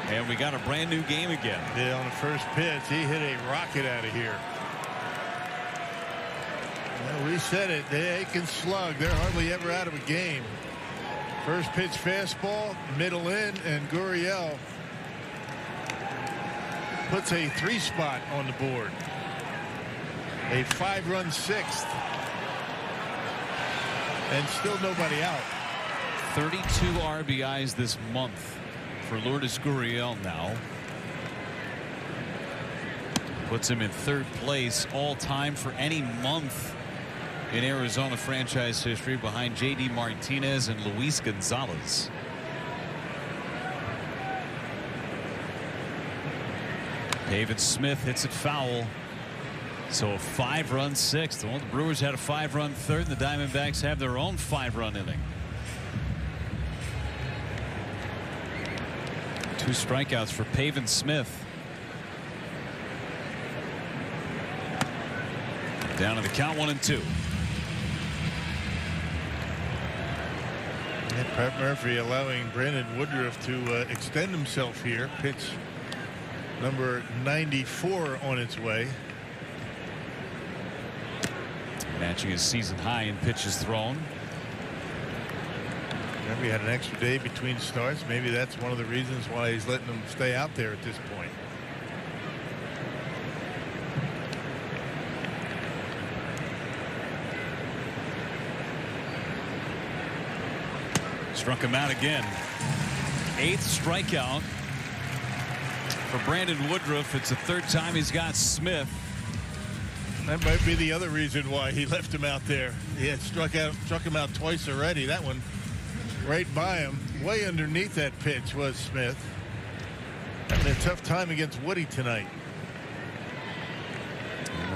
Speaker 1: and we got a brand new game again.
Speaker 2: Yeah, on the first pitch, he hit a rocket out of here. Well, we said it. They can slug. They're hardly ever out of a game. First pitch fastball, middle in, and Gurriel puts a 3-spot on the board. A 5-run 6th. And still nobody out.
Speaker 1: 32 RBIs this month for Lourdes Gurriel now. Puts him in 3rd place all time for any month in Arizona franchise history, behind J.D. Martinez and Luis Gonzalez. Pavin Smith hits it foul. So a 5-run 6th. Well, the Brewers had a 5-run 3rd. The Diamondbacks have their own 5-run inning. 2 strikeouts for Pavin Smith. Down to the count, 1-2.
Speaker 2: And Pat Murphy allowing Brandon Woodruff to extend himself here. Pitch number 94 on its way.
Speaker 1: Matching his season high in pitches thrown.
Speaker 2: Murphy had an extra day between starts. Maybe that's one of the reasons why he's letting them stay out there at this point.
Speaker 1: Struck him out again. 8th strikeout for Brandon Woodruff. It's the 3rd time he's got Smith.
Speaker 2: That might be the other reason why he left him out there. He had struck him out twice already. That one right by him. Way underneath that pitch was Smith. Having a tough time against Woody tonight.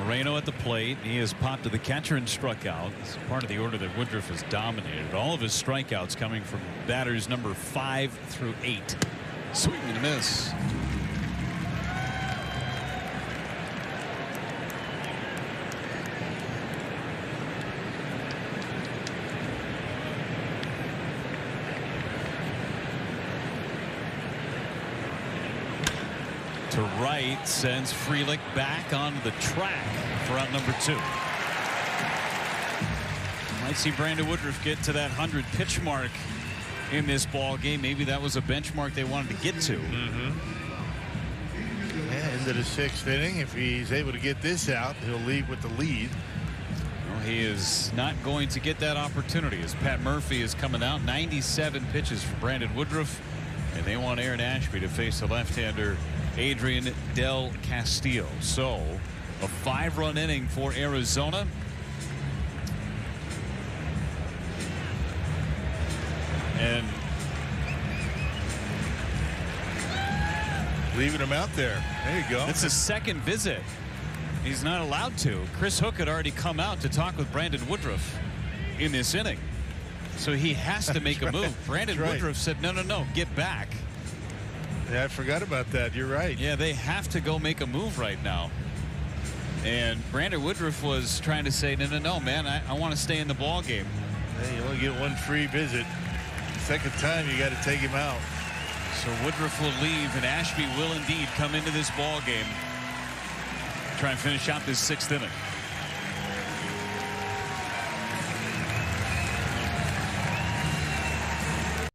Speaker 1: Moreno at the plate. He has popped to the catcher and struck out. It's part of the order that Woodruff has dominated. All of his strikeouts coming from batters number 5 through 8. Swing and a miss. To right, sends Frelick back onto the track for out number 2. Might see Brandon Woodruff get to that 100 pitch mark in this ball game. Maybe that was a benchmark they wanted to get to.
Speaker 2: Yeah, into the 6th inning. If he's able to get this out, he'll leave with the lead.
Speaker 1: Well, he is not going to get that opportunity as Pat Murphy is coming out. 97 pitches for Brandon Woodruff, and they want Aaron Ashby to face the left-hander Adrian Del Castillo. So a 5-run inning for Arizona. And
Speaker 2: leaving him out there. There you go.
Speaker 1: it's his second visit. He's not allowed to. Chris Hook had already come out to talk with Brandon Woodruff in this inning. So he has to make a move. Brandon Woodruff said, no, get back.
Speaker 2: Yeah, I forgot about that. You're right.
Speaker 1: Yeah, they have to go make a move right now. And Brandon Woodruff was trying to say, no, man, I want to stay in the ball game.
Speaker 2: Hey, you only get one free visit. Second time, you got to take him out.
Speaker 1: So Woodruff will leave, and Ashby will indeed come into this ball game. Try and finish out this 6th inning.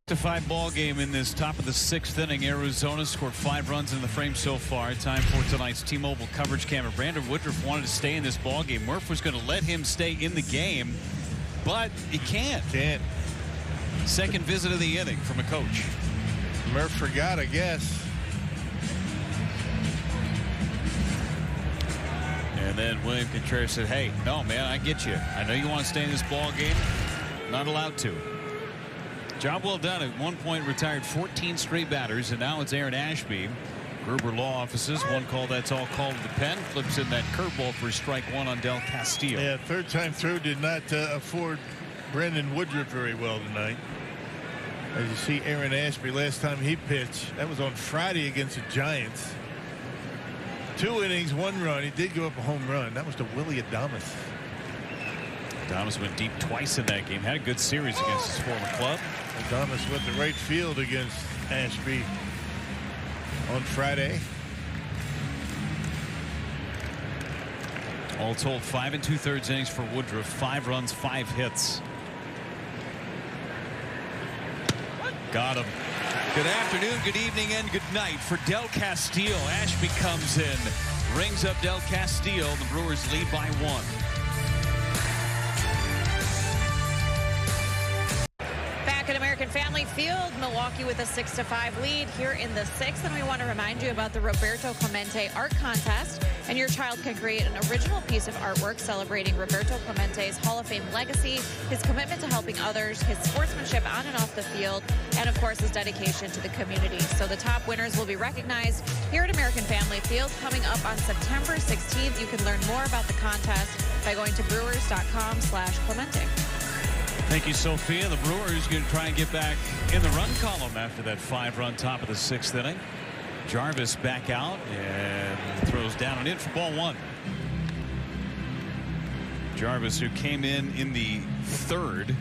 Speaker 1: To 5 ball game in this top of the 6th inning. Arizona scored 5 runs in the frame so far. Time for tonight's T-Mobile coverage camera. Brandon Woodruff wanted to stay in this ball game. Murph was going to let him stay in the game, but he can't. Second visit of the inning from a coach.
Speaker 2: Murph forgot, I guess.
Speaker 1: And then William Contreras said, hey, no, man, I get you. I know you want to stay in this ball game. Not allowed to. Job well done. At one point retired 14 straight batters, and now it's Aaron Ashby. Gruber Law Offices, one call, that's all called to the pen. Flips in that curveball for strike 1 on Del Castillo.
Speaker 2: Yeah, third time through did not afford Brandon Woodruff very well tonight. As you see, Aaron Ashby, last time he pitched, that was on Friday against the Giants. 2 innings, 1 run. He did give up a home run. That was to Willie Adames.
Speaker 1: Adames went deep twice in that game. Had a good series against his former club.
Speaker 2: Adames went to right field against Ashby on Friday.
Speaker 1: All told, 5 2/3 innings for Woodruff. 5 runs, 5 hits. Got him. Good afternoon, good evening, and good night for Del Castillo. Ashby comes in, rings up Del Castillo. The Brewers lead by 1.
Speaker 3: At American Family Field, Milwaukee with a 6-5 lead here in the 6th, and we want to remind you about the Roberto Clemente Art Contest. And your child can create an original piece of artwork celebrating Roberto Clemente's Hall of Fame legacy, his commitment to helping others, his sportsmanship on and off the field, and of course his dedication to the community. So the top winners will be recognized here at American Family Field coming up on September 16th. You can learn more about the contest by going to brewers.com/Clemente.
Speaker 1: Thank you, Sophia. The Brewers going to try and get back in the run column after that 5-run top of the 6th inning. Jarvis back out and throws down and in for ball 1. Jarvis, who came in the 3rd,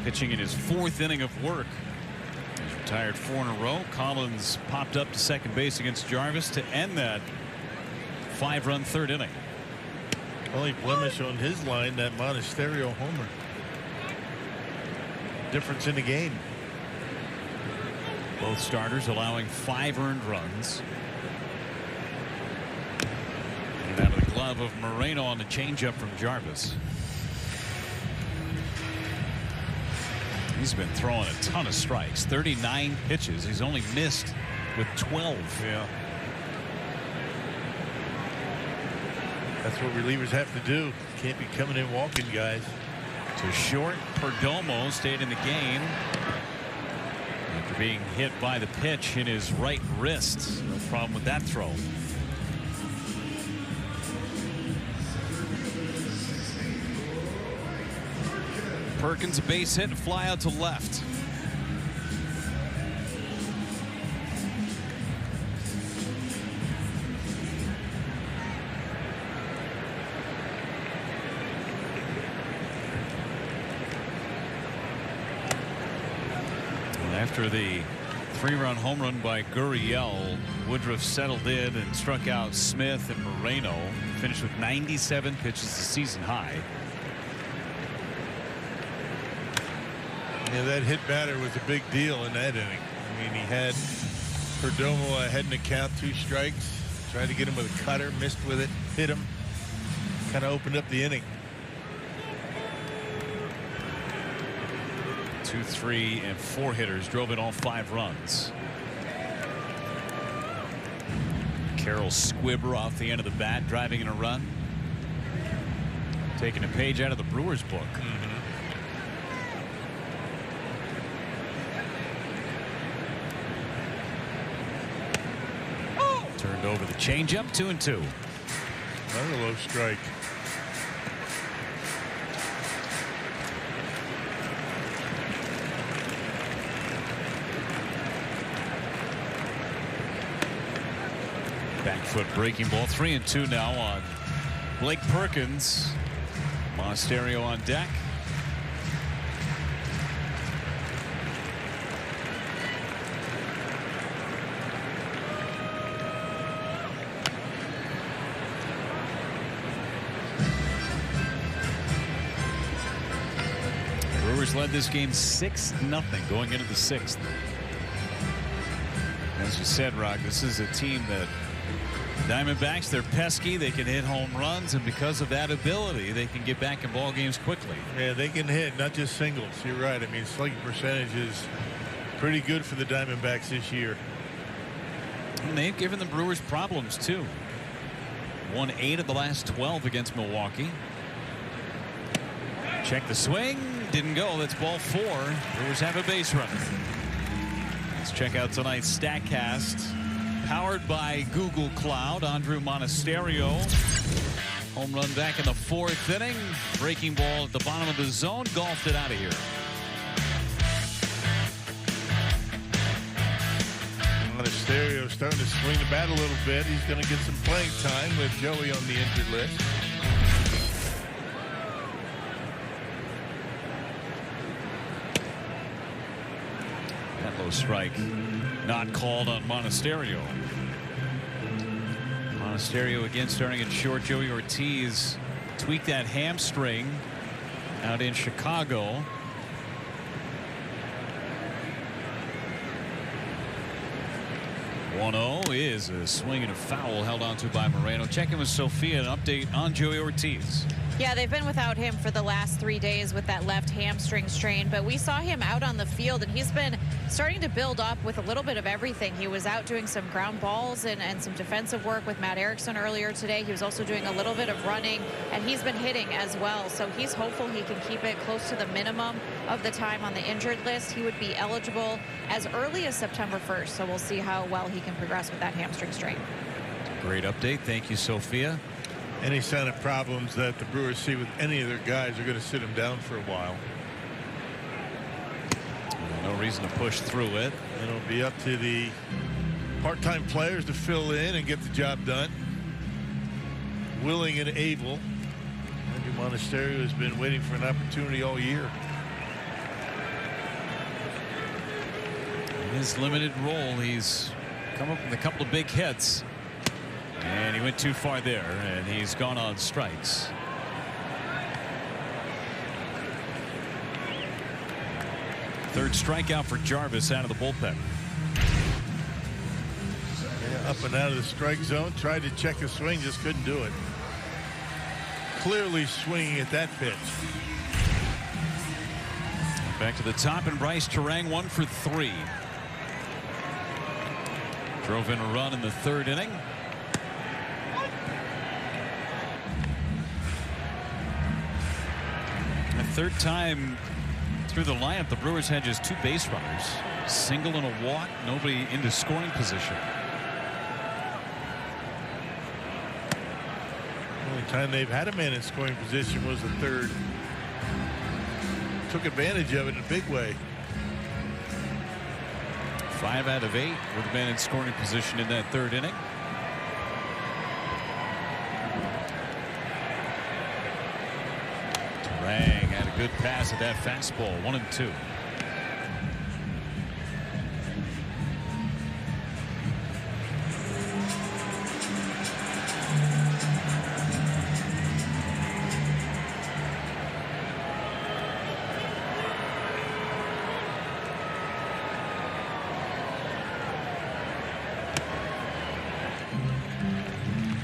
Speaker 1: pitching in his 4th inning of work. He's retired 4 in a row. Collins popped up to second base against Jarvis to end that 5-run 3rd inning.
Speaker 2: Only blemish on his line, that Monasterio homer. Difference in the game.
Speaker 1: Both starters allowing 5 earned runs. And out of the glove of Moreno on the changeup from Jarvis. He's been throwing a ton of strikes. 39 pitches. He's only missed with 12.
Speaker 2: Yeah. That's what relievers have to do. Can't be coming in walking guys.
Speaker 1: To short, Perdomo stayed in the game after being hit by the pitch in his right wrist. No problem with that throw. Perkins, a base hit and fly out to left. After the 3-run home run by Gurriel, Woodruff settled in and struck out Smith and Moreno. Finished with 97 pitches, the season high.
Speaker 2: Yeah, that hit batter was a big deal in that inning. I mean, he had Perdomo ahead in the count, 2 strikes. Tried to get him with a cutter, missed with it, hit him. Kind of opened up the inning.
Speaker 1: 2, 3, and 4 hitters drove in all 5 runs. Carroll Squibber off the end of the bat, driving in a run. Taking a page out of the Brewers book. Turned over the changeup, 2-2.
Speaker 2: Another low strike.
Speaker 1: Back foot breaking ball, 3-2 now on Blake Perkins. Monasterio on deck. Brewers led this game 6-0 going into the 6th. As you said, Rock, this is a team that Diamondbacks, they're pesky, they can hit home runs, and because of that ability they can get back in ball games quickly.
Speaker 2: Yeah, they can hit, not just singles. You're right. I mean, slugging percentage is pretty good for the Diamondbacks this year.
Speaker 1: And they've given the Brewers problems too. Won 8 of the last 12 against Milwaukee. Check the swing, didn't go. That's ball 4. Brewers have a base runner. Let's check out tonight's StatCast. Powered by Google Cloud. Andrew Monasterio. Home run back in the 4th inning. Breaking ball at the bottom of the zone. Golfed it out of here.
Speaker 2: Monasterio starting to swing the bat a little bit. He's going to get some playing time with Joey on the injured list.
Speaker 1: That low strike not called on Monasterio. Monasterio again starting at short. Joey Ortiz tweaked that hamstring out in Chicago. Is a swing and a foul held onto by Moreno. Checking with Sophia, an update on Joey Ortiz.
Speaker 3: Yeah, they've been without him for the last 3 days with that left hamstring strain, but we saw him out on the field and he's been starting to build up with a little bit of everything. He was out doing some ground balls and some defensive work with Matt Erickson earlier today. He was also doing a little bit of running, and he's been hitting as well. So he's hopeful he can keep it close to the minimum of the time on the injured list. He would be eligible as early as September 1st. So we'll see how well he can progress with that hamstring strain.
Speaker 1: Great update. Thank you, Sophia.
Speaker 2: Any sign of problems that the Brewers see with any of their guys are going to sit them down for a while.
Speaker 1: No reason to push through it.
Speaker 2: It'll be up to the part-time players to fill in and get the job done. Willing and able. Andrew Monasterio has been waiting for an opportunity all year.
Speaker 1: In his limited role, he's come up with a couple of big hits. And he went too far there, and he's gone on strikes. Third strikeout for Jarvis out of the bullpen.
Speaker 2: Yeah, up and out of the strike zone. Tried to check a swing, just couldn't do it. Clearly swinging at that pitch.
Speaker 1: Back to the top, and Bryce Terang 1 for 3. Drove in a run in the 3rd inning. Third time through the lineup, the Brewers had just 2 base runners, single and a walk, nobody into scoring position.
Speaker 2: The only time they've had a man in scoring position was the 3rd. took advantage of it in a big way.
Speaker 1: 5 out of 8 with men in scoring position in that third inning. Turang had a good pass at that fastball. 1-2.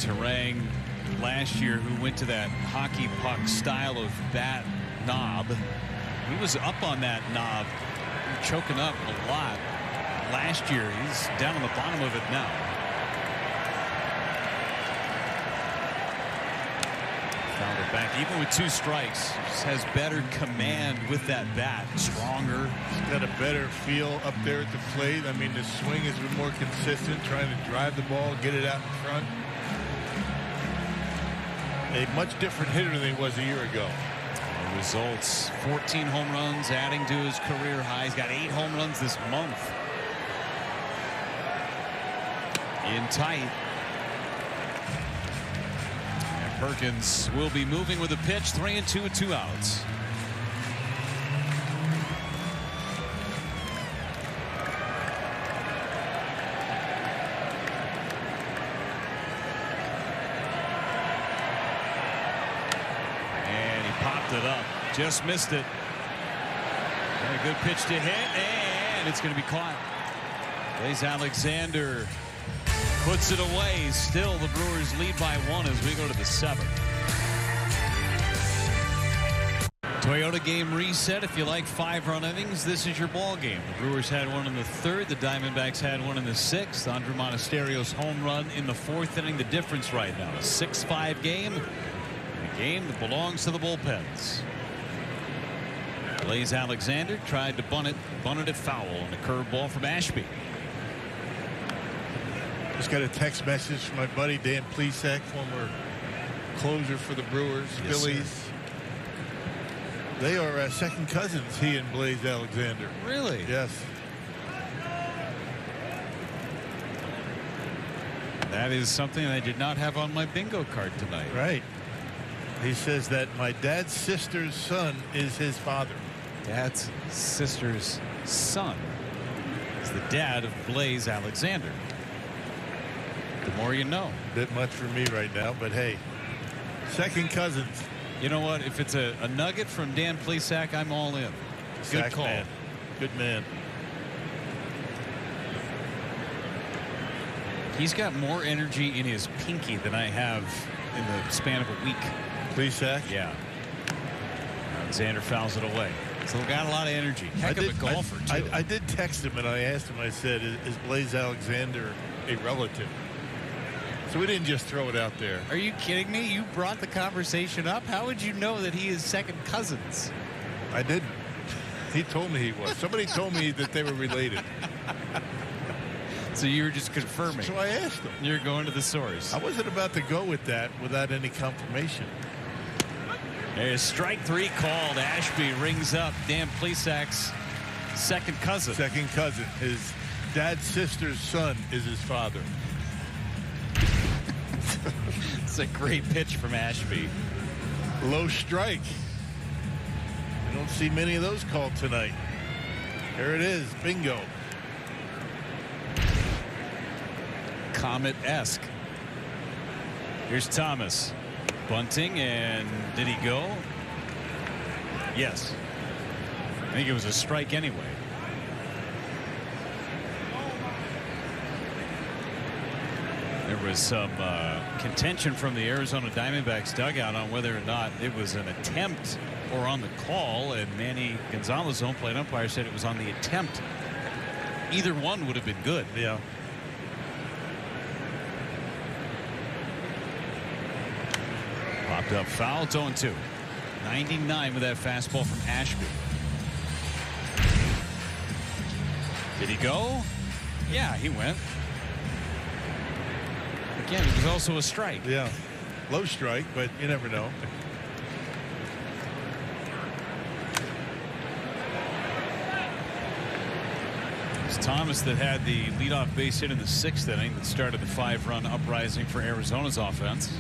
Speaker 1: Turang last year, who went to that hockey puck style of bat knob, he was up on that knob, choking up a lot last year. He's down on the bottom of it now. Found it back even with 2 strikes. Just has better command with that bat, stronger.
Speaker 2: He's got a better feel up there at the plate. I mean, the swing has been more consistent, trying to drive the ball, get it out in front. A much different hitter than he was a year ago.
Speaker 1: The results: 14 home runs, adding to his career high. He's got 8 home runs this month. In tight. And Perkins will be moving with a pitch. 3-2 with 2 outs. It up, just missed it. And a good pitch to hit, and it's going to be caught. Blaze Alexander puts it away. Still, the Brewers lead by 1 as we go to the 7th. Toyota game reset. If you like 5-run innings, this is your ball game. The Brewers had one in the 3rd. The Diamondbacks had one in the 6th. Andrew Monasterio's home run in the 4th inning. The difference right now, a 6-5 game. Game that belongs to the bullpens. Blaze Alexander tried to bunt it foul on a curveball from Ashby.
Speaker 2: Just got a text message from my buddy Dan Plesac, former closer for the Brewers.
Speaker 1: Yes,
Speaker 2: Phillies.
Speaker 1: sir.
Speaker 2: They are second cousins, he and Blaze Alexander.
Speaker 1: Really?
Speaker 2: Yes.
Speaker 1: That is something I did not have on my bingo card tonight.
Speaker 2: Right. He says that my dad's sister's son is his father.
Speaker 1: Dad's sister's son is the dad of Blaze Alexander. The more you know.
Speaker 2: Bit much for me right now, but hey, second cousins.
Speaker 1: You know what? If it's a nugget from Dan Plesac, I'm all in. Good
Speaker 2: Sack
Speaker 1: call.
Speaker 2: Man. Good man.
Speaker 1: He's got more energy in his pinky than I have in the span of a week.
Speaker 2: Plesac?
Speaker 1: Yeah. Alexander fouls it away. So got a lot of energy. Heck of a golfer, too.
Speaker 2: I did text him and I asked him, I said, is Blaze Alexander a relative? So we didn't just throw it out there.
Speaker 1: Are you kidding me? You brought the conversation up. How would you know that he is second cousins?
Speaker 2: I didn't. He told me he was. Somebody told me that they were related.
Speaker 1: So you were just confirming.
Speaker 2: So I asked him.
Speaker 1: You're going to the source.
Speaker 2: I wasn't about to go with that without any confirmation.
Speaker 1: There's strike 3 called. Ashby rings up Dan Plesac's second cousin.
Speaker 2: Second cousin. His dad's sister's son is his father.
Speaker 1: It's a great pitch from Ashby.
Speaker 2: Low strike. We don't see many of those called tonight. Here it is. Bingo.
Speaker 1: Comet-esque. Here's Thomas. Bunting, and did he go? Yes. I think it was a strike anyway. There was some contention from the Arizona Diamondbacks dugout on whether or not it was an attempt or on the call, and Manny Gonzalez, home plate umpire, said it was on the attempt. Either one would have been good.
Speaker 2: Yeah.
Speaker 1: Popped up foul. It's 0-2. 99 with that fastball from Ashby. Did he go? Yeah, he went. Again, it was also a strike.
Speaker 2: Yeah. Low strike, but you never know.
Speaker 1: Thomas that had the leadoff base hit in the 6th inning that started the 5-run uprising for Arizona's offense.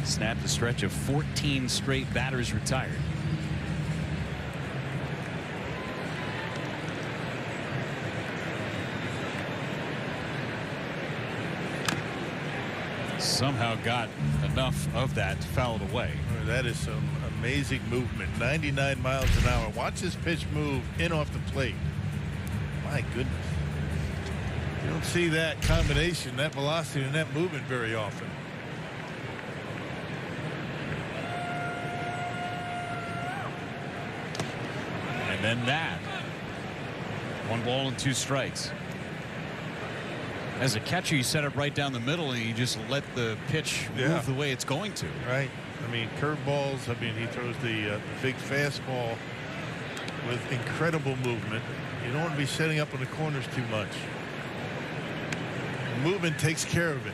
Speaker 1: Snapped a stretch of 14 straight batters retired. Somehow got enough of that to foul it away.
Speaker 2: Oh, that is some amazing movement. 99 miles an hour. Watch this pitch move in off the plate. My goodness. You don't see that combination, that velocity, and that movement very often.
Speaker 1: And then that. 1 ball and 2 strikes. As a catcher, you set it right down the middle and you just let the pitch move the way it's going to.
Speaker 2: Right. I mean, curveballs. I mean, he throws the big fastball with incredible movement. You don't want to be setting up in the corners too much. Movement takes care of it.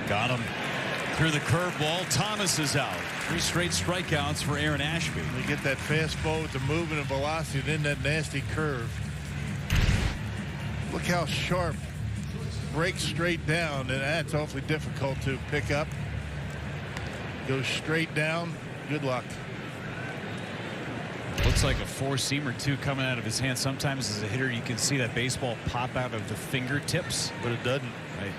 Speaker 1: Got him through the curveball. Thomas is out. 3 straight strikeouts for Aaron Ashby.
Speaker 2: You get that fastball with the movement and velocity, then that nasty curve. Look how sharp. Breaks straight down, and that's awfully difficult to pick up. Goes straight down. Good luck.
Speaker 1: Looks like a 4-seamer too coming out of his hand. Sometimes as a hitter you can see that baseball pop out of the fingertips,
Speaker 2: but it doesn't.
Speaker 1: Right.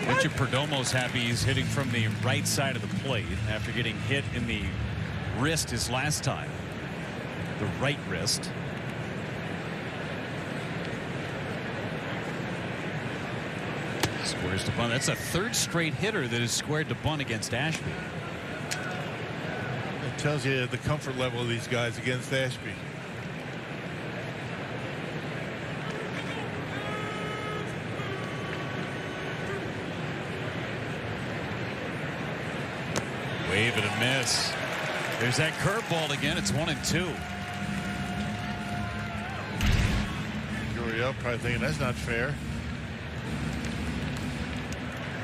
Speaker 1: Richard Perdomo's happy he's hitting from the right side of the plate after getting hit in the wrist his last time. The right wrist. Squares to bunt. That's a 3rd straight hitter that has squared to bunt against Ashby.
Speaker 2: It tells you the comfort level of these guys against Ashby.
Speaker 1: Wave and a miss. There's that curveball again. It's 1-2.
Speaker 2: Gurriel probably thinking that's not fair.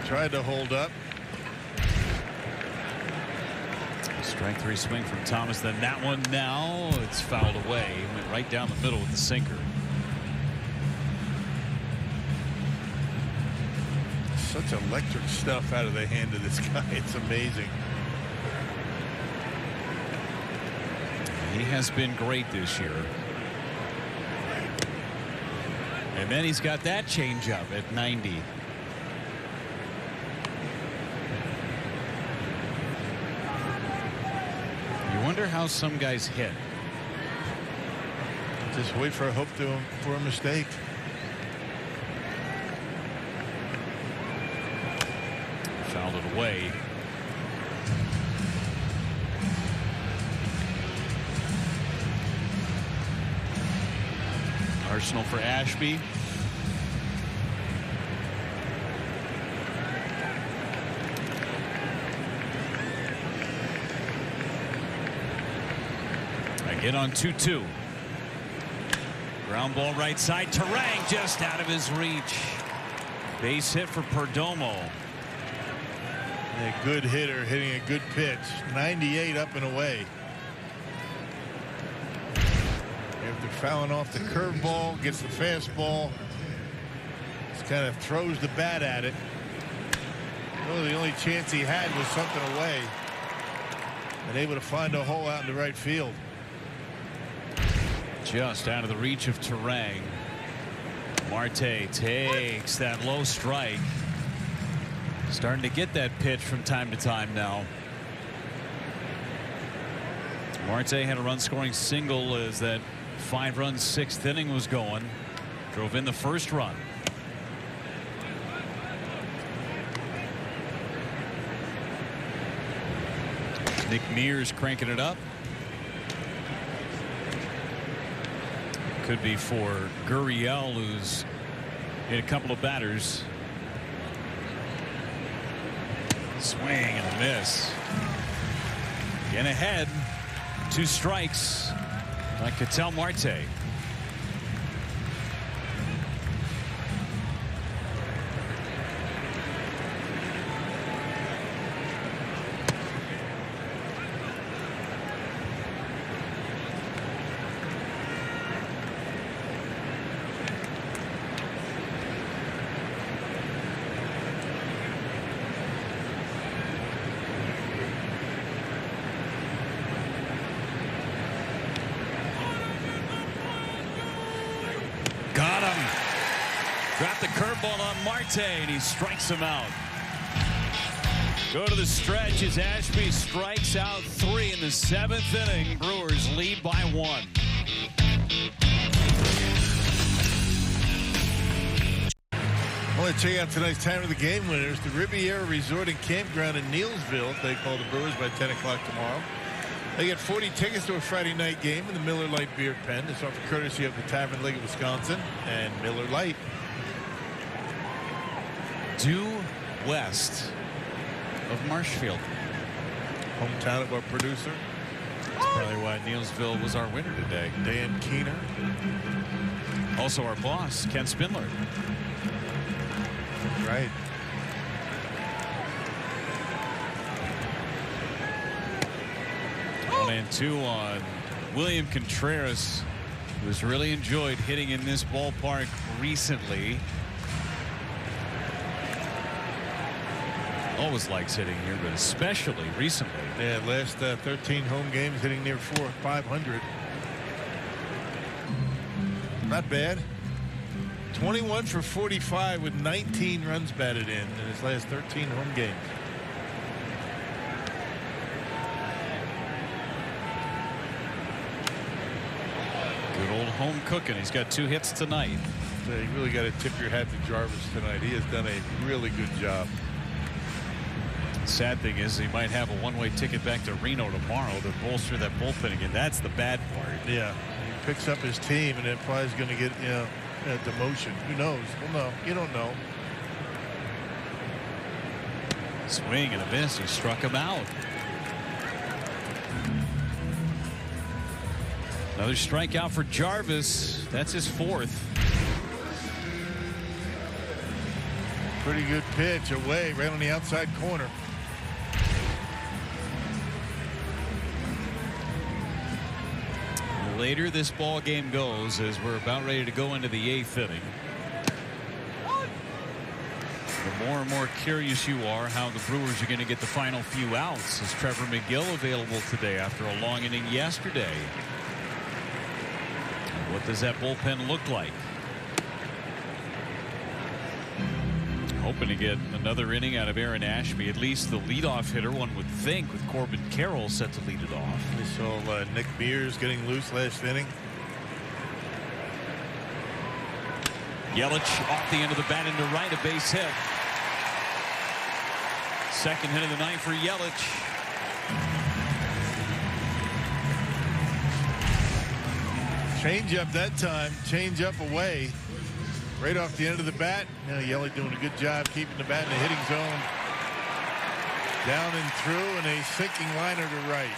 Speaker 2: Tried to hold up.
Speaker 1: Strike 3 swing from Thomas. Then that one now it's fouled away. Went right down the middle with the sinker.
Speaker 2: Such electric stuff out of the hand of this guy. It's amazing.
Speaker 1: He has been great this year. And then he's got that changeup at 90. You wonder how some guys hit.
Speaker 2: Just wait for a mistake.
Speaker 1: Fouled it away. Arsenal for Ashby. Again on 2-2. Ground ball right side. Turang just out of his reach. Base hit for Perdomo.
Speaker 2: A good hitter hitting a good pitch. 98 up and away. After fouling off the curveball, gets the fastball. Just kind of throws the bat at it. Well, the only chance he had was something away. And able to find a hole out in the right field.
Speaker 1: Just out of the reach of Turang. Marte takes that low strike. Starting to get that pitch from time to time now. Marte had a run scoring single as that 5-run 6th inning was going. Drove in the 1st run. Nick Mears cranking it up. Could be for Gurriel, who's hit a couple of batters. Swing and a miss. Again ahead. 2 strikes by Ketel Marte. Dropped the curveball on Marte, and he strikes him out. Go to the stretch as Ashby strikes out 3 in the 7th inning. Brewers lead by 1.
Speaker 2: I want to check out tonight's time of the game winners. The Riviera Resort and Campground in Neilsville. They call the Brewers by 10 o'clock tomorrow. They get 40 tickets to a Friday night game in the Miller Lite Beer Pen. It's offered courtesy of the Tavern League of Wisconsin and Miller Lite.
Speaker 1: Due west of Marshfield.
Speaker 2: Hometown of our producer.
Speaker 1: That's probably why Neilsville was our winner today.
Speaker 2: Dan Keener.
Speaker 1: Also our boss, Ken Spindler.
Speaker 2: Right.
Speaker 1: And 2 on William Contreras, who's really enjoyed hitting in this ballpark recently. Always likes hitting here, but especially recently.
Speaker 2: Yeah, last 13 home games hitting near 500. Not bad. 21 for 45 with 19 runs batted in his last 13 home games.
Speaker 1: Good old home cooking. He's got 2 hits tonight.
Speaker 2: So you really got to tip your hat to Jarvis tonight. He has done a really good job.
Speaker 1: Sad thing is he might have a one-way ticket back to Reno tomorrow to bolster that bullpen again. That's the bad part.
Speaker 2: Yeah, he picks up his team and then probably is going to get a demotion. Who knows? Well, no, you don't know.
Speaker 1: Swing and a miss. He struck him out. Another strikeout for Jarvis. That's his 4th.
Speaker 2: Pretty good pitch away right on the outside corner.
Speaker 1: Later this ball game goes as we're about ready to go into the 8th inning. The more and more curious you are how the Brewers are going to get the final few outs. Is Trevor McGill available today after a long inning yesterday? What does that bullpen look like? Hoping to get another inning out of Aaron Ashby, at least the leadoff hitter, one would think, with Corbin Carroll set to lead it off.
Speaker 2: We saw Nick Mears getting loose last inning.
Speaker 1: Yelich off the end of the bat into right, a base hit. Second hit of the night for Yelich.
Speaker 2: Change up that time. Change up away. Right off the end of the bat. Now Yelich doing a good job keeping the bat in the hitting zone. Down and through, and a sinking liner to right.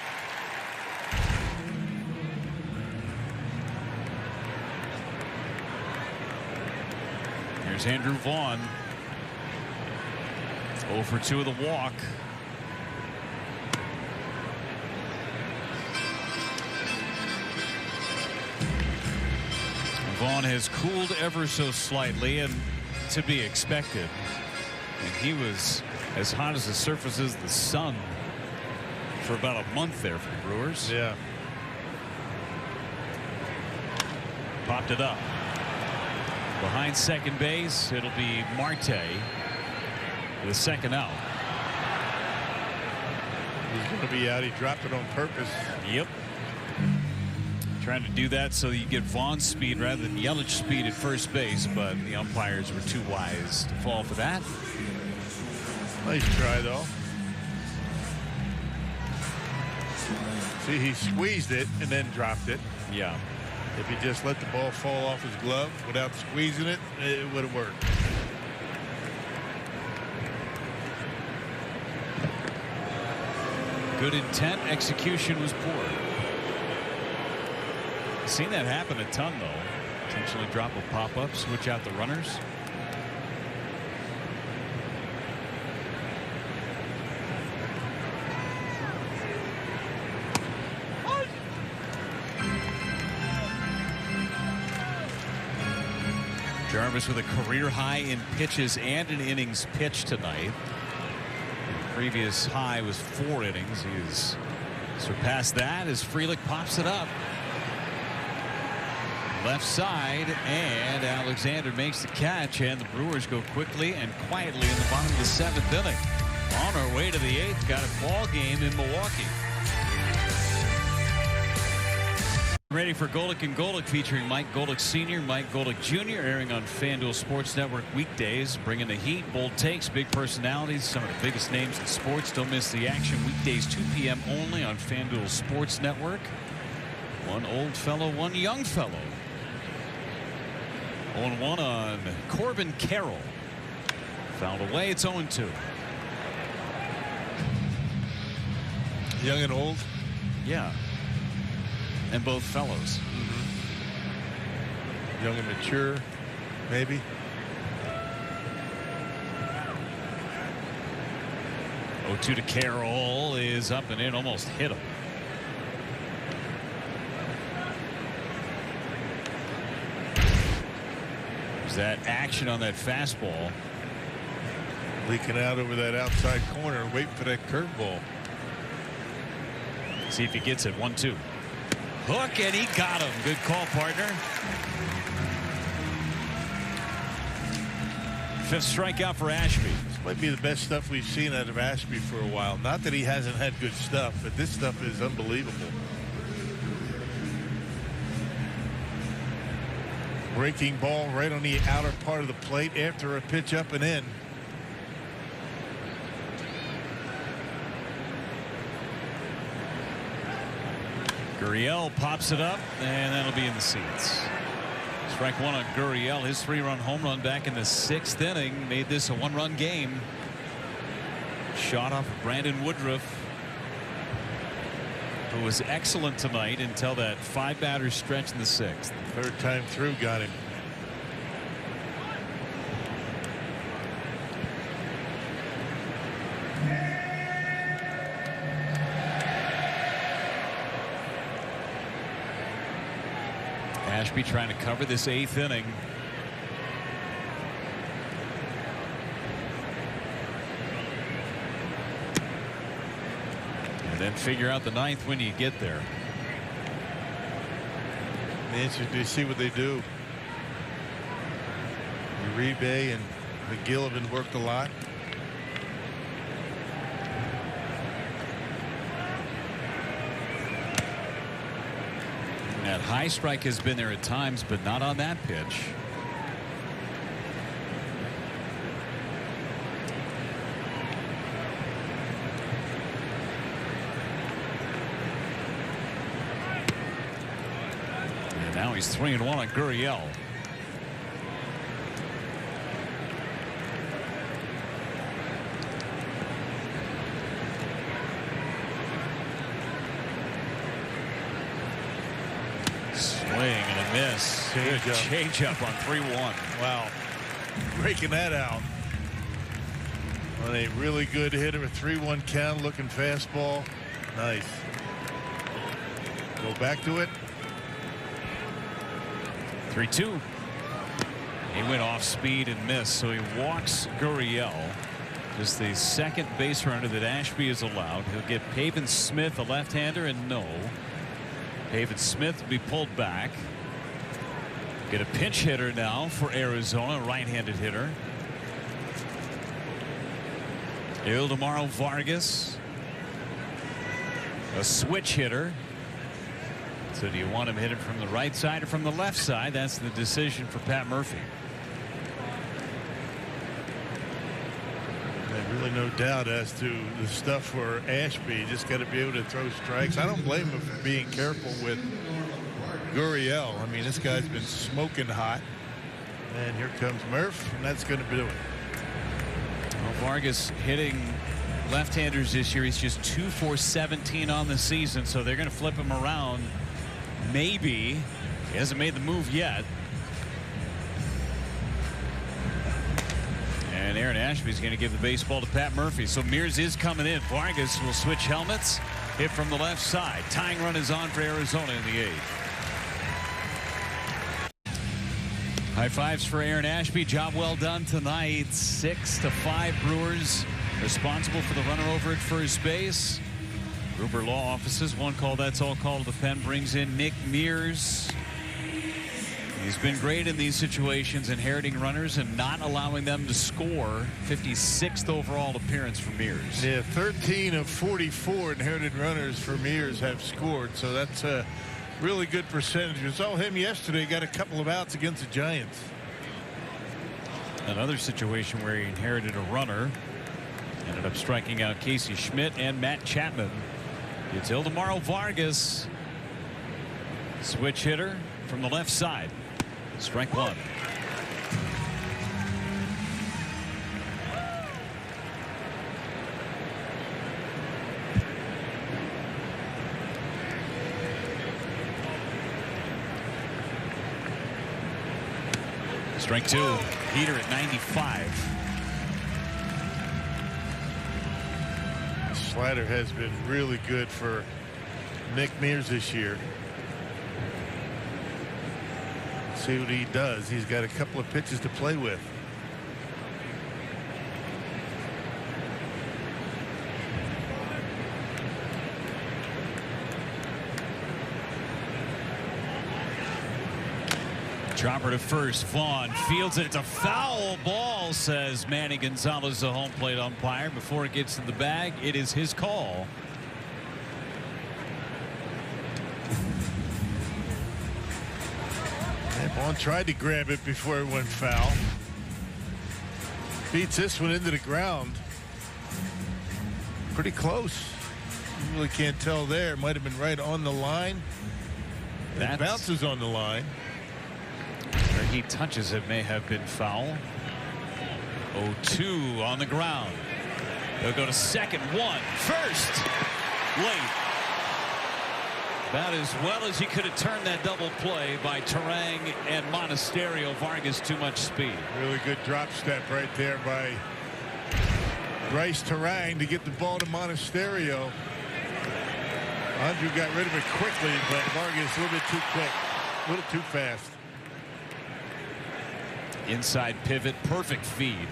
Speaker 1: Here's Andrew Vaughn. 0 for 2 of the walk. Vaughn has cooled ever so slightly, and to be expected. And he was as hot as the surface is the sun for about a month there for the Brewers.
Speaker 2: Yeah.
Speaker 1: Popped it up. Behind second base, it'll be Marte with a second out.
Speaker 2: He's going to be out. He dropped it on purpose.
Speaker 1: Yep. Trying to do that so you get Vaughn's speed rather than Yelich speed at first base, but the umpires were too wise to fall for that.
Speaker 2: Nice try, though. See, he squeezed it and then dropped it.
Speaker 1: Yeah.
Speaker 2: If he just let the ball fall off his glove without squeezing it, it would have worked.
Speaker 1: Good intent, execution was poor. Seen that happen a ton, though. Potentially drop a pop-up, switch out the runners. Jarvis with a career high in pitches and in innings pitched tonight. The previous high was 4 innings. He's surpassed that as Frelick pops it up. Left side, and Alexander makes the catch, and the Brewers go quickly and quietly in the bottom of the 7th inning. On our way to the 8th, got a ball game in Milwaukee. Ready for Golick and Golick, featuring Mike Golick Sr., Mike Golick Jr., airing on FanDuel Sports Network weekdays, bringing the heat, bold takes, big personalities, some of the biggest names in sports. Don't miss the action weekdays, 2 p.m. only on FanDuel Sports Network. One old fellow, one young fellow. 0-1 on Corbin Carroll. Fouled away. It's 0-2.
Speaker 2: Young and old?
Speaker 1: Yeah. And both fellows.
Speaker 2: Young and mature, maybe.
Speaker 1: Oh, 2 to Carroll is up and in, almost hit him. There's that action on that fastball.
Speaker 2: Leaking out over that outside corner, waiting for that curveball.
Speaker 1: See if he gets it. 1-2. Hook, and he got him. Good call, partner. 5th strikeout for Ashby.
Speaker 2: This might be the best stuff we've seen out of Ashby for a while. Not that he hasn't had good stuff, but this stuff is unbelievable. Breaking ball right on the outer part of the plate after a pitch up and in.
Speaker 1: Gurriel pops it up, and that'll be in the seats. Strike 1 on Gurriel. His 3-run home run back in the 6th inning made this a 1-run game. Shot off of Brandon Woodruff, who was excellent tonight until that 5-batter stretch in the 6th.
Speaker 2: 3rd time through got him.
Speaker 1: Ashby trying to cover this 8th inning. And then figure out the 9th when you get there.
Speaker 2: Interesting to see what they do. Uribe and McGill have been worked a lot.
Speaker 1: That high strike has been there at times, but not on that pitch. And now he's 3-1 on Gurriel. And a miss. Change up on 3-1.
Speaker 2: Wow. Breaking that out. On a really good hitter, a 3-1 count, looking fastball. Nice. Go back to it.
Speaker 1: 3-2. He went off speed and missed, so he walks Gurriel. Just the 2nd base runner that Ashby is allowed. He'll get Pavin Smith, a left-hander, and no. Pavin Smith will be pulled back. Get a pinch hitter now for Arizona, a right-handed hitter. Ildemaro Vargas, a switch hitter. So do you want him hit it from the right side or from the left side? That's the decision for Pat Murphy.
Speaker 2: Really no doubt as to the stuff for Ashby. Just got to be able to throw strikes. I don't blame him for being careful with Gurriel. I mean, this guy's been smoking hot. And here comes Murph, and that's going to do it.
Speaker 1: Well, Vargas hitting left-handers this year. He's just 2 for 17 on the season, so they're going to flip him around. Maybe. He hasn't made the move yet. And Aaron Ashby's going to give the baseball to Pat Murphy. So Mears is coming in. Vargas will switch helmets. Hit from the left side. Tying run is on for Arizona in the 8th. High fives for Aaron Ashby. Job well done tonight. 6-5 Brewers responsible for the runner over at first base. Gruber Law Offices. One call, that's all call to the pen. Brings in Nick Mears. He's been great in these situations, inheriting runners and not allowing them to score. 56th overall appearance for Mears.
Speaker 2: Yeah, 13 of 44 inherited runners for Mears have scored, so that's a really good percentage. We saw him yesterday, got a couple of outs against the Giants.
Speaker 1: Another situation where he inherited a runner, ended up striking out Casey Schmidt and Matt Chapman. It's Ildemaro Vargas, switch hitter from the left side. Strike one. Strike two. Heater at 95.
Speaker 2: The slider has been really good for Nick Mears this year. See what he does. He's got a couple of pitches to play with.
Speaker 1: Chopper to first. Vaughn fields it. It's a foul ball, says Manny Gonzalez, the home plate umpire. Before it gets to the bag, it is his call.
Speaker 2: Vaughn tried to grab it before it went foul. Beats this one into the ground. Pretty close. You really can't tell there. Might have been right on the line. It bounces on the line.
Speaker 1: Where he touches it may have been foul. 0-2 on the ground. They'll go to second. One. First. Late. About as well as he could have turned that double play by Terang and Monasterio. Vargas too much speed.
Speaker 2: Really good drop step right there by Bryce Terang to get the ball to Monasterio. Andrew got rid of it quickly, but Vargas a little bit too quick, a little too fast.
Speaker 1: Inside pivot, perfect feed.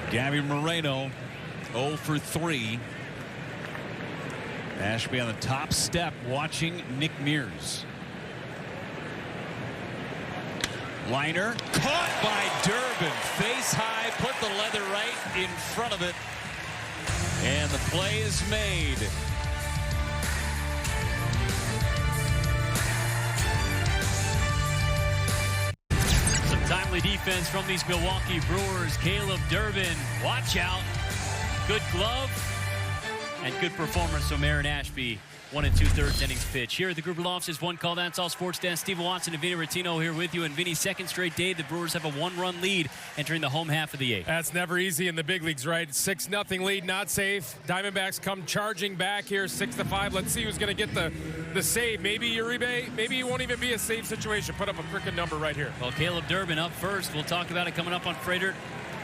Speaker 1: Gabby Moreno 0 for 3. Ashby on the top step watching Nick Mears. Liner caught by Durbin. Face high, put the leather right in front of it. And the play is made.
Speaker 6: Timely defense from these Milwaukee Brewers. Caleb Durbin, watch out. Good glove and good performance from Aaron Ashby. 1 2/3 innings pitch. Here at the Gruber Offices, One Call, That's All Sports Desk. Steve Watson and Vinny Rattino here with you. And Vinny, second straight day, the Brewers have a 1-run lead entering the home half of the 8th.
Speaker 7: That's never easy in the big leagues, right? 6-0 lead, not safe. Diamondbacks come charging back here, 6-5. Let's see who's going to get the save. Maybe Uribe. Maybe it won't even be a save situation. Put up a freaking number right here.
Speaker 6: Well, Caleb Durbin up first. We'll talk about it coming up on Freighter.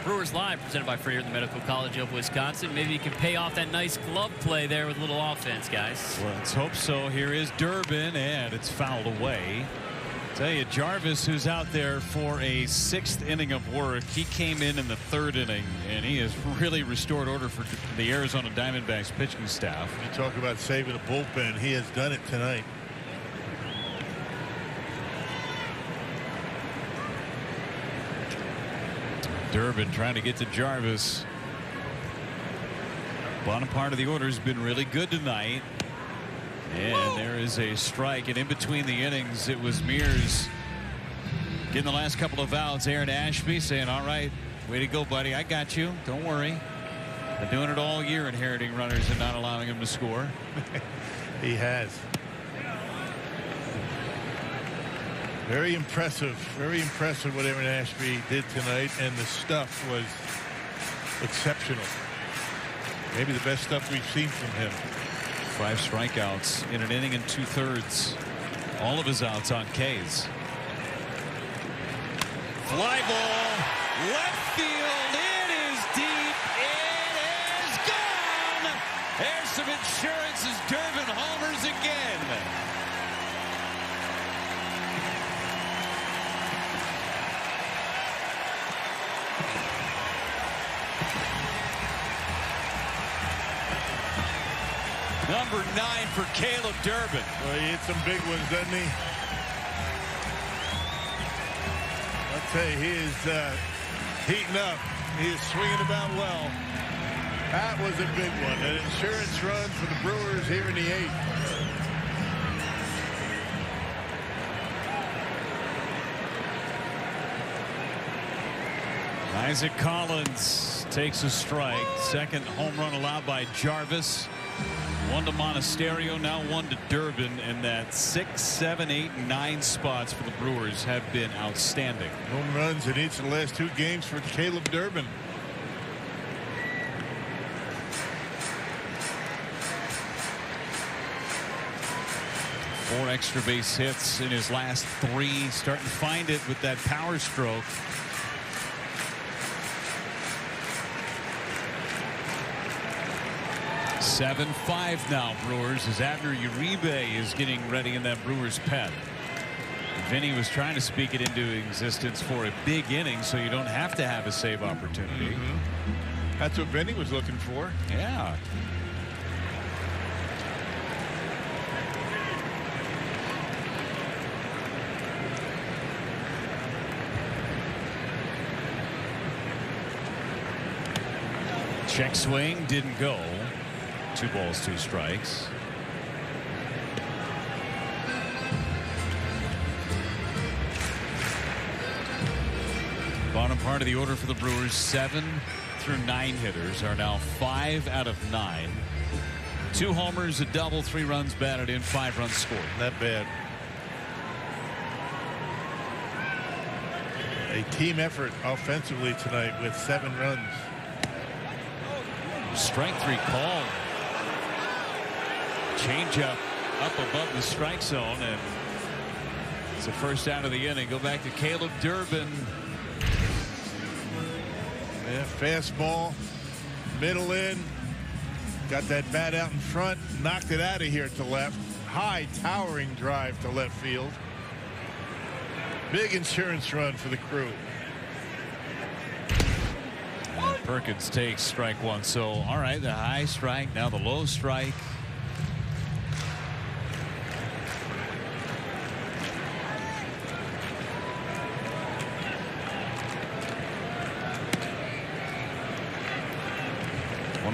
Speaker 6: Brewers Live, presented by Freighter, the Medical College of Wisconsin. Maybe you can pay off that nice glove play there with a little offense, guys.
Speaker 1: Well, let's hope so. Here is Durbin, and it's fouled away. Tell you, Jarvis, who's out there for a 6th inning of work, he came in the 3rd inning, and he has really restored order for the Arizona Diamondbacks pitching staff.
Speaker 2: You talk about saving a bullpen. He has done it tonight.
Speaker 1: Durbin trying to get to Jarvis. Bottom part of the order has been really good tonight. And there is a strike. And in between the innings, it was Mears getting the last couple of outs. Aaron Ashby saying, all right, way to go, buddy. I got you. Don't worry. Been doing it all year, inheriting runners and not allowing them to score.
Speaker 2: He has. Very impressive what Aaron Ashby did tonight, and the stuff was exceptional. Maybe the best stuff we've seen from him.
Speaker 1: 5 strikeouts in an inning and 2/3. All of his outs on Ks. Fly ball, left field, it is deep, it is gone. There's some insurance as Durbin homers again. Number 9 for Caleb Durbin.
Speaker 2: Well, he hit some big ones, doesn't he? I'll tell you, he is heating up. He is swinging about well. That was a big one. An insurance run for the Brewers here in the 8th.
Speaker 1: Isaac Collins takes a strike. Second home run allowed by Jarvis. 1 to Monasterio, now 1 to Durbin, and that 6, 7, 8, and 9 spots for the Brewers have been outstanding.
Speaker 2: Home runs in each of the last 2 games for Caleb Durbin.
Speaker 1: Four extra base hits in his last 3. Starting to find it with that power stroke. Seven 5 now, Brewers, as Abner Uribe is getting ready in that Brewers pen. Vinny was trying to speak it into existence for a big inning, so you don't have to have a save opportunity.
Speaker 2: That's what Vinny was looking for.
Speaker 1: Yeah. Check swing didn't go. 2 balls, 2 strikes. Bottom part of the order for the Brewers, 7 through 9 hitters are now 5 out of 9. 2 homers, a double, 3 runs batted in, 5 runs scored.
Speaker 2: Not bad. A team effort offensively tonight with 7 runs.
Speaker 1: Strike 3 call. Changeup up above the strike zone, and it's the first out of the inning. Go back to Caleb Durbin.
Speaker 2: Yeah, fastball, middle in. Got that bat out in front, knocked it out of here to left. High towering drive to left field. Big insurance run for the Crew.
Speaker 1: And Perkins takes strike 1. So, all right, the high strike, now the low strike.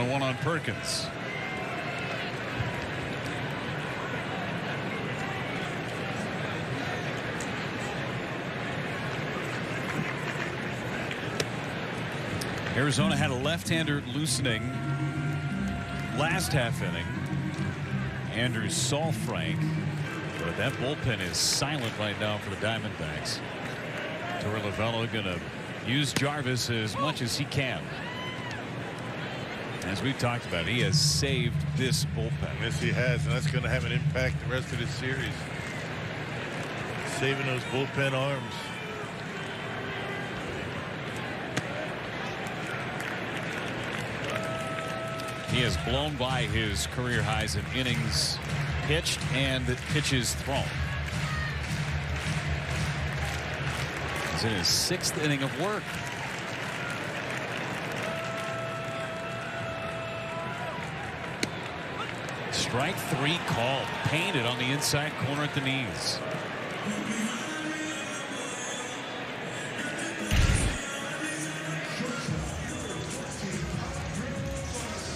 Speaker 1: One on Perkins. Arizona had a left-hander loosening last half inning. Andrew Frank, but that bullpen is silent right now for the Diamondbacks. Torey Lovullo going to use Jarvis as much as he can. As we've talked about, he has saved this bullpen.
Speaker 2: Yes, he has, and that's going to have an impact the rest of this series. Saving those bullpen arms.
Speaker 1: He has blown by his career highs in innings pitched and pitches thrown. He's in his 6th inning of work. Strike 3 called. Painted on the inside corner at the knees.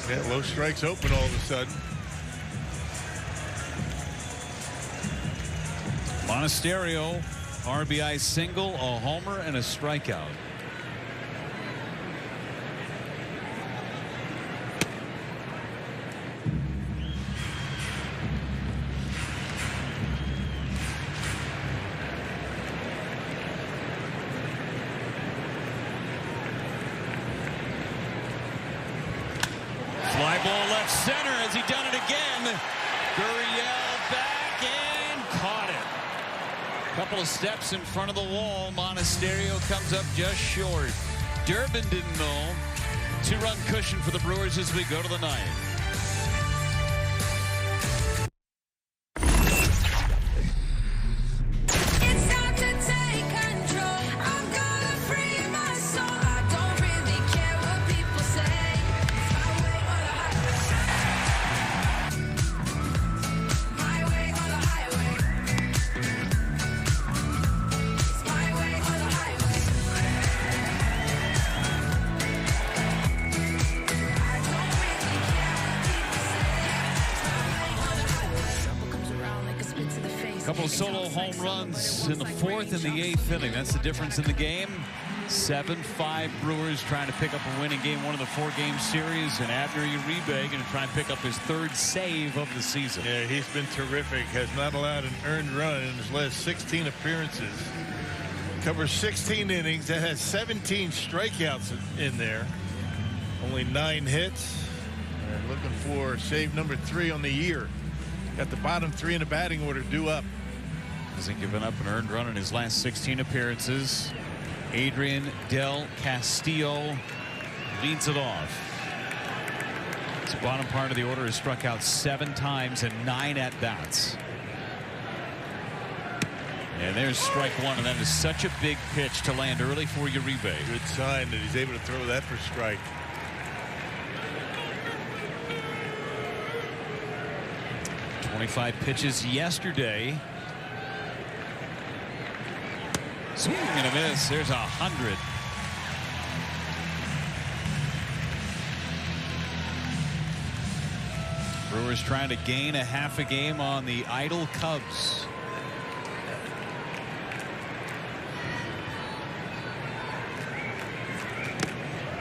Speaker 2: Yeah, low strikes open all of a sudden.
Speaker 1: Monasterio, RBI single, a homer, and a strikeout. Fly ball left center. Has he done it again? Gurriel back and caught it. Couple of steps in front of the wall. Monasterio comes up just short. Durbin didn't know. 2-run cushion for the Brewers as we go to the 9th. Couple of solo home runs in the 4th and the 8th inning. That's the difference in the game. 7-5 Brewers trying to pick up a win in game 1 of the 4-game series. And Abner Uribe going to try and pick up his 3rd save of the season.
Speaker 2: Yeah, he's been terrific. Has not allowed an earned run in his last 16 appearances. Covers 16 innings. That has 17 strikeouts in there. Only 9 hits. And looking for save number 3 on the year. Got the bottom 3 in the batting order due up.
Speaker 1: Hasn't given up an earned run in his last 16 appearances. Adrian Del Castillo leads it off. His bottom part of the order has struck out 7 times and 9 at-bats. And there's strike 1, and that is such a big pitch to land early for Uribe.
Speaker 2: Good sign that he's able to throw that for strike.
Speaker 1: .25 pitches yesterday. Swing and a miss. There's 100. Brewers trying to gain a half a game on the idle Cubs.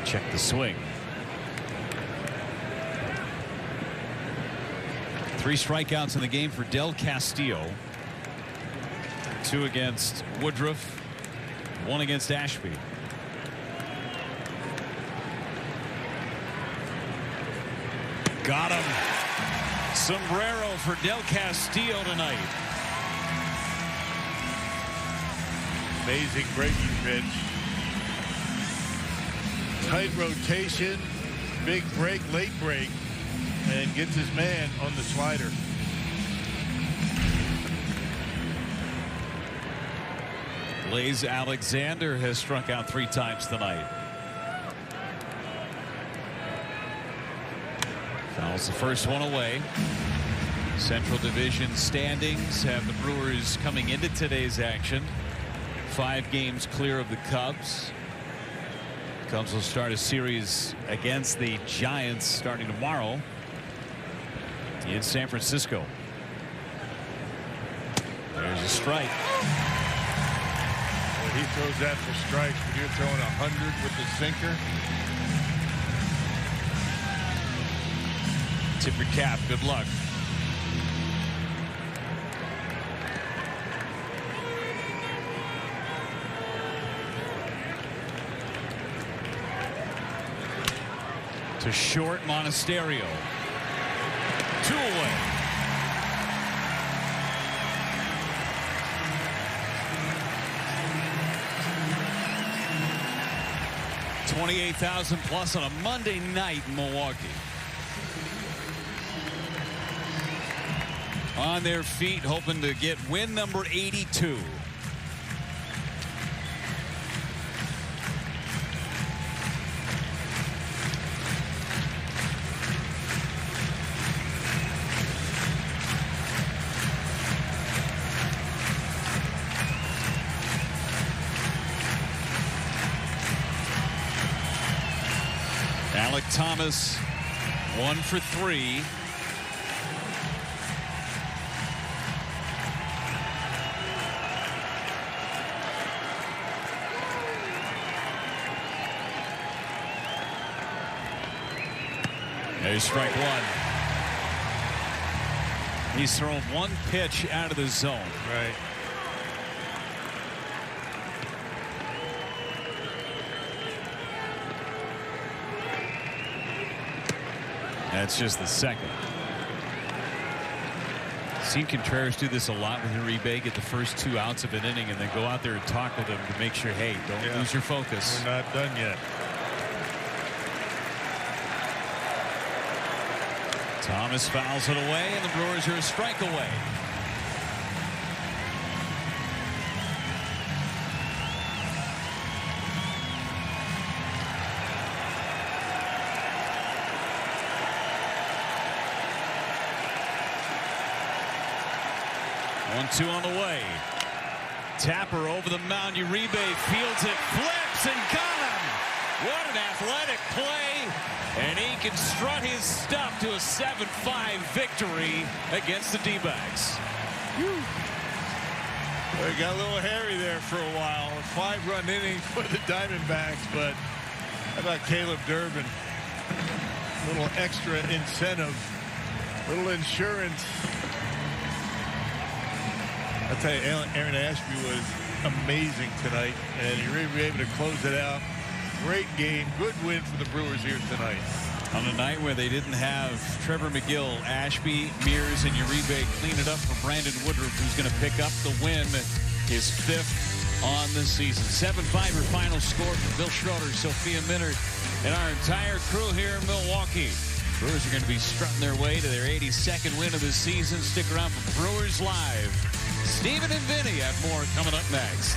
Speaker 1: Check the swing. 3 strikeouts in the game for Del Castillo. 2 against Woodruff. 1 against Ashby. Got him. Sombrero for Del Castillo tonight.
Speaker 2: Amazing breaking pitch. Tight rotation. Big break, late break. And gets his man on the slider.
Speaker 1: Blaze Alexander has struck out 3 times tonight. Fouls the first one away. Central Division standings have the Brewers coming into today's action 5 games clear of the Cubs. Cubs will start a series against the Giants starting tomorrow in San Francisco. There's a strike.
Speaker 2: He throws that for strikes, but you're throwing 100 with the sinker.
Speaker 1: Tip your cap. Good luck. To short, Monasterio. 2 away. $28,000 plus on a Monday night in Milwaukee. On their feet, hoping to get win number 82. Alec Thomas 1 for 3. There's strike 1. He's thrown 1 pitch out of the zone.
Speaker 2: Right.
Speaker 1: That's just the second. Seen Contreras do this a lot with Uribe, get the first 2 outs of an inning and then go out there and talk with him to make sure, hey, don't lose your focus.
Speaker 2: We're not done yet.
Speaker 1: Thomas fouls it away, and the Brewers are a strike away. One-two on the way. Tapper over the mound. Uribe fields it, flips, and got him. What an athletic play. And he can strut his stuff to a 7-5 victory against the D-backs.
Speaker 2: Well, it got a little hairy there for a while. A 5-run inning for the Diamondbacks, but how about Caleb Durbin? A little extra incentive, little insurance. I'll tell you, Aaron Ashby was amazing tonight, and he really was able to close it out. Great game, good win for the Brewers here tonight.
Speaker 1: On a night where they didn't have Trevor McGill, Ashby, Mears, and Uribe clean it up for Brandon Woodruff, who's going to pick up the win, his 5th on the season. 7-5 your final score for Bill Schroeder, Sophia Minard, and our entire crew here in Milwaukee. Brewers are going to be strutting their way to their 82nd win of the season. Stick around for Brewers Live. Steven and Vinny have more coming up next.